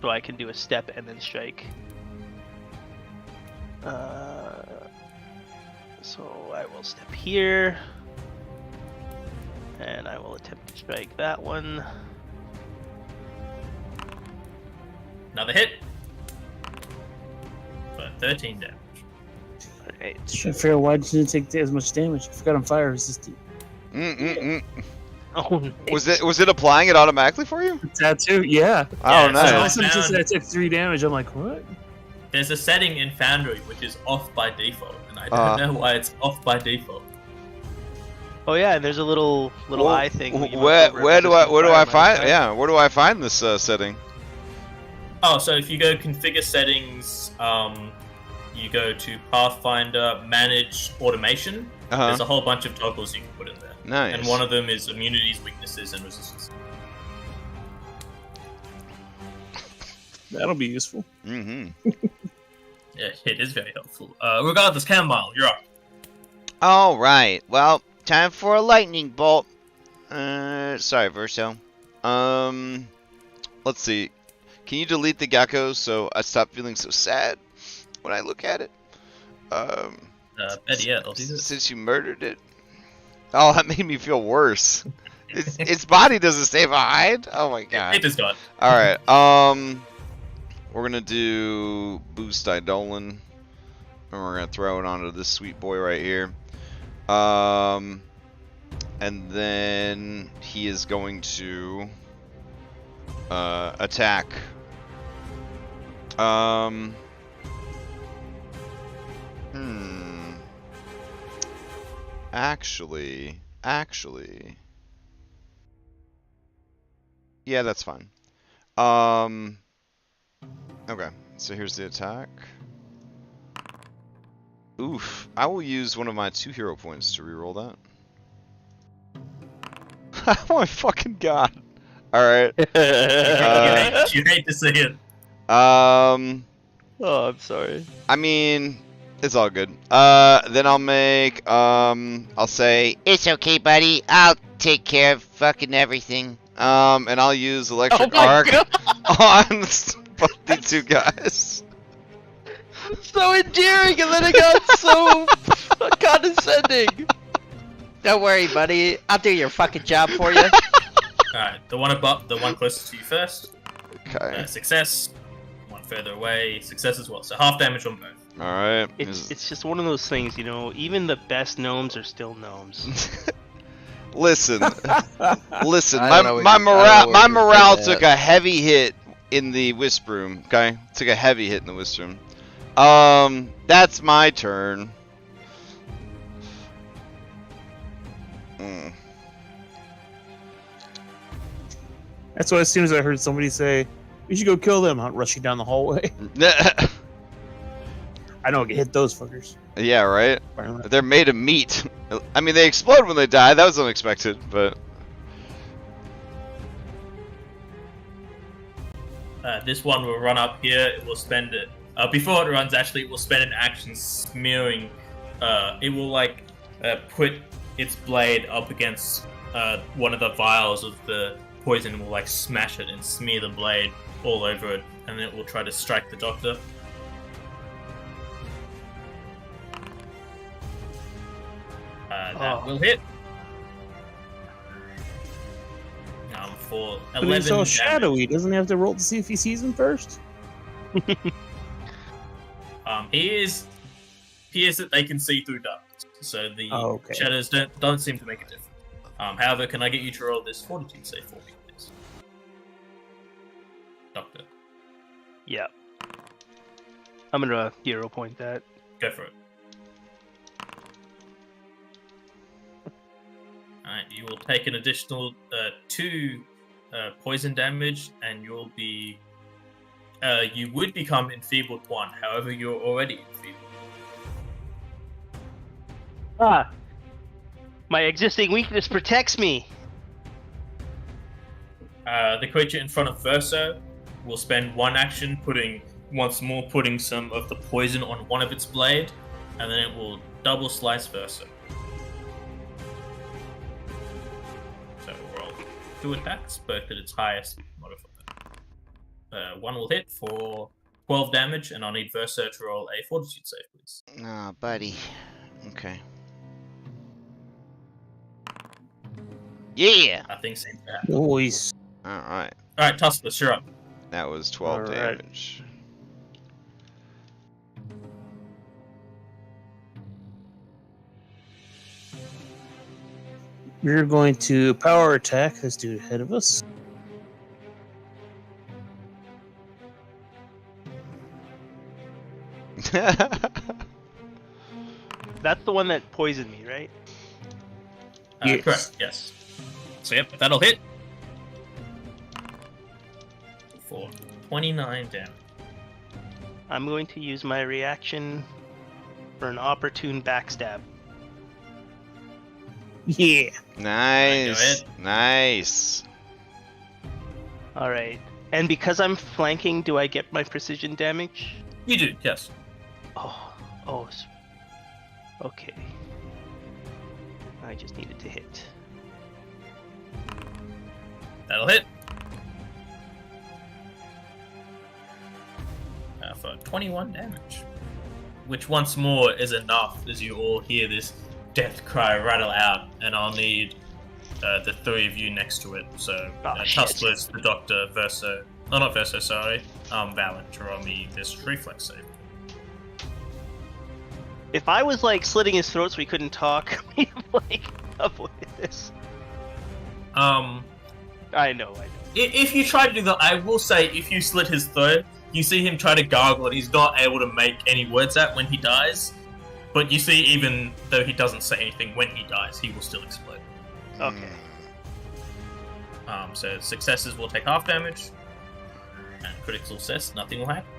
Speaker 3: so I can do a step and then strike. So I will step here, and I will attempt to strike that one.
Speaker 2: Another hit. For 13 damage.
Speaker 3: Alright.
Speaker 5: Trying to figure out why didn't it take as much damage. I forgot I'm fire resistant.
Speaker 3: Oh, nice.
Speaker 1: Was it applying it automatically for you?
Speaker 5: Tattoo, yeah.
Speaker 1: Oh,
Speaker 2: Yeah,
Speaker 5: I
Speaker 1: nice.
Speaker 5: also just said I took 3 damage. I'm like, what?
Speaker 2: There's a setting in Foundry which is off by default, and I don't know why it's off by default.
Speaker 3: Oh yeah, and there's a little eye thing. when you look
Speaker 1: Where
Speaker 3: over it,
Speaker 1: where do
Speaker 3: resistant
Speaker 1: I
Speaker 3: fire
Speaker 1: find?
Speaker 3: minus
Speaker 1: Yeah, where do I find this setting?
Speaker 2: Oh, so if you go configure settings, you go to Pathfinder, manage automation. There's a whole bunch of toggles you can put in there.
Speaker 1: Nice.
Speaker 2: And one of them is immunities, weaknesses, and resistance.
Speaker 5: That'll be useful.
Speaker 1: Mm-hmm.
Speaker 2: Yeah, it is very helpful. Regardless, Campbell, you're up.
Speaker 6: All right. Well, time for a lightning bolt. Sorry, Verso.
Speaker 1: Let's see. Can you delete the gecko so I stop feeling so sad when I look at it?
Speaker 2: Better yet, I'll do this.
Speaker 1: Since you murdered it. Oh, that made me feel worse. Its body doesn't stay behind. Oh my god.
Speaker 2: It is gone.
Speaker 1: All right. we're gonna do boost Eidolon, and we're gonna throw it onto this sweet boy right here. And then he is going to attack. Actually, yeah, that's fine. Okay, so here's the attack. Oof, I will use one of my 2 hero points to reroll that. Oh my fucking god. Alright.
Speaker 2: You hate to see it.
Speaker 4: Oh, I'm sorry.
Speaker 1: I mean, it's all good. Then I'll make, I'll say,
Speaker 6: It's okay, buddy. I'll take care of fucking everything.
Speaker 1: and I'll use electric arc on both the 2 guys.
Speaker 4: So endearing, and then it got so condescending. Don't worry, buddy. I'll do your fucking job for you.
Speaker 2: Alright, the one above, the one closest to you first.
Speaker 1: Okay.
Speaker 2: Success. One further away, success as well. So half damage on both.
Speaker 1: Alright.
Speaker 3: It's just one of those things, you know. Even the best gnomes are still gnomes.
Speaker 1: Listen, listen.
Speaker 4: I don't know
Speaker 1: My
Speaker 4: what you're
Speaker 1: morale
Speaker 4: getting
Speaker 1: took
Speaker 4: at.
Speaker 1: a heavy hit in the wisp room. Okay, took a heavy hit in the wisp room. That's my turn.
Speaker 5: That's why as soon as I heard somebody say, "We should go kill them," I'm rushing down the hallway. I know I can hit those fuckers.
Speaker 1: Yeah, right. They're made of meat. I mean, they explode when they die. That was unexpected, but
Speaker 2: This one will run up here. It will spend it. Before it runs, actually, it will spend an action smearing. It will put its blade up against one of the vials of the poison and will smash it and smear the blade all over it, and then it will try to strike the doctor. That will hit. For 11
Speaker 5: But it's all
Speaker 2: damage.
Speaker 5: shadowy. Doesn't he have to roll to see if he sees him first?
Speaker 2: He is that they can see through darkness, so the
Speaker 5: okay.
Speaker 2: shadows don't seem to make a difference. However, can I get you to roll this fortitude save for me, please, Doctor?
Speaker 3: Yeah. I'm gonna hero point that.
Speaker 2: Go for it. Alright, you will take an additional 2 poison damage, and you'll be. You would become enfeebled 1. However, you're already enfeebled.
Speaker 3: Ah! My existing weakness protects me!
Speaker 2: The creature in front of Verso will spend 1 action putting some of the poison on one of its blade, and then it will double slice Verso. So we'll roll 2 attacks, both at its highest modifier. 1 will hit for 12 damage, and I'll need Verso to roll a fortitude save, please.
Speaker 6: Oh, buddy. Okay. Yeah!
Speaker 2: Nothing seems to happen.
Speaker 5: Noise.
Speaker 1: alright.
Speaker 2: Alright, Tuspus, you're up.
Speaker 1: That was 12
Speaker 3: Alright.
Speaker 1: damage.
Speaker 5: We're going to power attack this dude ahead of us.
Speaker 3: That's the one that poisoned me, right?
Speaker 5: Yes.
Speaker 2: Correct, yes. So yep, that'll hit. For 29 damage.
Speaker 3: I'm going to use my reaction for an opportune backstab.
Speaker 5: Yeah.
Speaker 1: Nice.
Speaker 2: ahead.
Speaker 1: Nice.
Speaker 3: Alright. And because I'm flanking, do I get my precision damage?
Speaker 2: You do, yes.
Speaker 3: Okay. I just needed to hit.
Speaker 2: That'll hit. For 21 damage. Which once more is enough as you all hear this death cry rattle out, and I'll need the 3 of you next to it. So
Speaker 3: Oh, shit.
Speaker 2: Tuspus, the Doctor, Verso, Oh, not Verso, sorry. Valent to roll me this reflex save.
Speaker 3: If I was like slitting his throat so we couldn't talk, we'd like avoid this. I know.
Speaker 2: If you try to do that, I will say, if you slit his throat, you see him try to gargle and he's not able to make any words out when he dies. But you see, even though he doesn't say anything when he dies, he will still explode.
Speaker 3: Okay.
Speaker 2: So successes will take half damage, and critical success, nothing will happen.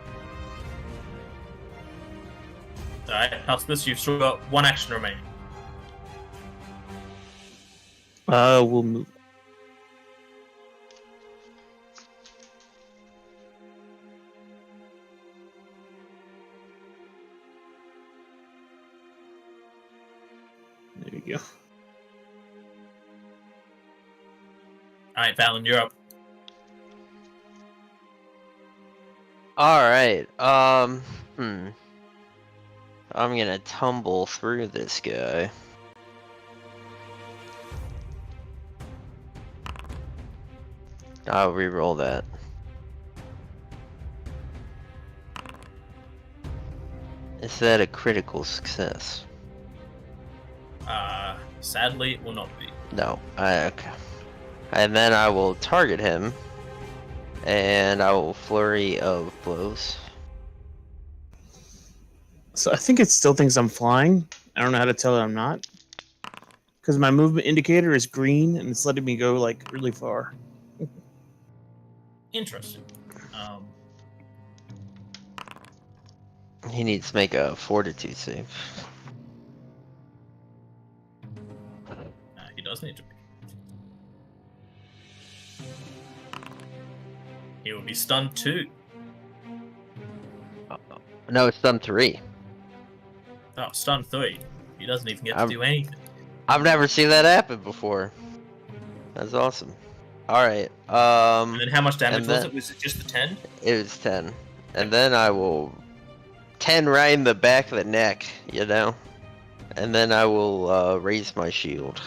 Speaker 2: Alright, Huskus, you've still got one action remaining.
Speaker 5: We'll move. There you go.
Speaker 2: Alright, Valen, you're up.
Speaker 4: Alright, I'm gonna tumble through this guy. I'll re-roll that. Is that a critical success?
Speaker 2: Sadly, it will not be.
Speaker 4: No. Okay. And then I will target him, and I will flurry of blows.
Speaker 5: So I think it still thinks I'm flying. I don't know how to tell it I'm not. Because my movement indicator is green, and it's letting me go, like, really far.
Speaker 2: Interesting.
Speaker 4: He needs to make a fortitude save.
Speaker 2: He does need to be. He will be stunned too.
Speaker 4: No, it's done 3.
Speaker 2: Oh, stun 3. He doesn't even get to do anything.
Speaker 4: I've never seen that happen before. That's awesome. Alright,
Speaker 2: And then how much damage was
Speaker 4: then-
Speaker 2: it? Was it just the 10?
Speaker 4: it was 10. And then I will 10 right in the back of the neck, you know? And then I will raise my shield.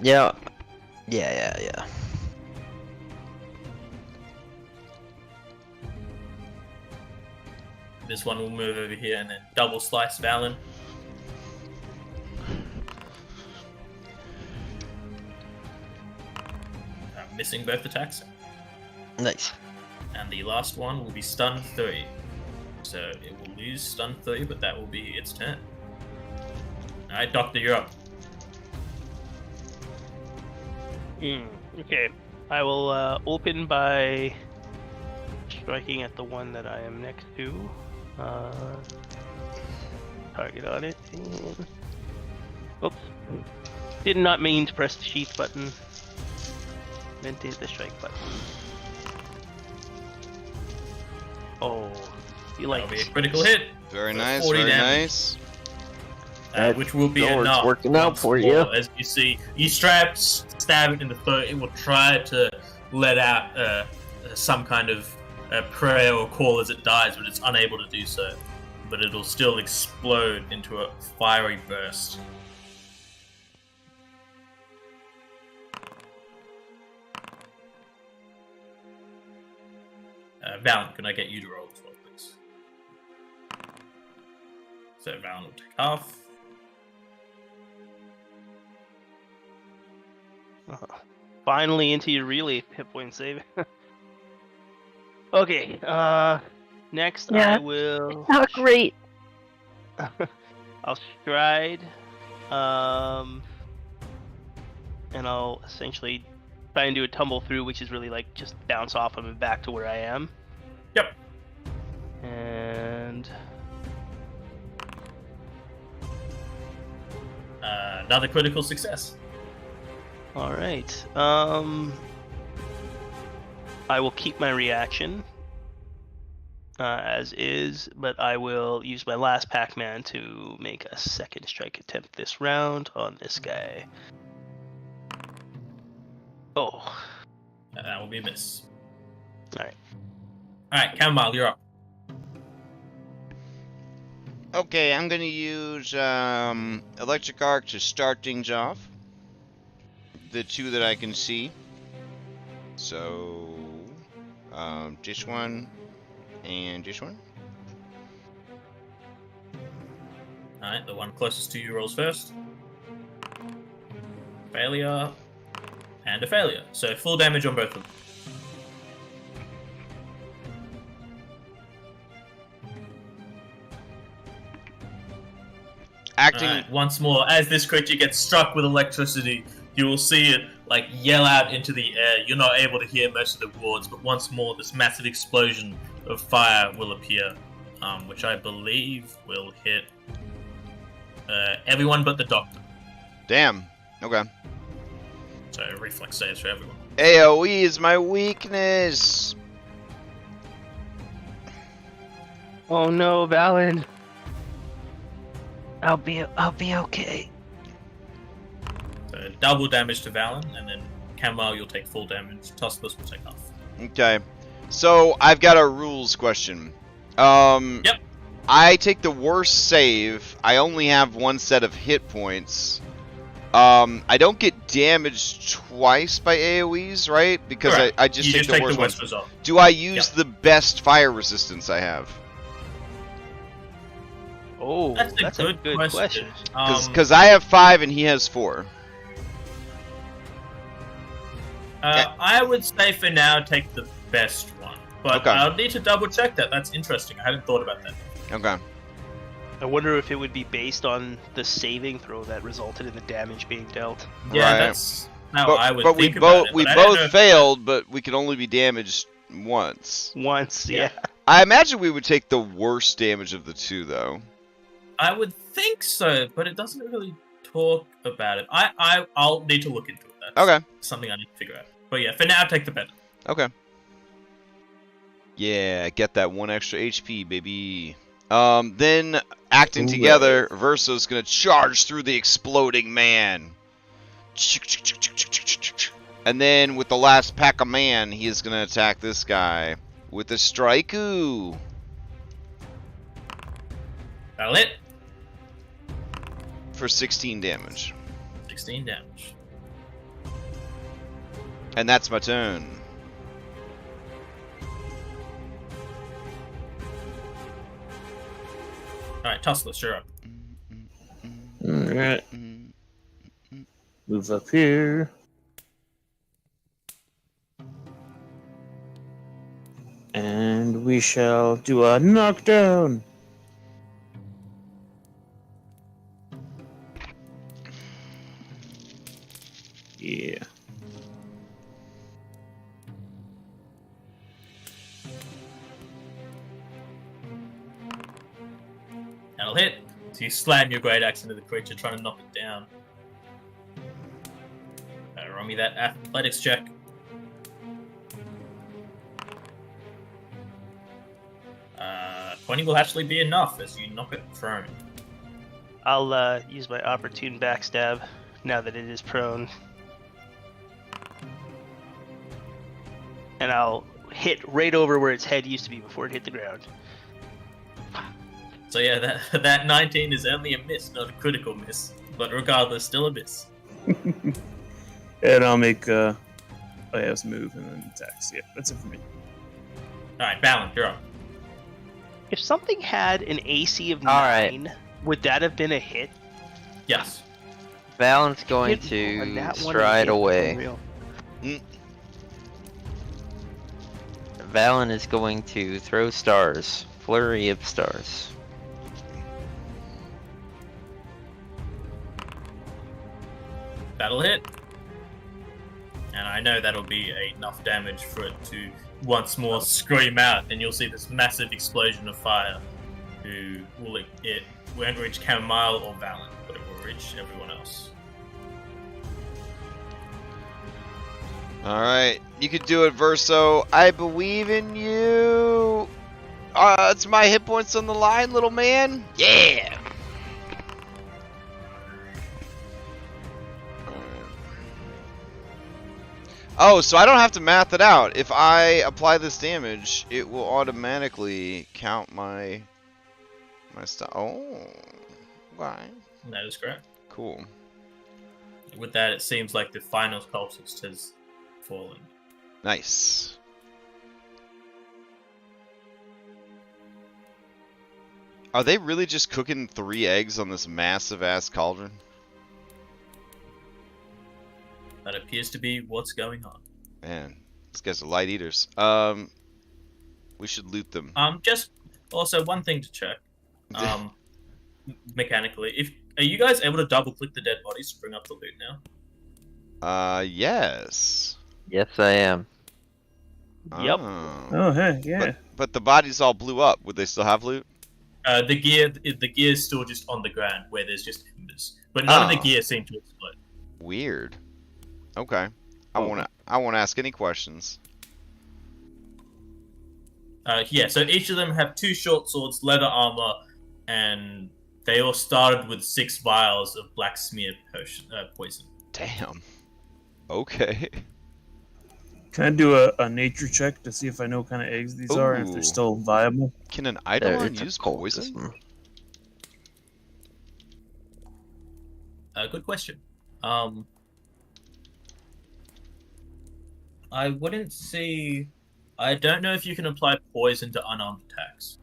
Speaker 4: Yeah. Yeah.
Speaker 2: This one will move over here and then double slice Valen. Missing both attacks.
Speaker 4: Nice.
Speaker 2: And the last one will be stun 3. So it will lose stun 3, but that will be its turn. Alright, Doctor, you're up.
Speaker 3: Okay. I will open by striking at the one that I am next to. Target on it. And... oops. Did not mean to press the sheath button. Meant to hit the strike button. Oh. You like
Speaker 2: That'll be a critical hit.
Speaker 1: Very
Speaker 2: For
Speaker 1: nice,
Speaker 2: 40
Speaker 1: very
Speaker 2: damage.
Speaker 1: nice.
Speaker 2: Which will be
Speaker 4: Lord's
Speaker 2: enough.
Speaker 4: working out
Speaker 2: once
Speaker 4: for
Speaker 2: more.
Speaker 4: you.
Speaker 2: As you see, you stab it in the throat. It will try to let out some kind of prayer or call as it dies, but it's unable to do so. But it'll still explode into a fiery burst. Valen, can I get you to roll as well, please? So Valen will take half.
Speaker 3: finally into your really hit point save. Okay, next
Speaker 7: Yeah.
Speaker 3: I will
Speaker 7: Not great.
Speaker 3: I'll stride, and I'll essentially try and do a tumble through, which is really like just bounce off him and back to where I am.
Speaker 2: Yep.
Speaker 3: And
Speaker 2: Another critical success.
Speaker 3: all right, I will keep my reaction as is, but I will use my last Pac-Man to make a second strike attempt this round on this guy. Oh.
Speaker 2: That will be a miss.
Speaker 3: Alright.
Speaker 2: Alright, Chamomile, you're up.
Speaker 1: Okay, I'm gonna use electric arc to start things off. The two that I can see. So, this one and this one.
Speaker 2: Alright, the one closest to you rolls first. Failure. And a failure. So full damage on both of them.
Speaker 1: Acting.
Speaker 2: Alright, once more, as this creature gets struck with electricity, you will see it like yell out into the air. You're not able to hear most of the words, but once more, this massive explosion of fire will appear, which I believe will hit everyone but the doctor.
Speaker 1: Damn. Okay.
Speaker 2: So reflex saves for everyone.
Speaker 1: AoE is my weakness.
Speaker 3: Oh no, Valen.
Speaker 4: I'll be okay.
Speaker 2: So double damage to Valen, and then Kamal, you'll take full damage. Tusklis will take half.
Speaker 1: Okay. So I've got a rules question.
Speaker 2: Yep.
Speaker 1: I take the worst save. I only have one set of hit points. I don't get damaged twice by AoEs, right? Because I just take the worst ones.
Speaker 2: Result.
Speaker 1: Do I use the best fire resistance I have?
Speaker 3: Oh,
Speaker 2: That's a good question.
Speaker 1: Because I have 5 and he has 4.
Speaker 2: I would say for now take the best one, but
Speaker 1: Okay.
Speaker 2: I'll need to double check that. That's interesting. I hadn't thought about that.
Speaker 1: Okay.
Speaker 3: I wonder if it would be based on the saving throw that resulted in the damage being dealt.
Speaker 2: Yeah,
Speaker 1: Right.
Speaker 2: that's how I would
Speaker 1: but
Speaker 2: think about it.
Speaker 1: we
Speaker 2: but I don't know
Speaker 1: both
Speaker 2: if-
Speaker 1: failed, but we could only be damaged once.
Speaker 3: Once,
Speaker 2: Yeah.
Speaker 3: yeah.
Speaker 1: I imagine we would take the worst damage of the two, though.
Speaker 2: I would think so, but it doesn't really talk about it. I'll need to look into it. That's
Speaker 1: Okay.
Speaker 2: something I need to figure out. But yeah, for now, take the better.
Speaker 1: Okay. Yeah, get that 1 extra HP, baby. Then acting together, Verso's gonna charge through the exploding man. And then with the last pack of man, he is gonna attack this guy with a strikeu.
Speaker 2: That'll hit.
Speaker 1: For 16 damage.
Speaker 2: 16 damage.
Speaker 1: And that's my turn.
Speaker 2: Alright, Tusklis, you're up.
Speaker 5: Alright. Move up here. And we shall do a knockdown. Yeah.
Speaker 2: That'll hit. So you slam your great axe into the creature, trying to knock it down. Roll me that athletics check. 20 will actually be enough as you knock it prone.
Speaker 3: I'll use my opportune backstab now that it is prone. And I'll hit right over where its head used to be before it hit the ground.
Speaker 2: So yeah, that 19 is only a miss, not a critical miss. But regardless, still a miss.
Speaker 5: And I'll make oh yeah, let's move and then attacks. Yeah, that's it for me.
Speaker 2: Alright, Balin, you're up.
Speaker 3: If something had an AC of
Speaker 4: All right.
Speaker 3: 9, would that have been a hit?
Speaker 2: Yes.
Speaker 4: Valen's going
Speaker 3: Hit on
Speaker 4: to
Speaker 3: that one
Speaker 4: stride
Speaker 3: and hit
Speaker 4: away.
Speaker 3: unreal.
Speaker 4: Valen is going to throw stars. Flurry of stars.
Speaker 2: That'll hit. And I know that'll be enough damage for it to once more scream out, and you'll see this massive explosion of fire. It won't reach Chamomile or Valen, but it will reach everyone else.
Speaker 1: Alright, you could do it, Verso. I believe in you. It's my hit points on the line, little man. Yeah. Oh, so I don't have to math it out. If I apply this damage, it will automatically count my Oh, right.
Speaker 2: That is correct.
Speaker 1: Cool.
Speaker 2: With that, it seems like the final cultist has fallen.
Speaker 1: Nice. Are they really just cooking 3 eggs on this massive ass cauldron?
Speaker 2: That appears to be what's going on.
Speaker 1: Man, these guys are light eaters. We should loot them.
Speaker 2: Just also one thing to check. Mechanically, are you guys able to double click the dead bodies to bring up the loot now?
Speaker 1: Yes.
Speaker 4: Yes, I am.
Speaker 3: Yep.
Speaker 5: Oh, hey, yeah.
Speaker 1: But the bodies all blew up. Would they still have loot?
Speaker 2: The gear is still just on the ground where there's just embers, but none of the gear seem to explode.
Speaker 1: Weird. Okay. I won't ask any questions.
Speaker 2: Yeah, so each of them have 2 short swords, leather armor, and they all started with 6 vials of black smear poison.
Speaker 1: Damn. Okay.
Speaker 5: Can I do a nature check to see if I know what kind of eggs these are and if they're still viable?
Speaker 1: Can an Eidolon use poison?
Speaker 2: Good question. I wouldn't see... I don't know if you can apply poison to unarmed attacks.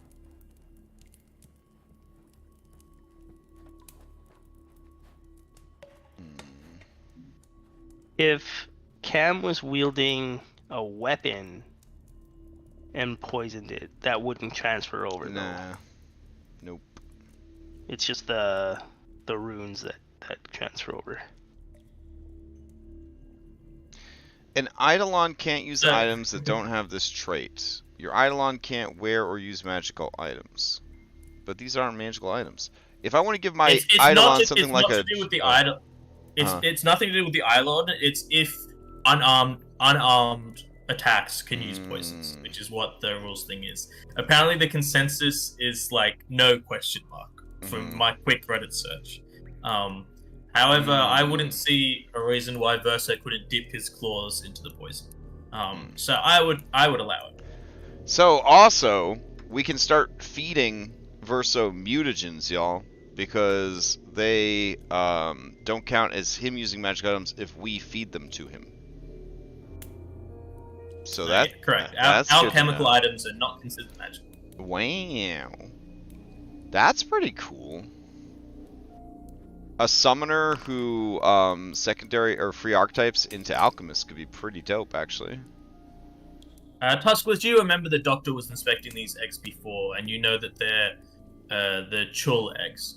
Speaker 3: If Cam was wielding a weapon and poisoned it, that wouldn't transfer over.
Speaker 1: Nah. Nope.
Speaker 3: It's just the runes that transfer over.
Speaker 1: An Eidolon can't use items that don't have this trait. Your Eidolon can't wear or use magical items. But these aren't magical items. If I want to give my Eidolon something like a...
Speaker 2: It's nothing to do with the Eidolon. It's if unarmed attacks can use poisons, which is what the rules thing is. Apparently the consensus is like no question mark from my quick Reddit search. However, I wouldn't see a reason why Verso couldn't dip his claws into the poison. So I would allow it.
Speaker 1: So also, we can start feeding Verso mutagens, y'all, because they don't count as him using magic items if we feed them to him. So that
Speaker 2: correct.
Speaker 1: That's
Speaker 2: Alchemical items are not considered magical.
Speaker 1: Wow, that's pretty cool. A summoner who secondary or free archetypes into alchemist could be pretty dope, actually.
Speaker 2: Tuskless, do you remember the doctor was inspecting these eggs before, and you know that they're the chul eggs?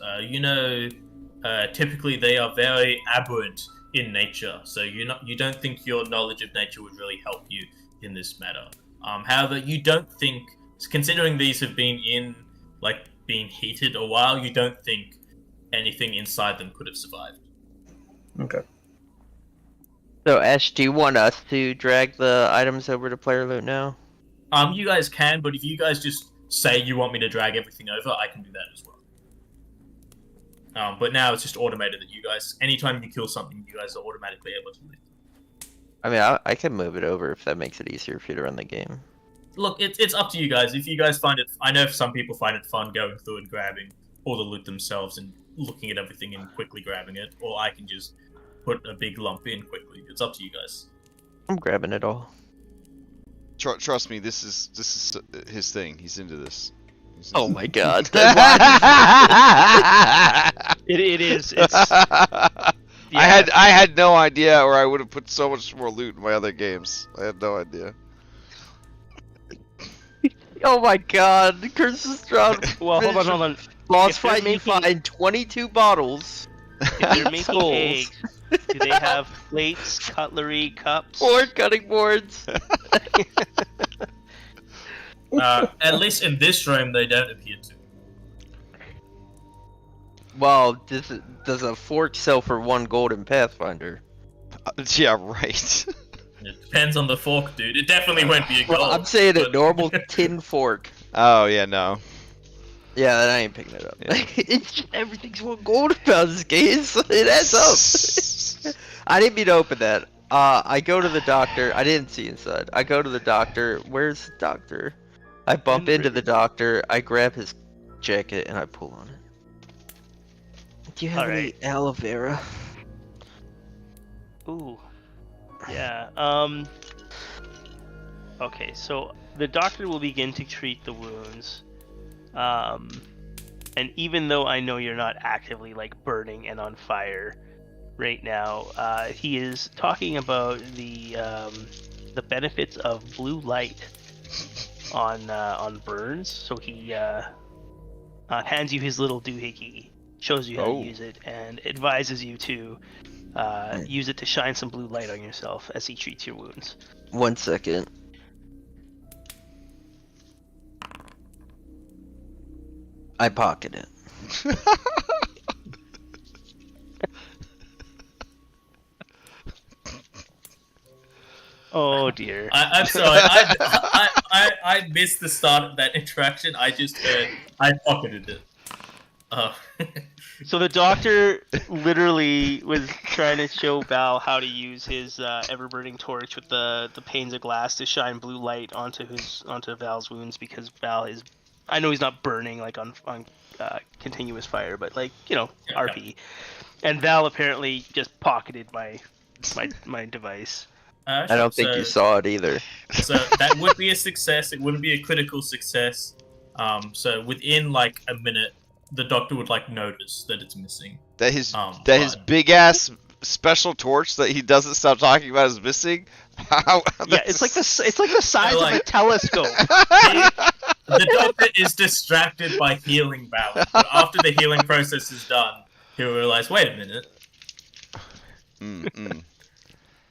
Speaker 2: Typically they are very aberrant in nature, so you don't think your knowledge of nature would really help you in this matter. However, you don't think, considering these have been being heated a while, you don't think anything inside them could have survived.
Speaker 5: Okay.
Speaker 4: So, Ash, do you want us to drag the items over to player loot now?
Speaker 2: You guys can, but if you guys just say you want me to drag everything over, I can do that as well. But now it's just automated that you guys, anytime you kill something, you guys are automatically able to leave.
Speaker 4: I mean, I can move it over if that makes it easier for you to run the game.
Speaker 2: Look, it's up to you guys. If you guys find it, I know some people find it fun going through and grabbing all the loot themselves and looking at everything and quickly grabbing it, or I can just put a big lump in quickly. It's up to you guys.
Speaker 4: I'm grabbing it all.
Speaker 1: Trust me, this is his thing. He's into this.
Speaker 4: Oh my god.
Speaker 3: It is. It's. Yeah.
Speaker 1: I had no idea, or I would have put so much more loot in my other games. I had no idea.
Speaker 4: Oh my god, Curse is strong.
Speaker 3: Well, hold on.
Speaker 4: Boss fight, you find 22 bottles.
Speaker 3: If they're making eggs, do they have plates, cutlery, cups?
Speaker 4: Board cutting boards.
Speaker 2: At least in this room, they don't appear to.
Speaker 4: Well, does a fork sell for 1 gold in Pathfinder?
Speaker 1: Yeah, right.
Speaker 2: It depends on the fork, dude. It definitely won't be a gold.
Speaker 4: Well, I'm saying a normal tin fork.
Speaker 1: Oh, yeah, no.
Speaker 4: Yeah, then I ain't picking it up.
Speaker 1: Yeah.
Speaker 4: It's just, everything's 1 gold about this game. So it adds up. I didn't mean to open that. I go to the doctor. I didn't see inside. I go to the doctor. Where's the doctor? I bump into the doctor. I grab his jacket and I pull on it. Do you have any
Speaker 3: Alright.
Speaker 4: aloe vera?
Speaker 3: Ooh. Yeah. Okay, so the doctor will begin to treat the wounds. And even though I know you're not actively like burning and on fire right now, he is talking about the benefits of blue light on burns. So he hands you his little doohickey, shows you how to use it, and advises you to use it to shine some blue light on yourself as he treats your wounds.
Speaker 4: 1 second. I pocket it.
Speaker 3: Oh dear.
Speaker 2: I'm sorry. I missed the start of that interaction. I just heard I pocketed it.
Speaker 3: So the doctor literally was trying to show Val how to use his ever-burning torch with the panes of glass to shine blue light onto Val's wounds, because Val is, I know he's not burning like on continuous fire, but like, you know, RP. And Val apparently just pocketed my device.
Speaker 4: I don't think you saw it either.
Speaker 2: So that would be a success. It wouldn't be a critical success. So within like a minute, the doctor would like notice that it's missing.
Speaker 1: That his big ass special torch that he doesn't stop talking about is missing.
Speaker 3: Yeah, it's like the size of a telescope.
Speaker 2: The doctor is distracted by healing Val, but after the healing process is done, he'll realize, wait a minute.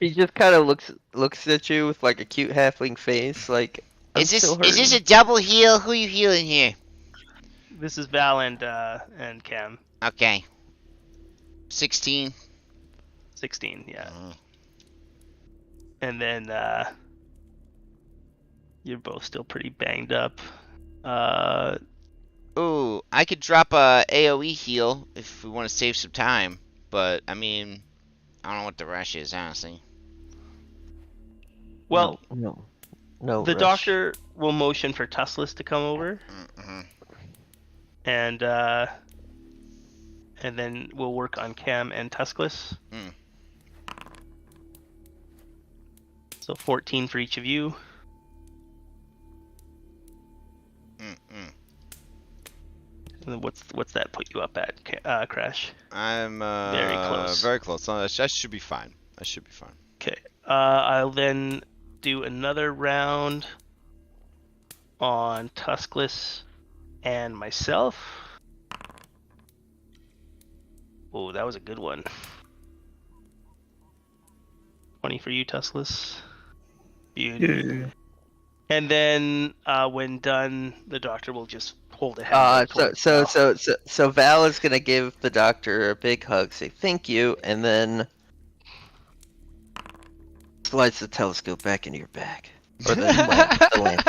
Speaker 4: He just kind of looks at you with like a cute halfling face, like.
Speaker 6: Is this a double heal? Who are you healing here?
Speaker 3: This is Val and Cam.
Speaker 6: Okay. 16.
Speaker 3: 16, yeah. And then you're both still pretty banged up.
Speaker 6: Ooh, I could drop a AoE heal if we want to save some time, but I mean, I don't know what the rush is, honestly.
Speaker 3: Well,
Speaker 4: no.
Speaker 3: The
Speaker 4: rush.
Speaker 3: doctor will motion for Tussless to come over, and then we'll work on Cam and Tuskless. So 14 for each of you. And then what's that put you up at, Crash?
Speaker 1: I'm
Speaker 3: very close.
Speaker 1: Very close. I should be fine.
Speaker 3: Okay. I'll then do another round on Tuskless and myself. Oh, that was a good one. 20 for you, Tuskless. Beauty. And then when done, the doctor will just hold a hand.
Speaker 4: So Val is gonna give the doctor a big hug, say thank you, and then slides the telescope back into your bag. Or the lamp.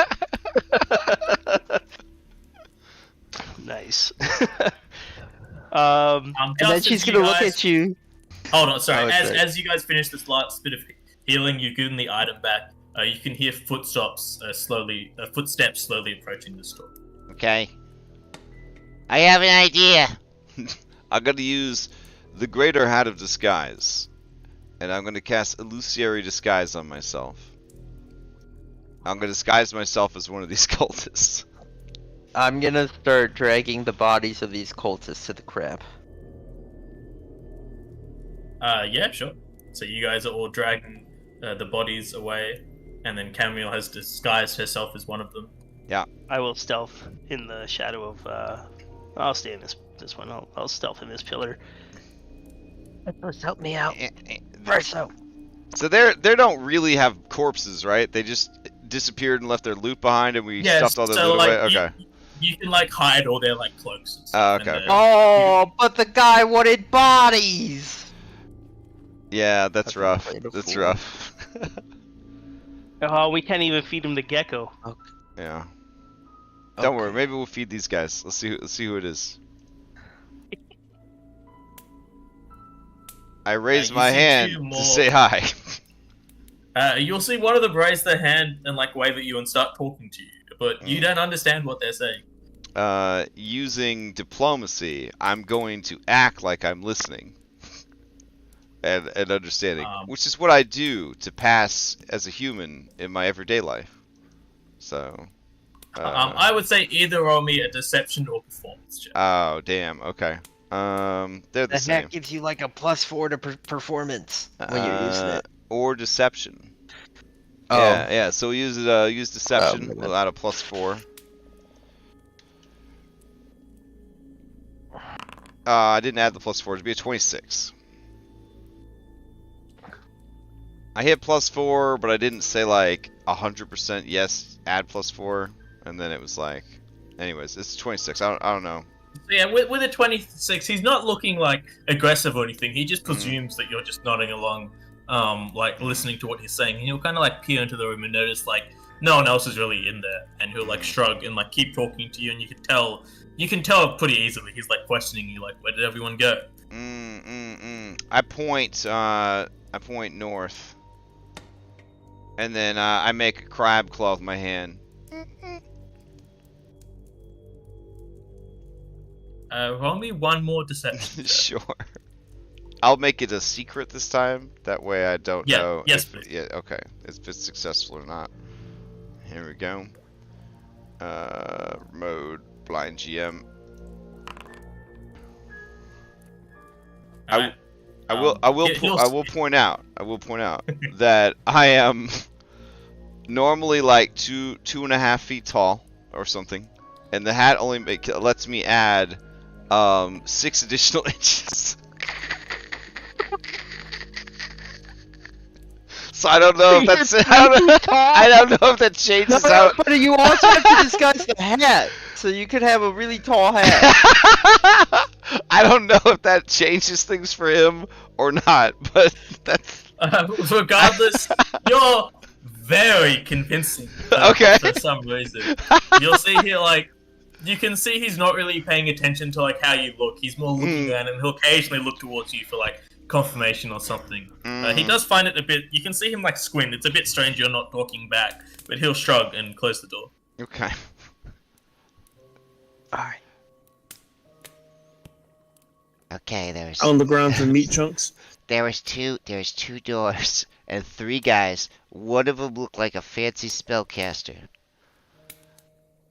Speaker 3: Nice.
Speaker 4: And then she's gonna look at you.
Speaker 2: Hold on, sorry.
Speaker 4: Oh,
Speaker 2: As you guys finish this last bit of healing, you give them the item back. You can hear footsteps slowly approaching the store.
Speaker 6: Okay. I have an idea.
Speaker 1: I'm gonna use the Greater Hat of Disguise, and I'm gonna cast Illusory Disguise on myself. I'm gonna disguise myself as one of these cultists.
Speaker 4: I'm gonna start dragging the bodies of these cultists to the crab.
Speaker 2: Yeah, sure. So you guys are all dragging the bodies away, and then Camille has disguised herself as one of them.
Speaker 1: Yeah.
Speaker 3: I will stealth in the shadow of. I'll stay in this one. I'll stealth in this pillar.
Speaker 4: Help me out. Verso.
Speaker 1: So they don't really have corpses, right? They just disappeared and left their loot behind, and we stuffed all their loot away. Okay.
Speaker 2: You can like hide all their like cloaks and stuff.
Speaker 1: Okay.
Speaker 4: But the guy wanted bodies.
Speaker 1: Yeah, that's rough. That's
Speaker 4: fool.
Speaker 1: rough.
Speaker 3: Oh, we can't even feed him the gecko.
Speaker 1: Yeah. Don't worry. Maybe we'll feed these guys. Let's see who it is. I raise my hand to say hi.
Speaker 2: You'll see one of them raise their hand and like wave at you and start talking to you, but you don't understand what they're saying.
Speaker 1: using diplomacy, I'm going to act like I'm listening and understanding, which is what I do to pass as a human in my everyday life. So.
Speaker 2: I would say either roll me a deception or performance check.
Speaker 1: Oh damn. Okay. They're the same.
Speaker 4: That gives you like a +4 to performance when you're using it.
Speaker 1: Or deception.
Speaker 4: Oh.
Speaker 1: Yeah. So we use deception without a +4. I didn't add the +4. It'd be a 26. I hit +4, but I didn't say like 100% yes. Add +4, and then it was like, anyways, it's 26. I don't know.
Speaker 2: Yeah, with a 26, he's not looking like aggressive or anything. He just presumes that you're just nodding along, like listening to what he's saying. And he'll kind of like peer into the room and notice like no one else is really in there, and he'll like shrug and like keep talking to you, and you can tell pretty easily he's like questioning you, like where did everyone go?
Speaker 1: I point north, and then I make a crab claw with my hand.
Speaker 2: Roll me one more deception.
Speaker 1: Sure. I'll make it a secret this time. That way I don't know.
Speaker 2: Yes,
Speaker 1: if,
Speaker 2: please.
Speaker 1: Yeah. Okay. If it's successful or not. Here we go. Mode blind GM.
Speaker 2: Right.
Speaker 1: I will point out that I am normally like 2.5 feet tall or something, and the hat only lets me add 6 additional inches. So I don't know if that's I don't know if that changes how.
Speaker 4: But you also have to disguise the hat, so you could have a really tall hat.
Speaker 1: I don't know if that changes things for him or not, but that's.
Speaker 2: Regardless, you're very convincing.
Speaker 1: Okay.
Speaker 2: For some reason, you'll see here like. You can see he's not really paying attention to like how you look. He's more looking around, and he'll occasionally look towards you for like confirmation or something. He does find it a bit. You can see him like squint. It's a bit strange you're not talking back, but he'll shrug and close the door.
Speaker 1: Okay.
Speaker 4: All right.
Speaker 6: Okay, there's
Speaker 5: On the ground for meat chunks.
Speaker 6: there's two doors and 3 guys. One of them looked like a fancy spellcaster.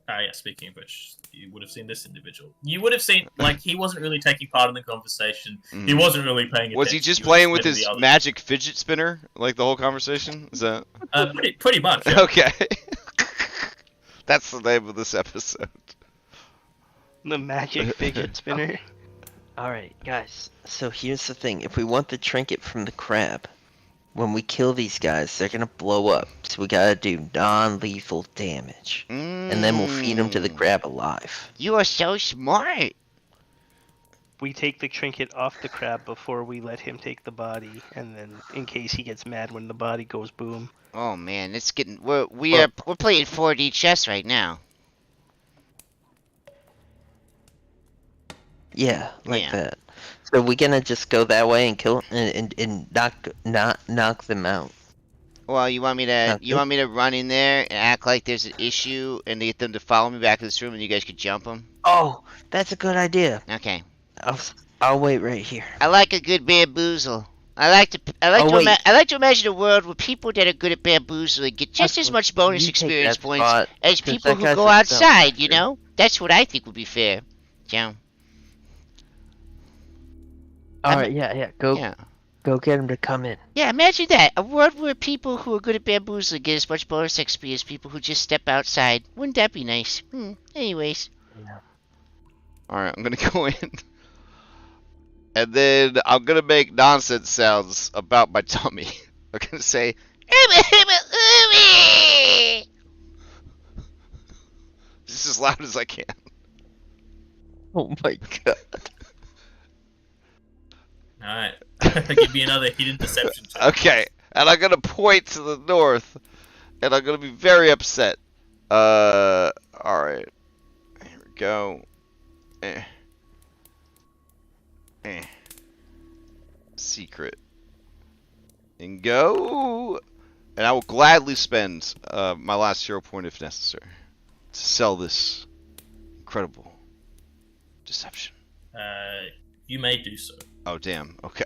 Speaker 2: Yeah, speaking of which, you would have seen this individual. You would have seen, like, he wasn't really taking part in the conversation. He wasn't really paying attention.
Speaker 1: Was he just playing with his magic fidget spinner, like the whole conversation? Is that?
Speaker 2: Pretty much. Yeah.
Speaker 1: Okay. That's the name of this episode.
Speaker 3: The magic fidget spinner.
Speaker 4: All right, guys. So here's the thing: if we want the trinket from the crab, when we kill these guys, they're gonna blow up. So we gotta do non-lethal damage, and then we'll feed them to the crab alive.
Speaker 6: You are so smart.
Speaker 3: We take the trinket off the crab before we let him take the body, and then in case he gets mad when the body goes boom.
Speaker 6: Oh man, it's getting we're playing 4D chess right now.
Speaker 4: Yeah, like
Speaker 6: Yeah.
Speaker 4: that. So we're gonna just go that way and kill and knock them out.
Speaker 6: Well, you want me to run in there and act like there's an issue and get them to follow me back to this room, and you guys could jump them?
Speaker 4: Oh, that's a good idea.
Speaker 6: Okay.
Speaker 4: I'll wait right here.
Speaker 6: I like a good bamboozle. I like to imagine a world where people that are good at bamboozling get just as much bonus
Speaker 4: You take
Speaker 6: experience
Speaker 4: that
Speaker 6: points
Speaker 4: spot,
Speaker 6: as
Speaker 4: 'cause
Speaker 6: people
Speaker 4: that
Speaker 6: who
Speaker 4: guy's
Speaker 6: go
Speaker 4: a
Speaker 6: outside.
Speaker 4: dumb
Speaker 6: You know, that's what I think would be fair. Yeah.
Speaker 4: All right, yeah. Go get him to come in.
Speaker 6: Yeah, imagine that. A world where people who are good at bamboozling get as much bonus XP as people who just step outside. Wouldn't that be nice? Anyways.
Speaker 4: Yeah.
Speaker 1: Alright, I'm gonna go in. And then I'm gonna make nonsense sounds about my tummy. I'm gonna say, just as loud as I can.
Speaker 4: Oh my god.
Speaker 2: Alright. Give me another hidden deception check.
Speaker 1: Okay, and I'm gonna point to the north, and I'm gonna be very upset. Alright. Here we go. Secret. And go. And I will gladly spend my last hero point if necessary to sell this incredible. Deception.
Speaker 2: You may do so.
Speaker 1: Oh, damn. Okay.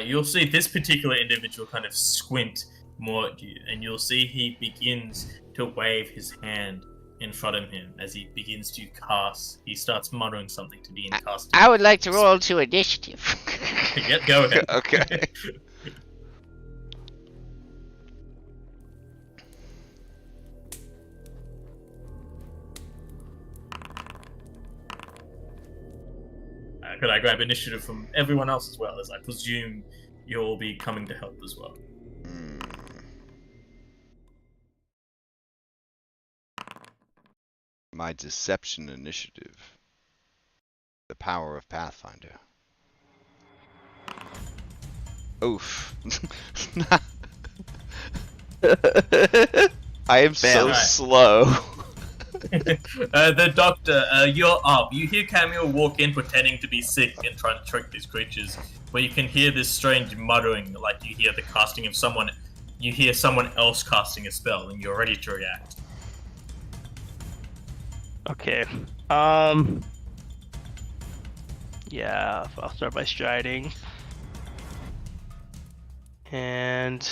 Speaker 2: You'll see this particular individual kind of squint more at you, and you'll see he begins to wave his hand in front of him as he begins to cast. He starts muttering something to the casting.
Speaker 6: I would like to roll to initiative.
Speaker 2: Yep, go ahead.
Speaker 1: Okay.
Speaker 2: Could I grab initiative from everyone else as well, as I presume you'll be coming to help as well?
Speaker 1: My deception initiative. The power of Pathfinder. Oof. I am so
Speaker 2: Right.
Speaker 1: slow.
Speaker 2: The doctor, you're up. You hear Camille walk in pretending to be sick and trying to trick these creatures, but you can hear this strange muttering, like you hear the casting of someone. You hear someone else casting a spell, and you're ready to react.
Speaker 3: Okay. Yeah, I'll start by striding. And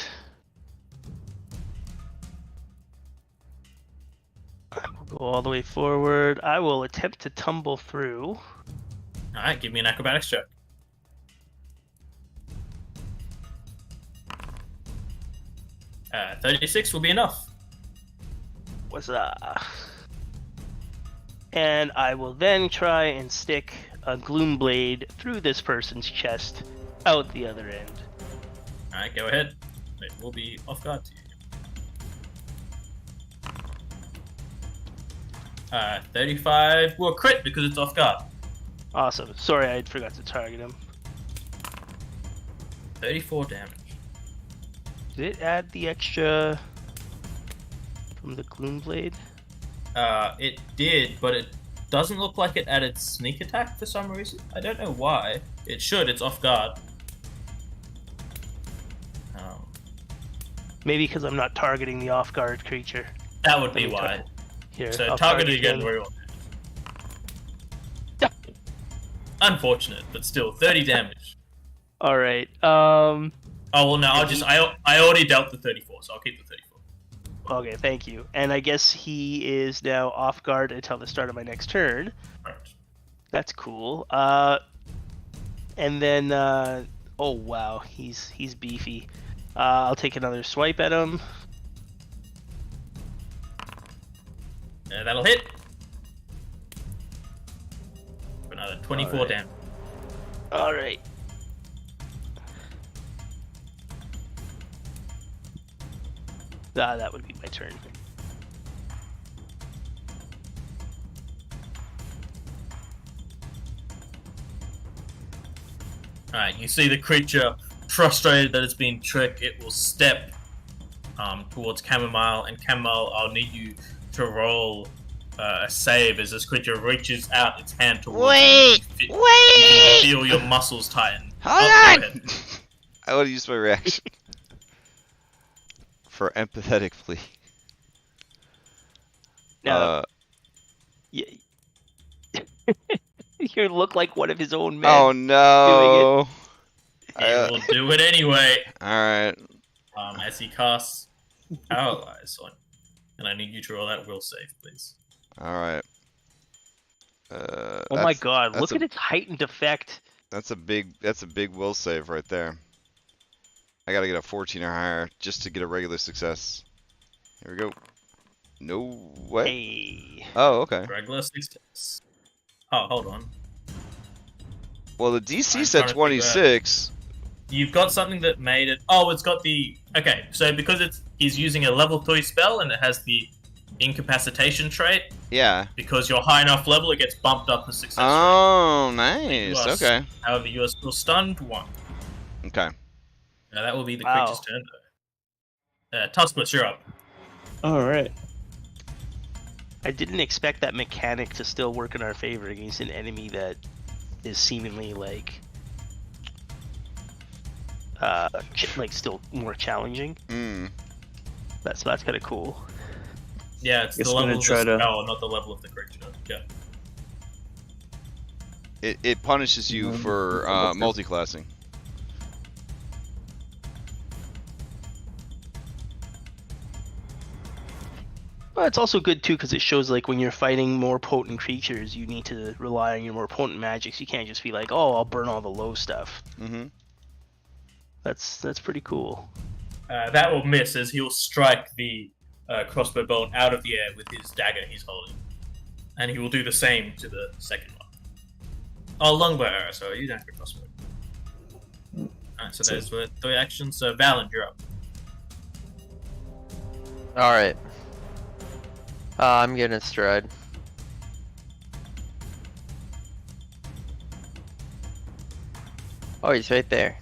Speaker 3: I will go all the way forward. I will attempt to tumble through.
Speaker 2: Alright, give me an acrobatics check. Uh, 36 will be enough.
Speaker 3: What's that? And I will then try and stick a gloom blade through this person's chest, out the other end.
Speaker 2: Alright, go ahead. It will be off guard to you. 35 will crit because it's off guard.
Speaker 3: Awesome. Sorry, I forgot to target him.
Speaker 2: 34 damage.
Speaker 3: Did it add the extra from the gloom blade?
Speaker 2: It did, but it doesn't look like it added sneak attack for some reason. I don't know why. It should, it's off guard.
Speaker 3: Maybe because I'm not targeting the off guard creature.
Speaker 2: That would be why.
Speaker 3: Here,
Speaker 2: So
Speaker 3: I'll
Speaker 2: target it
Speaker 3: target
Speaker 2: again, reroll. Unfortunate, but still 30 damage.
Speaker 3: All right.
Speaker 2: Oh well, no, I already dealt the 34, so I'll keep the 34.
Speaker 3: Okay, thank you. And I guess he is now off guard until the start of my next turn.
Speaker 2: Right.
Speaker 3: That's cool. And then oh wow, he's beefy. I'll take another swipe at him.
Speaker 2: That'll hit. For another 24
Speaker 3: Alright.
Speaker 2: damage.
Speaker 3: All right. That would be my turn.
Speaker 2: Alright, you see the creature frustrated that it's been tricked. It will step towards Chamomile, and Chamomile, I'll need you to roll a save as this creature reaches out its hand towards
Speaker 6: Wait!
Speaker 2: you. You
Speaker 6: Wait!
Speaker 2: can feel your muscles tighten.
Speaker 6: Hold
Speaker 2: Go
Speaker 6: on!
Speaker 2: ahead.
Speaker 1: I would use my reaction. For empathetic plea.
Speaker 3: Now, you look like one of his own men.
Speaker 1: Oh no!
Speaker 2: He will do it anyway.
Speaker 1: Alright.
Speaker 2: As he casts Paralyze on you. And I need you to roll that will save, please.
Speaker 1: Alright.
Speaker 3: Oh my god,
Speaker 1: that's
Speaker 3: look
Speaker 1: a-
Speaker 3: at its heightened effect.
Speaker 1: That's a big will save right there. I gotta get a 14 or higher just to get a regular success. Here we go. No what?
Speaker 3: Hey.
Speaker 1: Oh, okay.
Speaker 2: Regular success. Oh, hold on.
Speaker 1: Well, the DC
Speaker 2: I'm
Speaker 1: said
Speaker 2: trying to figure out-
Speaker 1: 26.
Speaker 2: You've got something that made it. Oh, it's got the. Okay, so because he's using a level 3 spell and it has the incapacitation trait,
Speaker 1: Yeah.
Speaker 2: because you're high enough level, it gets bumped up the success rate.
Speaker 1: Oh, nice.
Speaker 2: You are
Speaker 1: Okay.
Speaker 2: However, you are still stunned 1.
Speaker 1: Okay.
Speaker 2: Now that will be the
Speaker 3: Wow.
Speaker 2: creature's turn, though. Tuskblitz, you're up.
Speaker 5: All right.
Speaker 3: I didn't expect that mechanic to still work in our favor against an enemy that is seemingly like like still more challenging.
Speaker 1: Mm.
Speaker 3: That's kind of cool.
Speaker 2: Yeah, it's the
Speaker 5: It's gonna
Speaker 2: level of
Speaker 5: try
Speaker 2: the
Speaker 5: to-
Speaker 2: spell, not the level of the creature. Yeah.
Speaker 1: It punishes you
Speaker 5: Mhm.
Speaker 1: for
Speaker 5: Okay.
Speaker 1: multiclassing.
Speaker 3: But it's also good too because it shows like when you're fighting more potent creatures, you need to rely on your more potent magics. You can't just be like, oh, I'll burn all the low stuff.
Speaker 1: Mm-hmm.
Speaker 3: That's pretty cool.
Speaker 2: That will miss as he'll strike the crossbow bolt out of the air with his dagger he's holding. And he will do the same to the second one. Oh, longbow arrow, sorry, you don't have a crossbow. Alright, so those were 3 actions. So, Valen, you're up.
Speaker 4: Alright. I'm gonna stride. Oh, he's right there.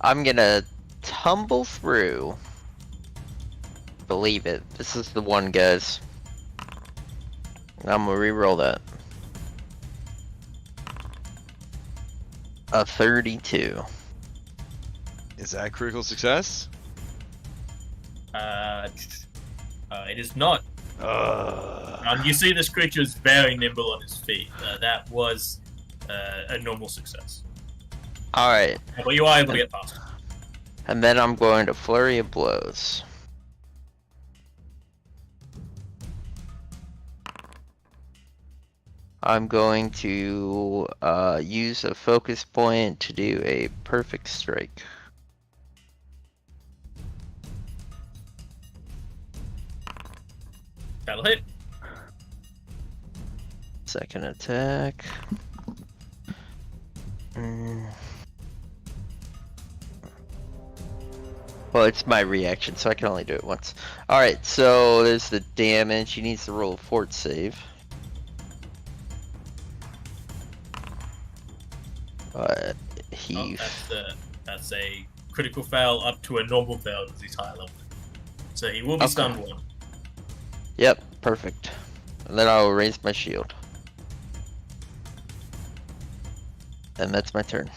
Speaker 4: I'm gonna tumble through. Believe it. This is the one, guys. I'm gonna re-roll that. A 32.
Speaker 1: Is that a critical success?
Speaker 2: It is not. You see this creature is very nimble on his feet. That was a normal success.
Speaker 4: Alright.
Speaker 2: But you are able to get past him.
Speaker 4: And then I'm going to Flurry of Blows. I'm going to use a focus point to do a perfect strike.
Speaker 2: That'll hit.
Speaker 4: Second attack. Well, it's my reaction, so I can only do it once. Alright, so there's the damage. He needs to roll a fort save. He...
Speaker 2: That's a critical fail up to a normal fail because he's higher level. So he will be stunned 1.
Speaker 4: Yep, perfect. And then I'll raise my shield. And that's my turn.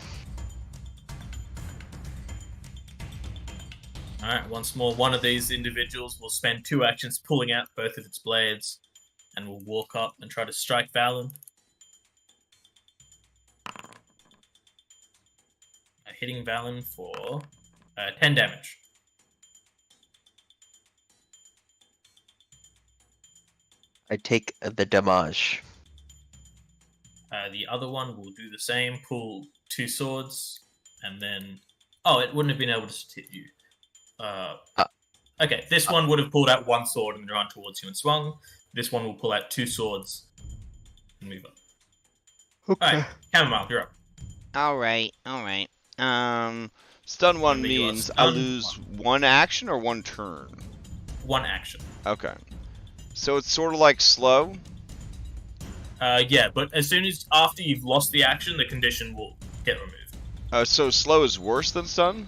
Speaker 2: Alright, once more, one of these individuals will spend 2 actions pulling out both of its blades and will walk up and try to strike Valen. Hitting Valen for 10 damage.
Speaker 4: I take the damage.
Speaker 2: The other one will do the same, pull 2 swords, and then... Oh, it wouldn't have been able to hit you. Okay, this one would have pulled out 1 sword and run towards you and swung. This one will pull out 2 swords and move up.
Speaker 4: Okay.
Speaker 2: Alright, Chamomile, you're up.
Speaker 6: Alright.
Speaker 1: Stun 1
Speaker 2: Remember, you are
Speaker 1: means I
Speaker 2: stunned
Speaker 1: lose 1 action or 1 turn?
Speaker 2: 1 action.
Speaker 1: Okay. So it's sort of like slow?
Speaker 2: Yeah, but as soon as after you've lost the action, the condition will get removed.
Speaker 1: So slow is worse than stun?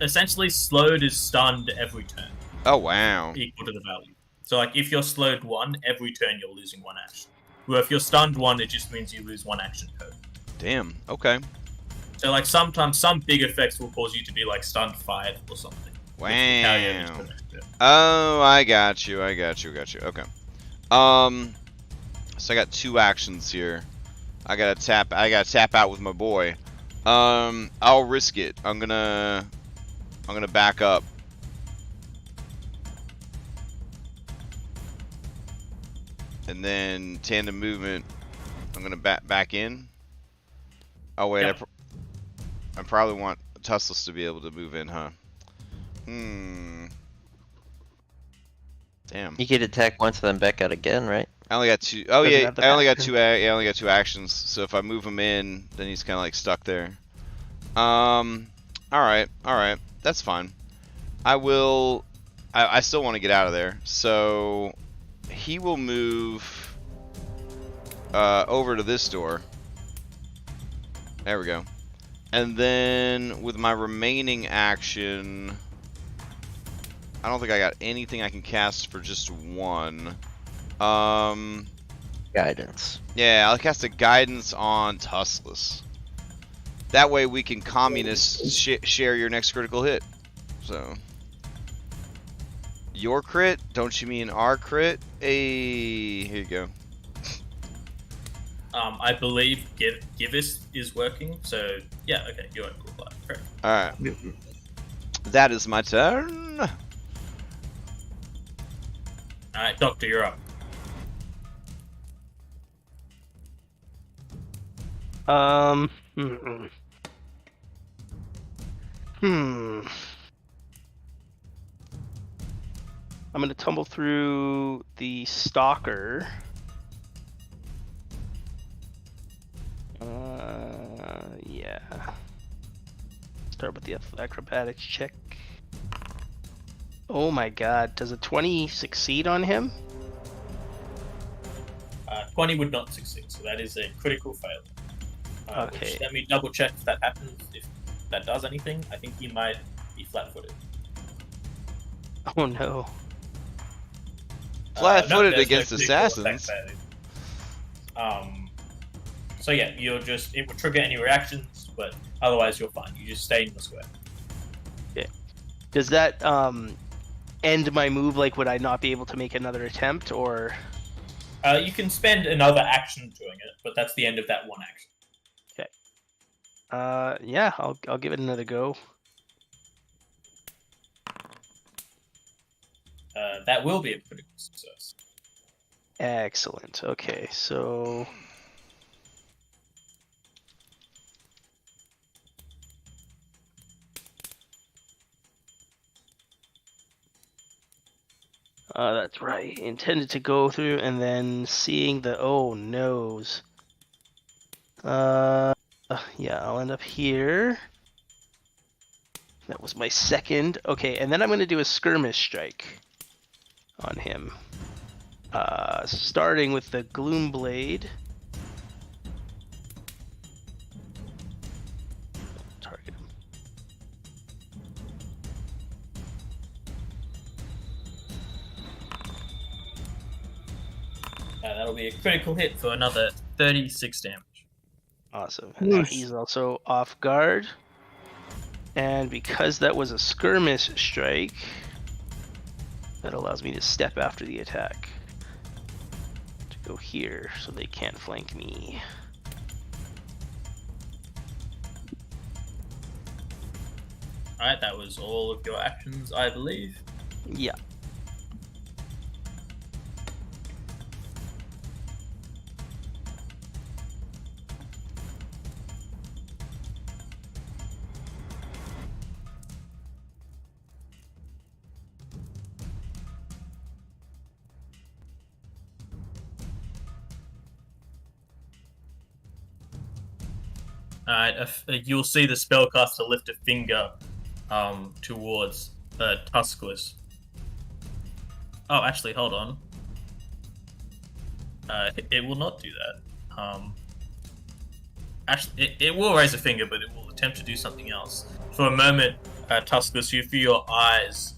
Speaker 2: Essentially, slowed is stunned every turn,
Speaker 1: Oh, wow.
Speaker 2: equal to the value. So, like, if you're slowed 1, every turn you're losing 1 action. Well, if you're stunned 1, it just means you lose 1 action per.
Speaker 1: Damn, okay.
Speaker 2: So, like, sometimes some big effects will cause you to be, like, stunned 5 or something.
Speaker 1: Wow.
Speaker 2: Yeah.
Speaker 1: Oh, I got you. Okay. So I got 2 actions here. I gotta tap out with my boy. I'll risk it. I'm gonna back up. And then tandem movement. I'm gonna back in. Oh wait,
Speaker 2: Yeah.
Speaker 1: I probably want Tussless to be able to move in, huh? Damn.
Speaker 4: You get attack once and then back out again, right?
Speaker 1: I only got 2. Oh
Speaker 3: Doesn't
Speaker 1: yeah,
Speaker 3: have the
Speaker 1: I only got
Speaker 3: back.
Speaker 1: 2. I only got 2 actions. So if I move him in, then he's kind of like stuck there. All right. That's fine. I will. I still want to get out of there. So he will move over to this door. There we go. And then with my remaining action, I don't think I got anything I can cast for just 1.
Speaker 4: Guidance.
Speaker 1: Yeah, I'll cast a guidance on Tussless. That way we can communist share your next critical hit. So. Your crit? Don't you mean our crit? Hey, here you go.
Speaker 2: I believe Givis is working, so yeah, okay, you're in cool life. Correct.
Speaker 1: Alright. That is my turn.
Speaker 2: Alright, Doctor, you're up.
Speaker 3: I'm gonna tumble through the stalker. Yeah. Start with the acrobatics check. Oh my god, does a 20 succeed on him?
Speaker 2: 20 would not succeed, so that is a critical fail.
Speaker 3: Okay.
Speaker 2: Let me double check if that happens, if that does anything. I think he might be flat-footed.
Speaker 3: Oh no.
Speaker 1: Flat-footed
Speaker 2: there's
Speaker 1: against
Speaker 2: no critical
Speaker 1: assassins.
Speaker 2: effect failure. So yeah, it will trigger any reactions, but otherwise you're fine. You just stay in the square.
Speaker 3: Okay. Does that end my move? Like, would I not be able to make another attempt, or?
Speaker 2: You can spend another action doing it, but that's the end of that one action.
Speaker 3: Okay. Yeah, I'll give it another go.
Speaker 2: That will be a critical success.
Speaker 3: Excellent. Okay, so. That's right. Intended to go through and then seeing the no's. Yeah, I'll end up here. That was my second. Okay, and then I'm going to do a skirmish strike on him. Starting with the Gloom Blade. Target him.
Speaker 2: That'll be a critical hit for another 36 damage.
Speaker 3: Awesome. And then he's also off guard. And because that was a skirmish strike, that allows me to step after the attack. To go here so they can't flank me.
Speaker 2: Alright, that was all of your actions, I believe.
Speaker 3: Yeah.
Speaker 2: Alright, you'll see the spellcaster lift a finger towards Tuskless. Oh, actually, hold on. It will not do that. Actually, it will raise a finger, but it will attempt to do something else. For a moment, Tuskless, you feel your eyes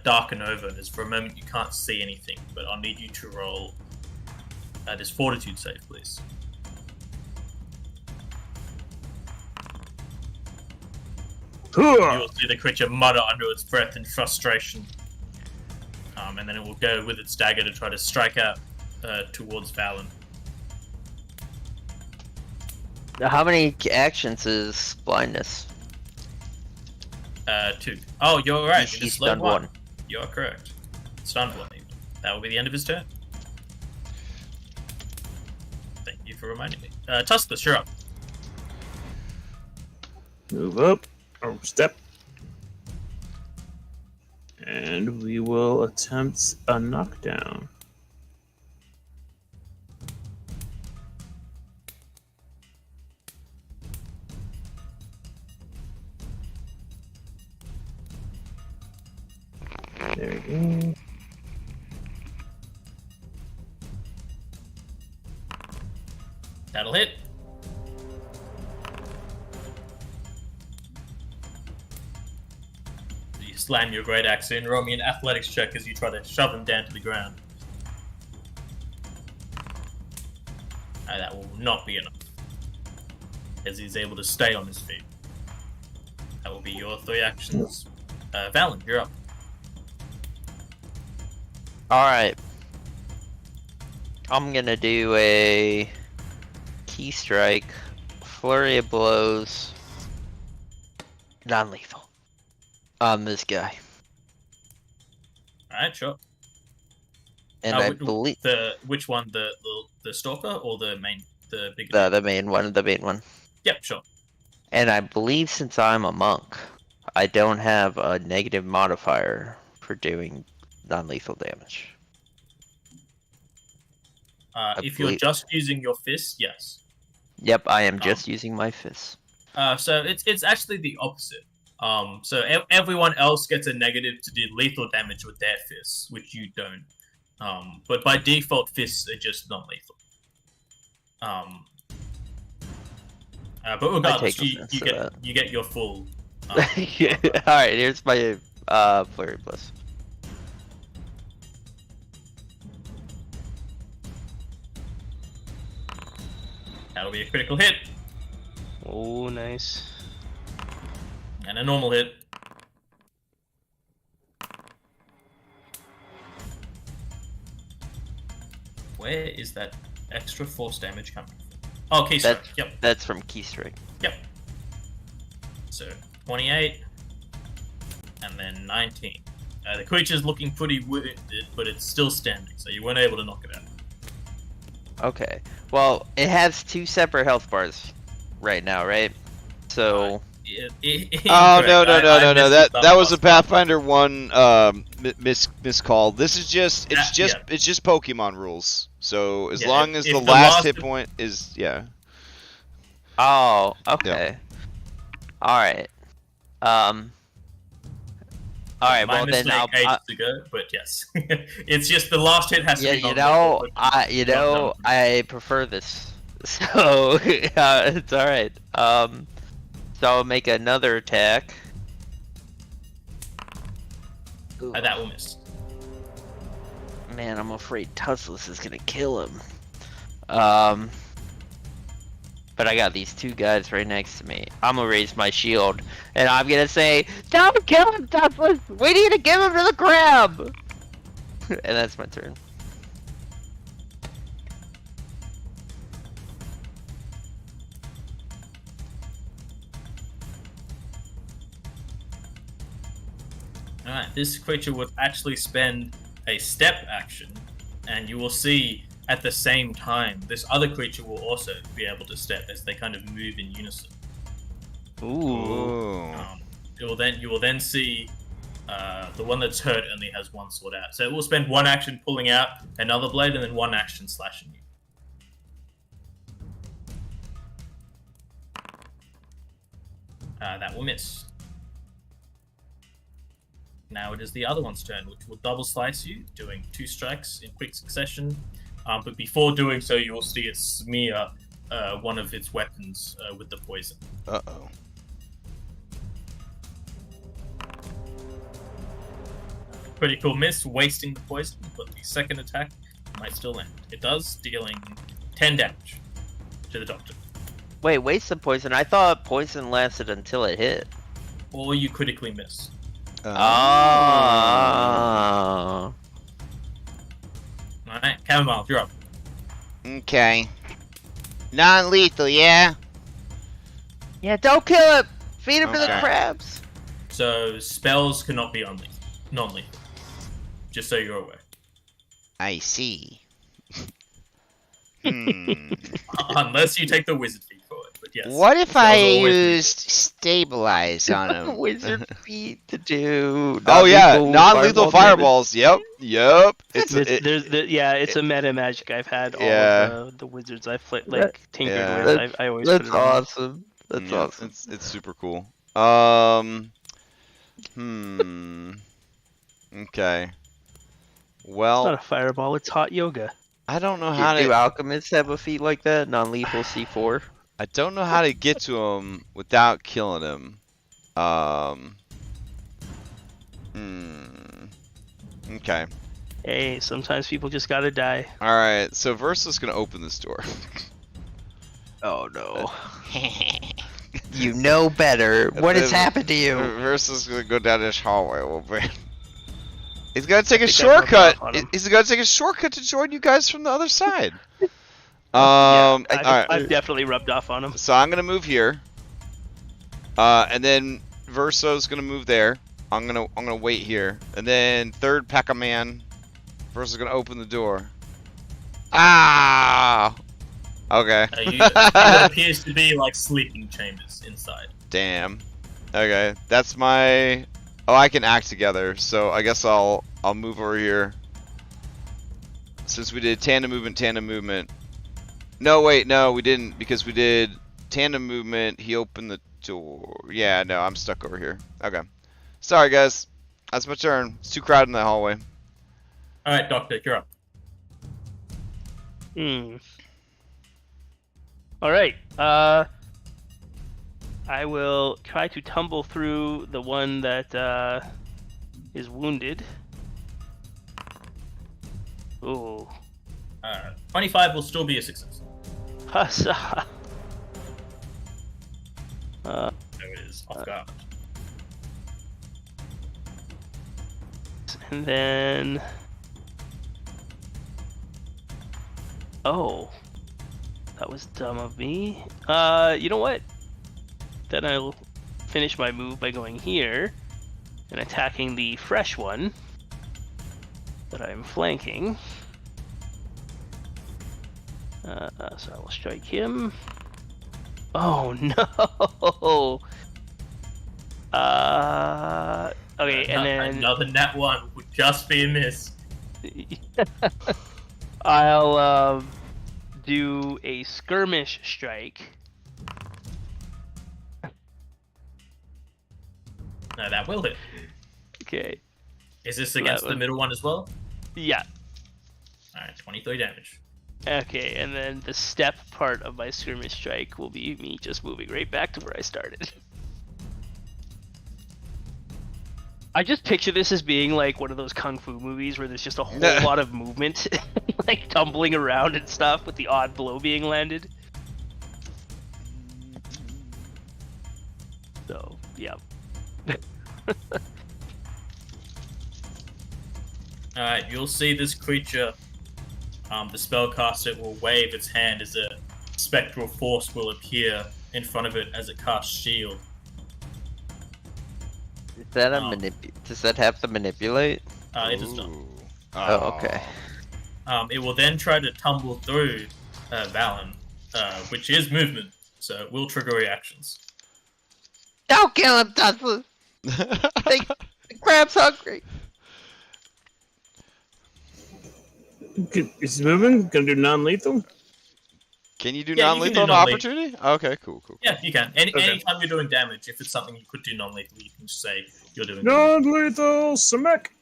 Speaker 2: darken over, and for a moment you can't see anything, but I'll need you to roll this fortitude save, please. You'll see the creature mutter under its breath in frustration. And then it will go with its dagger to try to strike out towards Valen.
Speaker 4: Now, how many actions is blindness?
Speaker 2: 2. Oh, you're right.
Speaker 4: He's
Speaker 2: It is
Speaker 4: stunned
Speaker 2: slow 1.
Speaker 4: one.
Speaker 2: You're correct. Stunned 1 even. That will be the end of his turn. Thank you for reminding me. Tuskless, you're up.
Speaker 5: Move up, or step. And we will attempt a knockdown. There we go.
Speaker 2: That'll hit. You slam your great axe in. Roll me an athletics check as you try to shove him down to the ground. That will not be enough. as he's able to stay on his feet. That will be your 3 actions. Valen, you're up.
Speaker 4: Alright. I'm gonna do a key strike, flurry of blows, non-lethal on this guy.
Speaker 2: Alright, sure.
Speaker 4: And I believe
Speaker 2: which one, the stalker or the big
Speaker 4: the main one.
Speaker 2: Yep, sure.
Speaker 4: And I believe since I'm a monk, I don't have a negative modifier for doing non-lethal damage.
Speaker 2: If you're just using your fist, yes.
Speaker 4: Yep, I am just using my fists.
Speaker 2: So it's actually the opposite. So everyone else gets a negative to do lethal damage with their fists, which you don't. But by default, fists are just non-lethal. But regardless, you get your full.
Speaker 4: Yeah. All right, here's my flurry plus.
Speaker 2: That'll be a critical hit.
Speaker 3: Oh, nice.
Speaker 2: And a normal hit. Where is that extra force damage coming from? Oh, key strike. Yep.
Speaker 4: That's from key strike.
Speaker 2: Yep. So 28, and then 19. The creature's looking pretty wounded, but it's still standing, so you weren't able to knock it out.
Speaker 4: Okay. Well, it has 2 separate health bars right now, right? So.
Speaker 1: Oh no! That was a Pathfinder 1 miscall. This is just it's just Pokemon rules. So as long as the last hit point is
Speaker 4: Oh, okay.
Speaker 1: Yeah.
Speaker 4: All right. All right.
Speaker 2: My
Speaker 4: Well, then
Speaker 2: mistake ages ago, but yes, it's just the last hit has to be.
Speaker 4: I prefer this, so it's all right. So I'll make another attack.
Speaker 2: That will miss.
Speaker 4: Man, I'm afraid Tussless is gonna kill him. But I got these 2 guys right next to me. I'm gonna raise my shield, and I'm gonna say, "Don't kill him, Tussless! We need to give him to the crab!" And that's my turn.
Speaker 2: Alright, this creature would actually spend a step action, and you will see at the same time this other creature will also be able to step as they kind of move in unison.
Speaker 1: Ooh.
Speaker 2: You will then see the one that's hurt only has 1 sword out, so it will spend 1 action pulling out another blade and then 1 action slashing you. That will miss. Now it is the other one's turn, which will double slice you, doing 2 strikes in quick succession. But before doing so, you will see it smear one of its weapons with the poison.
Speaker 1: Uh-oh.
Speaker 2: Critical miss, wasting the poison, but the second attack might still land. It does, dealing 10 damage to the doctor.
Speaker 4: Wait, waste the poison? I thought poison lasted until it hit.
Speaker 2: Or you critically miss.
Speaker 4: Oh.
Speaker 2: Alright, Chamomile, you're up.
Speaker 6: Okay. Non-lethal, yeah?
Speaker 4: Yeah, don't kill him! Feed him to the
Speaker 1: Okay.
Speaker 4: crabs!
Speaker 2: So, spells cannot be non-lethal. Just so you're aware.
Speaker 6: I see.
Speaker 2: Unless you take the wizard feat for it, but yes.
Speaker 6: What if
Speaker 2: spells
Speaker 6: I
Speaker 2: are always
Speaker 6: used stabilize on him?
Speaker 4: Wizard feet to do.
Speaker 1: Oh yeah,
Speaker 4: non-lethal
Speaker 1: non-lethal
Speaker 4: fireball
Speaker 1: fireballs. Yep. It's
Speaker 3: It's a meta magic I've had all of the wizards I've tinkered
Speaker 1: Yeah.
Speaker 3: with. I always
Speaker 4: That's
Speaker 3: put it on.
Speaker 4: awesome. That's
Speaker 1: yeah,
Speaker 4: awesome.
Speaker 1: It's super cool. Okay.
Speaker 3: It's not
Speaker 1: Well,
Speaker 3: a fireball, it's hot yoga.
Speaker 1: I don't know how
Speaker 4: Do
Speaker 1: to.
Speaker 4: alchemists have a feat like that? Non-lethal C4?
Speaker 1: I don't know how to get to him without killing him. Okay.
Speaker 3: Hey, sometimes people just gotta die.
Speaker 1: All right. So Versa's gonna open this door.
Speaker 4: Oh no. You know better. What has happened to you?
Speaker 1: Versus gonna go down this hallway a little bit. He's gonna take a
Speaker 3: think I rubbed
Speaker 1: shortcut.
Speaker 3: off on him.
Speaker 1: He's gonna take a shortcut to join you guys from the other side.
Speaker 3: I've
Speaker 1: alright.
Speaker 3: definitely rubbed off on him.
Speaker 1: So I'm gonna move here. And then Verso's gonna move there. I'm gonna wait here. And then third Pac-Man. Verso's gonna open the door. Ah! Okay.
Speaker 2: It appears to be like sleeping chambers inside.
Speaker 1: Damn. Okay, that's my. Oh, I can act together, so I guess I'll move over here. Since we did tandem movement. No, wait, no, we didn't because we did tandem movement. He opened the door. Yeah, no, I'm stuck over here. Okay. Sorry, guys. That's my turn. It's too crowded in the hallway.
Speaker 2: All right, Doctor, you're up.
Speaker 3: All right. I will try to tumble through the one that is wounded. Ooh.
Speaker 2: 25 will still be a success.
Speaker 3: Hussa.
Speaker 2: There it is, off guard.
Speaker 3: And then. Oh. That was dumb of me. You know what? Then I'll finish my move by going here and attacking the fresh one that I'm flanking. So I will strike him. Oh no! Okay, and then
Speaker 2: another nat 1 would just be a miss.
Speaker 3: I'll do a skirmish strike.
Speaker 2: No, that will hit.
Speaker 3: Okay.
Speaker 2: Is this against the middle one as well?
Speaker 3: Yeah.
Speaker 2: Alright, 23 damage.
Speaker 3: Okay, and then the step part of my skirmish strike will be me just moving right back to where I started. I just picture this as being like one of those kung fu movies where there's just a whole lot of movement, like tumbling around and stuff with the odd blow being landed. So, yeah.
Speaker 2: Alright, you'll see this creature, the spellcaster will wave its hand as a spectral force will appear in front of it as it casts shield.
Speaker 4: Is that does that have to manipulate?
Speaker 2: It does not.
Speaker 4: Oh, okay.
Speaker 2: It will then try to tumble through Valen, which is movement, so it will trigger reactions.
Speaker 4: Don't kill him, Tussless! The crab's hungry!
Speaker 5: Is he moving? Gonna do non-lethal?
Speaker 1: Can you do
Speaker 2: Yeah, you can
Speaker 1: non-lethal
Speaker 2: do
Speaker 1: on
Speaker 2: non-lethal.
Speaker 1: opportunity? Okay, cool.
Speaker 2: Yeah, you can.
Speaker 5: Okay.
Speaker 2: Anytime you're doing damage, if it's something you could do non-lethal, you can just say you're doing
Speaker 5: Non-lethal smack!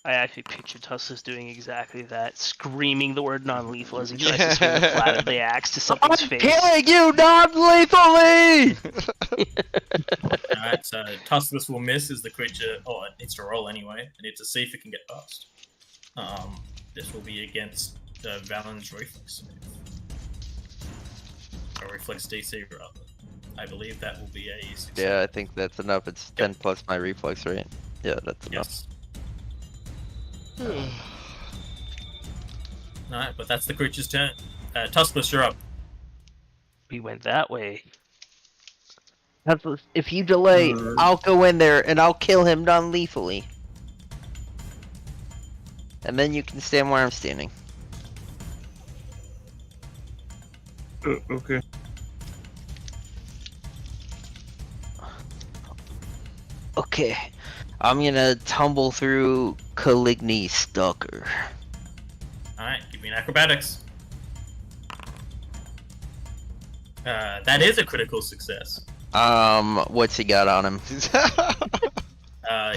Speaker 3: I actually picture Tussless doing exactly that, screaming the word non-lethal as he tries to swing the flat of the axe to something's face.
Speaker 4: Killing you non-lethally!
Speaker 2: Alright, so Tuskless will miss as the creature. Oh, it needs to roll anyway. I need to see if it can get past. This will be against Valen's reflex. Or reflex DC, rather. I believe that will be a success.
Speaker 4: Yeah, I think that's enough. It's 10 plus my reflex, right? Yeah, that's enough.
Speaker 2: Yes. Alright, but that's the creature's turn. Tuskless, you're up.
Speaker 3: We went that way.
Speaker 4: Tussless, if you delay, I'll go in there and I'll kill him non-lethally. And then you can stand where I'm standing.
Speaker 5: Okay.
Speaker 4: Okay, I'm gonna tumble through Caligny's Stalker.
Speaker 2: Alright, give me an acrobatics. That is a critical success.
Speaker 4: What's he got on him?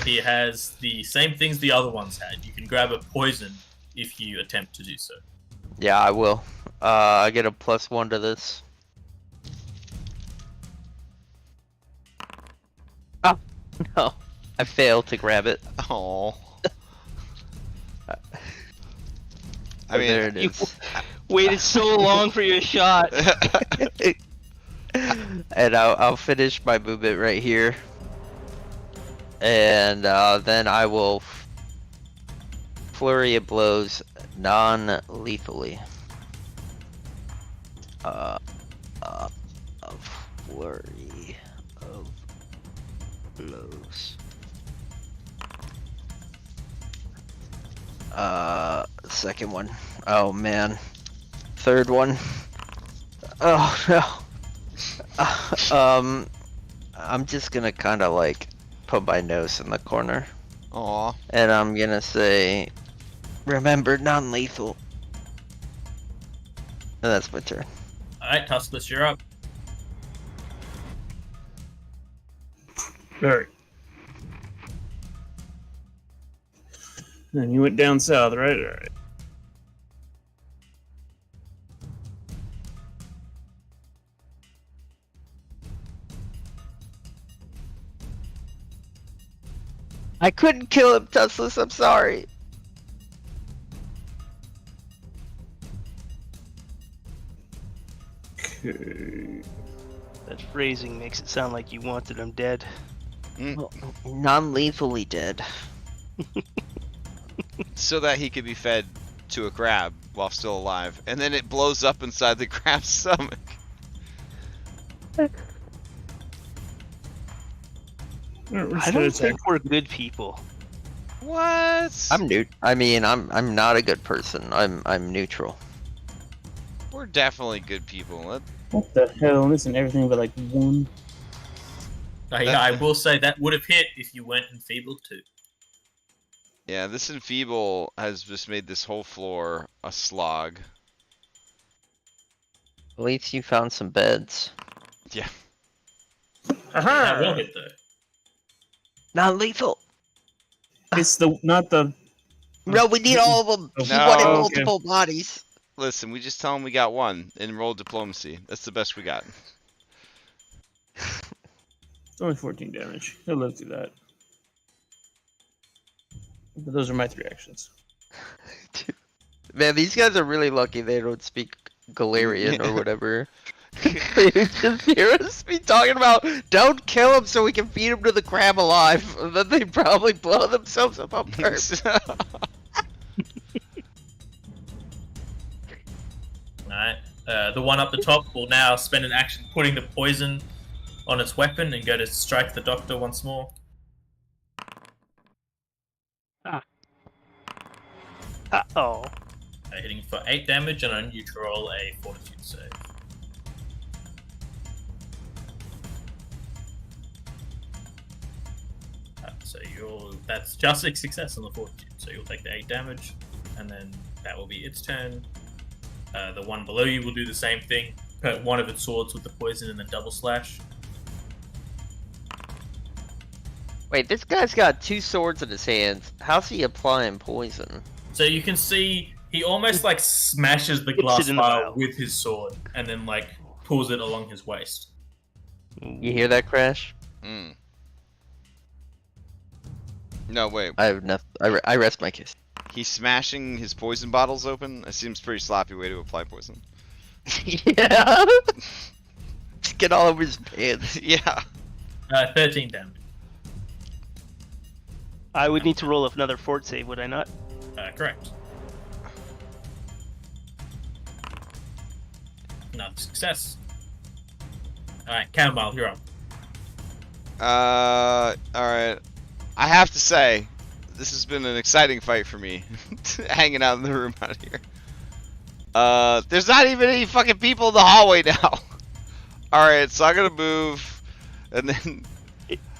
Speaker 2: He has the same things the other ones had. You can grab a poison if you attempt to do so.
Speaker 4: Yeah, I will. I get a +1 to this. Oh, no. I failed to grab it.
Speaker 1: Oh. I
Speaker 4: There
Speaker 1: mean,
Speaker 4: it is.
Speaker 3: Waited so long for your shot.
Speaker 4: And I'll finish my movement right here. And then I will flurry of blows non-lethally. A flurry of blows. Second one. Oh man. Third one. Oh no. I'm just gonna kind of like put my nose in the corner.
Speaker 1: Aw.
Speaker 4: And I'm gonna say, remember non-lethal. And that's my turn.
Speaker 2: Alright, Tuskless, you're up.
Speaker 5: Alright. And you went down south, right? Alright.
Speaker 4: I couldn't kill him, Tuskless, I'm sorry.
Speaker 5: Okay.
Speaker 3: That phrasing makes it sound like you wanted him dead.
Speaker 4: Non-lethally dead.
Speaker 1: So that he could be fed to a crab while still alive, and then it blows up inside the crab's stomach.
Speaker 3: I don't think we're good people.
Speaker 1: What?
Speaker 4: I'm not a good person. I'm neutral.
Speaker 1: We're definitely good people.
Speaker 5: What the hell? Listen, everything but like one.
Speaker 2: Yeah, I will say that would have hit if you went enfeebled too.
Speaker 1: Yeah, this enfeeble has just made this whole floor a slog.
Speaker 4: At least you found some beds.
Speaker 1: Yeah.
Speaker 2: That will hit though.
Speaker 4: Non-lethal.
Speaker 5: It's not the.
Speaker 4: No, we need all of them. He
Speaker 1: No.
Speaker 4: wanted
Speaker 1: Okay.
Speaker 4: multiple bodies.
Speaker 1: Listen, we just tell him we got one and roll diplomacy. That's the best we got.
Speaker 5: It's only 14 damage. He'll live through that. But those are my 3 actions.
Speaker 4: Man, these guys are really lucky they don't speak Galarian or whatever. They just hear us be talking about don't kill him so we can feed him to the crab alive. And then they probably blow themselves up on purpose.
Speaker 2: Alright. The one up the top will now spend an action putting the poison on its weapon and go to strike the doctor once more.
Speaker 3: Uh-oh.
Speaker 2: Hitting for 8 damage and on you to roll a fortitude save. So that's just a success on the fortitude. So you'll take the 8 damage, and then that will be its turn. The one below you will do the same thing. Hurt one of its swords with the poison and then double slash.
Speaker 4: Wait, this guy's got 2 swords in his hands. How's he applying poison?
Speaker 2: So you can see he almost like smashes the
Speaker 3: Hits
Speaker 2: glass
Speaker 3: it in the
Speaker 2: vial
Speaker 3: vial.
Speaker 2: with his sword, and then like pulls it along his waist.
Speaker 4: You hear that, Crash?
Speaker 1: Mm. No, wait.
Speaker 4: I have nothing. I rest my case.
Speaker 1: He's smashing his poison bottles open? That seems a pretty sloppy way to apply poison.
Speaker 4: Yeah. Just get all over his pants.
Speaker 1: Yeah.
Speaker 2: 13 damage.
Speaker 3: I would need to roll another fort save, would I not?
Speaker 2: Correct. Another success. Alright, Chamomile, you're up.
Speaker 1: Alright. I have to say, this has been an exciting fight for me. Hanging out in the room out here. There's not even any fucking people in the hallway now. Alright, so I'm gonna move, and then...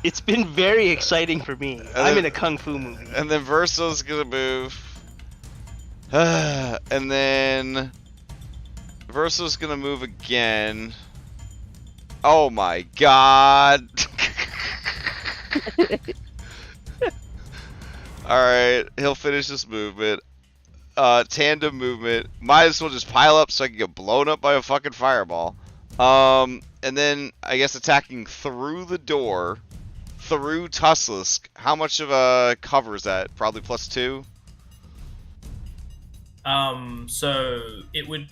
Speaker 3: It's been very exciting for me. I'm in a kung fu movie.
Speaker 1: And then Verso's gonna move. And then... Verso's gonna move again. Oh my god. Alright, he'll finish this movement. Tandem movement. Might as well just pile up so I can get blown up by a fucking fireball. And then, I guess attacking through the door. Through Tusklisk. How much of a cover is that? Probably +2?
Speaker 2: So it would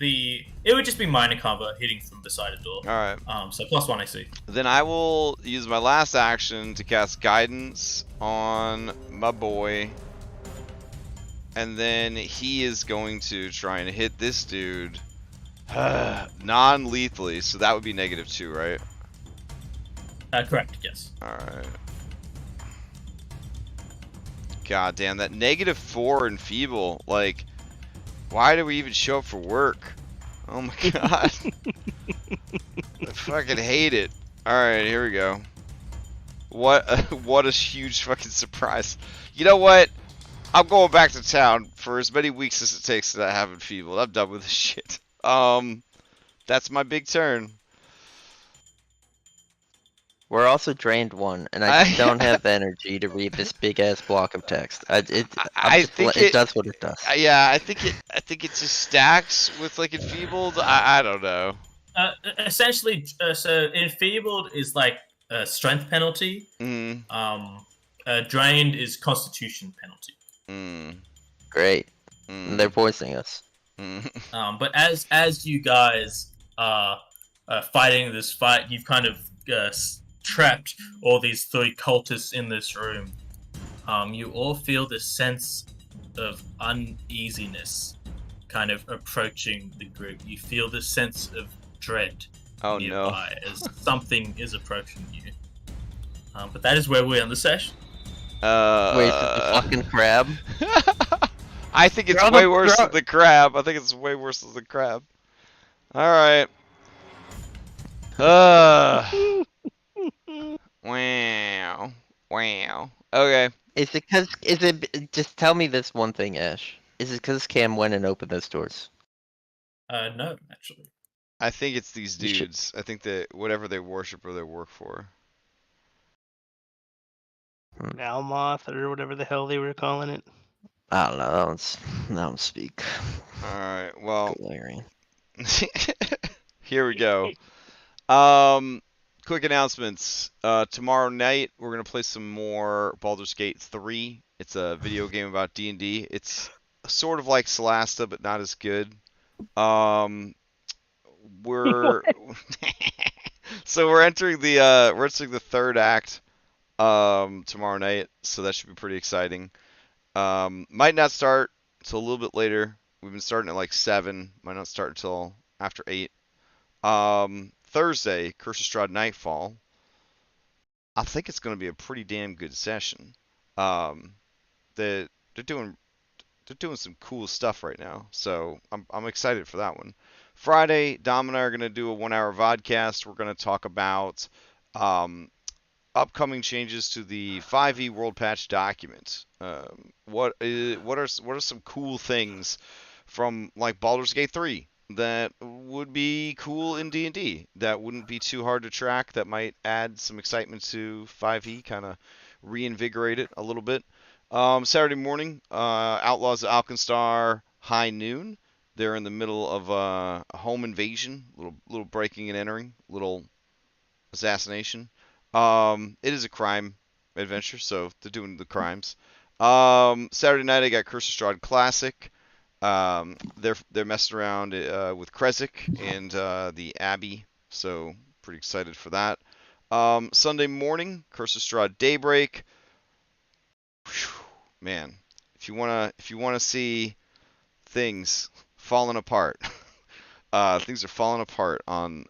Speaker 2: just be minor cover hitting from beside a door.
Speaker 1: All right.
Speaker 2: So +1 AC.
Speaker 1: Then I will use my last action to cast guidance on my boy. And then he is going to try and hit this dude non-lethally. So that would be -2, right?
Speaker 2: Correct. Yes.
Speaker 1: Alright. God damn, that -4 in feeble. Like, why do we even show up for work? Oh my god. I fucking hate it. Alright, here we go. What a huge fucking surprise. You know what? I'm going back to town for as many weeks as it takes that I have enfeebled. I'm done with this shit. That's my big turn.
Speaker 4: We're also drained 1, and I just don't have the energy to read this big ass block of text.
Speaker 1: I think
Speaker 4: it does what it does.
Speaker 1: Yeah, I think it just stacks with like enfeebled. I don't know.
Speaker 2: Essentially, so enfeebled is like a strength penalty. Drained is constitution penalty.
Speaker 4: Great. They're voicing us.
Speaker 2: But as you guys are fighting this fight, you've kind of trapped all these 3 cultists in this room. You all feel this sense of uneasiness kind of approaching the group. You feel this sense of dread nearby as something is approaching you. But that is where we end the session.
Speaker 4: Wait, is it the fucking crab?
Speaker 1: I think it's way worse than the crab. I think it's way worse than the crab. Alright. Wow. Wow. Okay.
Speaker 4: Just tell me this one thing, Ash. Is it because Cam went and opened those doors?
Speaker 2: No, actually.
Speaker 1: I think it's these dudes. I think that whatever they worship or they work for.
Speaker 3: Malmoth or whatever the hell they were calling it.
Speaker 4: I don't know. I don't speak.
Speaker 1: Alright, well.
Speaker 4: Galarian.
Speaker 1: Here we go. Quick announcements. Tomorrow night we're gonna play some more Baldur's Gate 3. It's a video game about D&D. It's sort of like Solasta, but not as good. We're so we're entering the 3rd act tomorrow night, so that should be pretty exciting. Might not start until a little bit later. We've been starting at like 7. Might not start until after 8. Thursday, Curse of Strahd Nightfall. I think it's going to be a pretty damn good session. They're doing some cool stuff right now, so I'm excited for that one. Friday, Dom and I are going to do a 1-hour vodcast. We're going to talk about upcoming changes to the 5e World Patch document. What are some cool things from like Baldur's Gate 3 that would be cool in D&D, that wouldn't be too hard to track, that might add some excitement to 5e, kind of reinvigorate it a little bit. Saturday morning, Outlaws of Alkenstar, high noon. They're in the middle of a home invasion, little breaking and entering, little assassination. It is a crime adventure, so they're doing the crimes. Saturday night, I got Curse of Strahd Classic. They're messing around with Kresik and the Abbey, so pretty excited for that. Sunday morning, Curse of Strahd Daybreak. Whew, man, if you wanna see things falling apart, things are falling apart on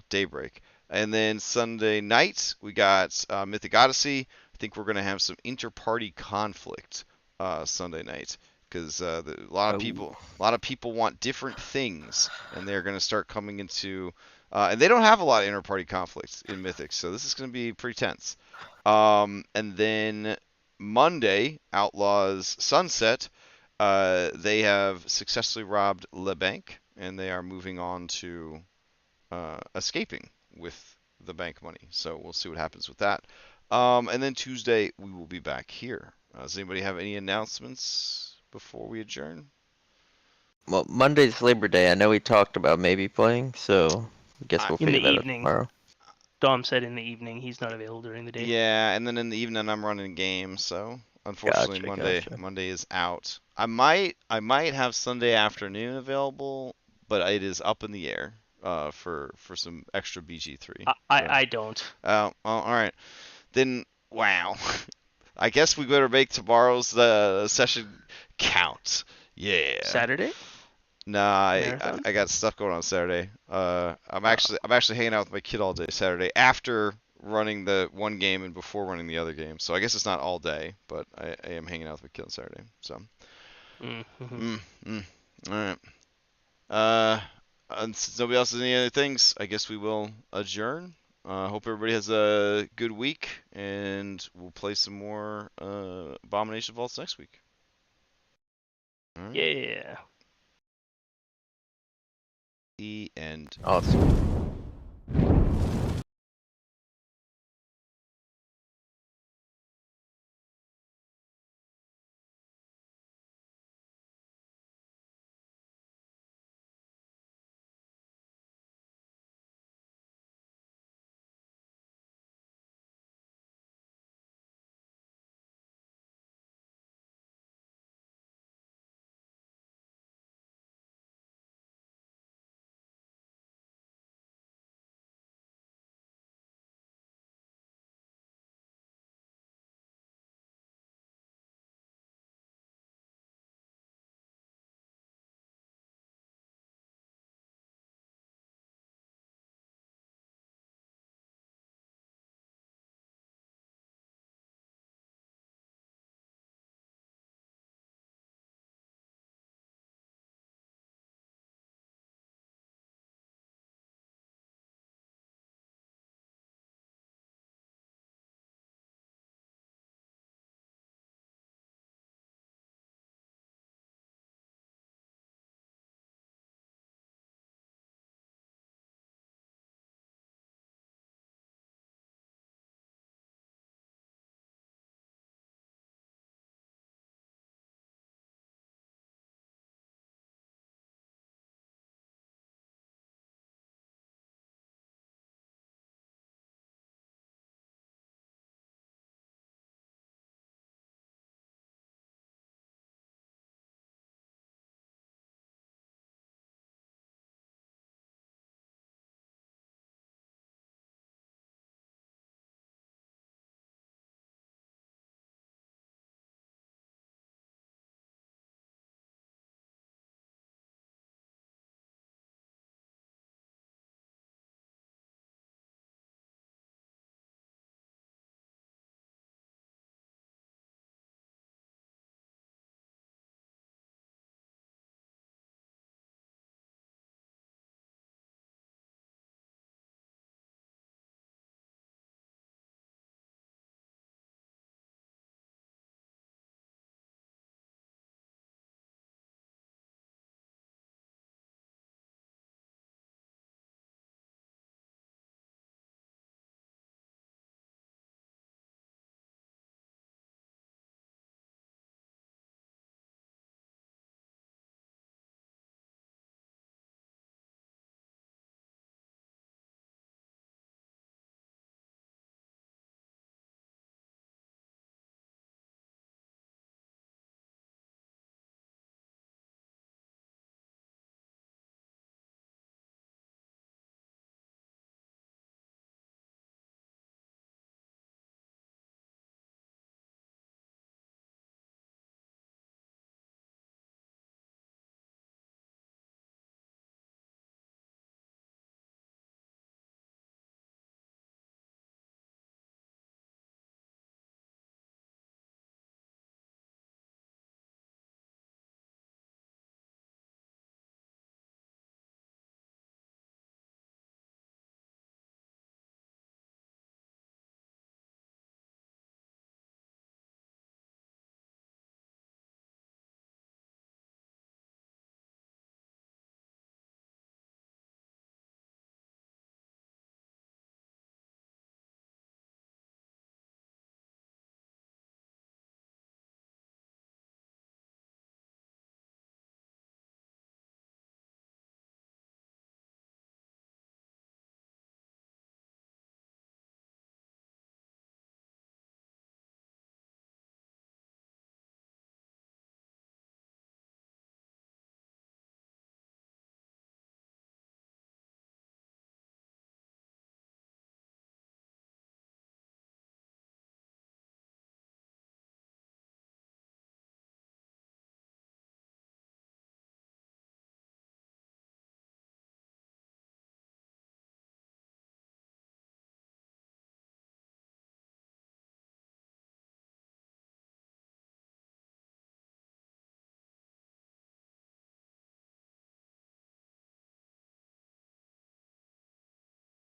Speaker 1: Daybreak. And then Sunday night, we got Mythic Odyssey. I think we're gonna have some inter-party conflict Sunday night, because a lot of people want different things, and they're gonna start coming into, and they don't have a lot of inter-party conflict in Mythic, so this is gonna be pretty tense. And then Monday, Outlaws Sunset. They have successfully robbed Le Bank, and they are moving on to escaping with the bank money. So we'll see what happens with that. And then Tuesday, we will be back here. Does anybody have any announcements before we adjourn?
Speaker 4: Well, Monday's Labor Day. I know we talked about maybe playing, so I guess we'll figure that out tomorrow.
Speaker 3: Dom said in the evening. He's not available during the day.
Speaker 1: Yeah, and then in the evening I'm running games, so unfortunately Monday is out. I might have Sunday afternoon available, but it is up in the air. For some extra BG3.
Speaker 3: I don't.
Speaker 1: Oh, all right. Then wow. I guess we better make tomorrow's session count. Yeah.
Speaker 3: Saturday?
Speaker 1: Nah,
Speaker 3: Marathon?
Speaker 1: I got stuff going on Saturday. I'm actually hanging out with my kid all day Saturday after running the one game and before running the other game. So I guess it's not all day, but I am hanging out with my kid on Saturday. So.
Speaker 3: Mm-hmm.
Speaker 1: All right. And since nobody else has any other things, I guess we will adjourn. Hope everybody has a good week, and we'll play some more Abomination Vaults next week. All right.
Speaker 3: Yeah.
Speaker 1: The end.
Speaker 4: Awesome.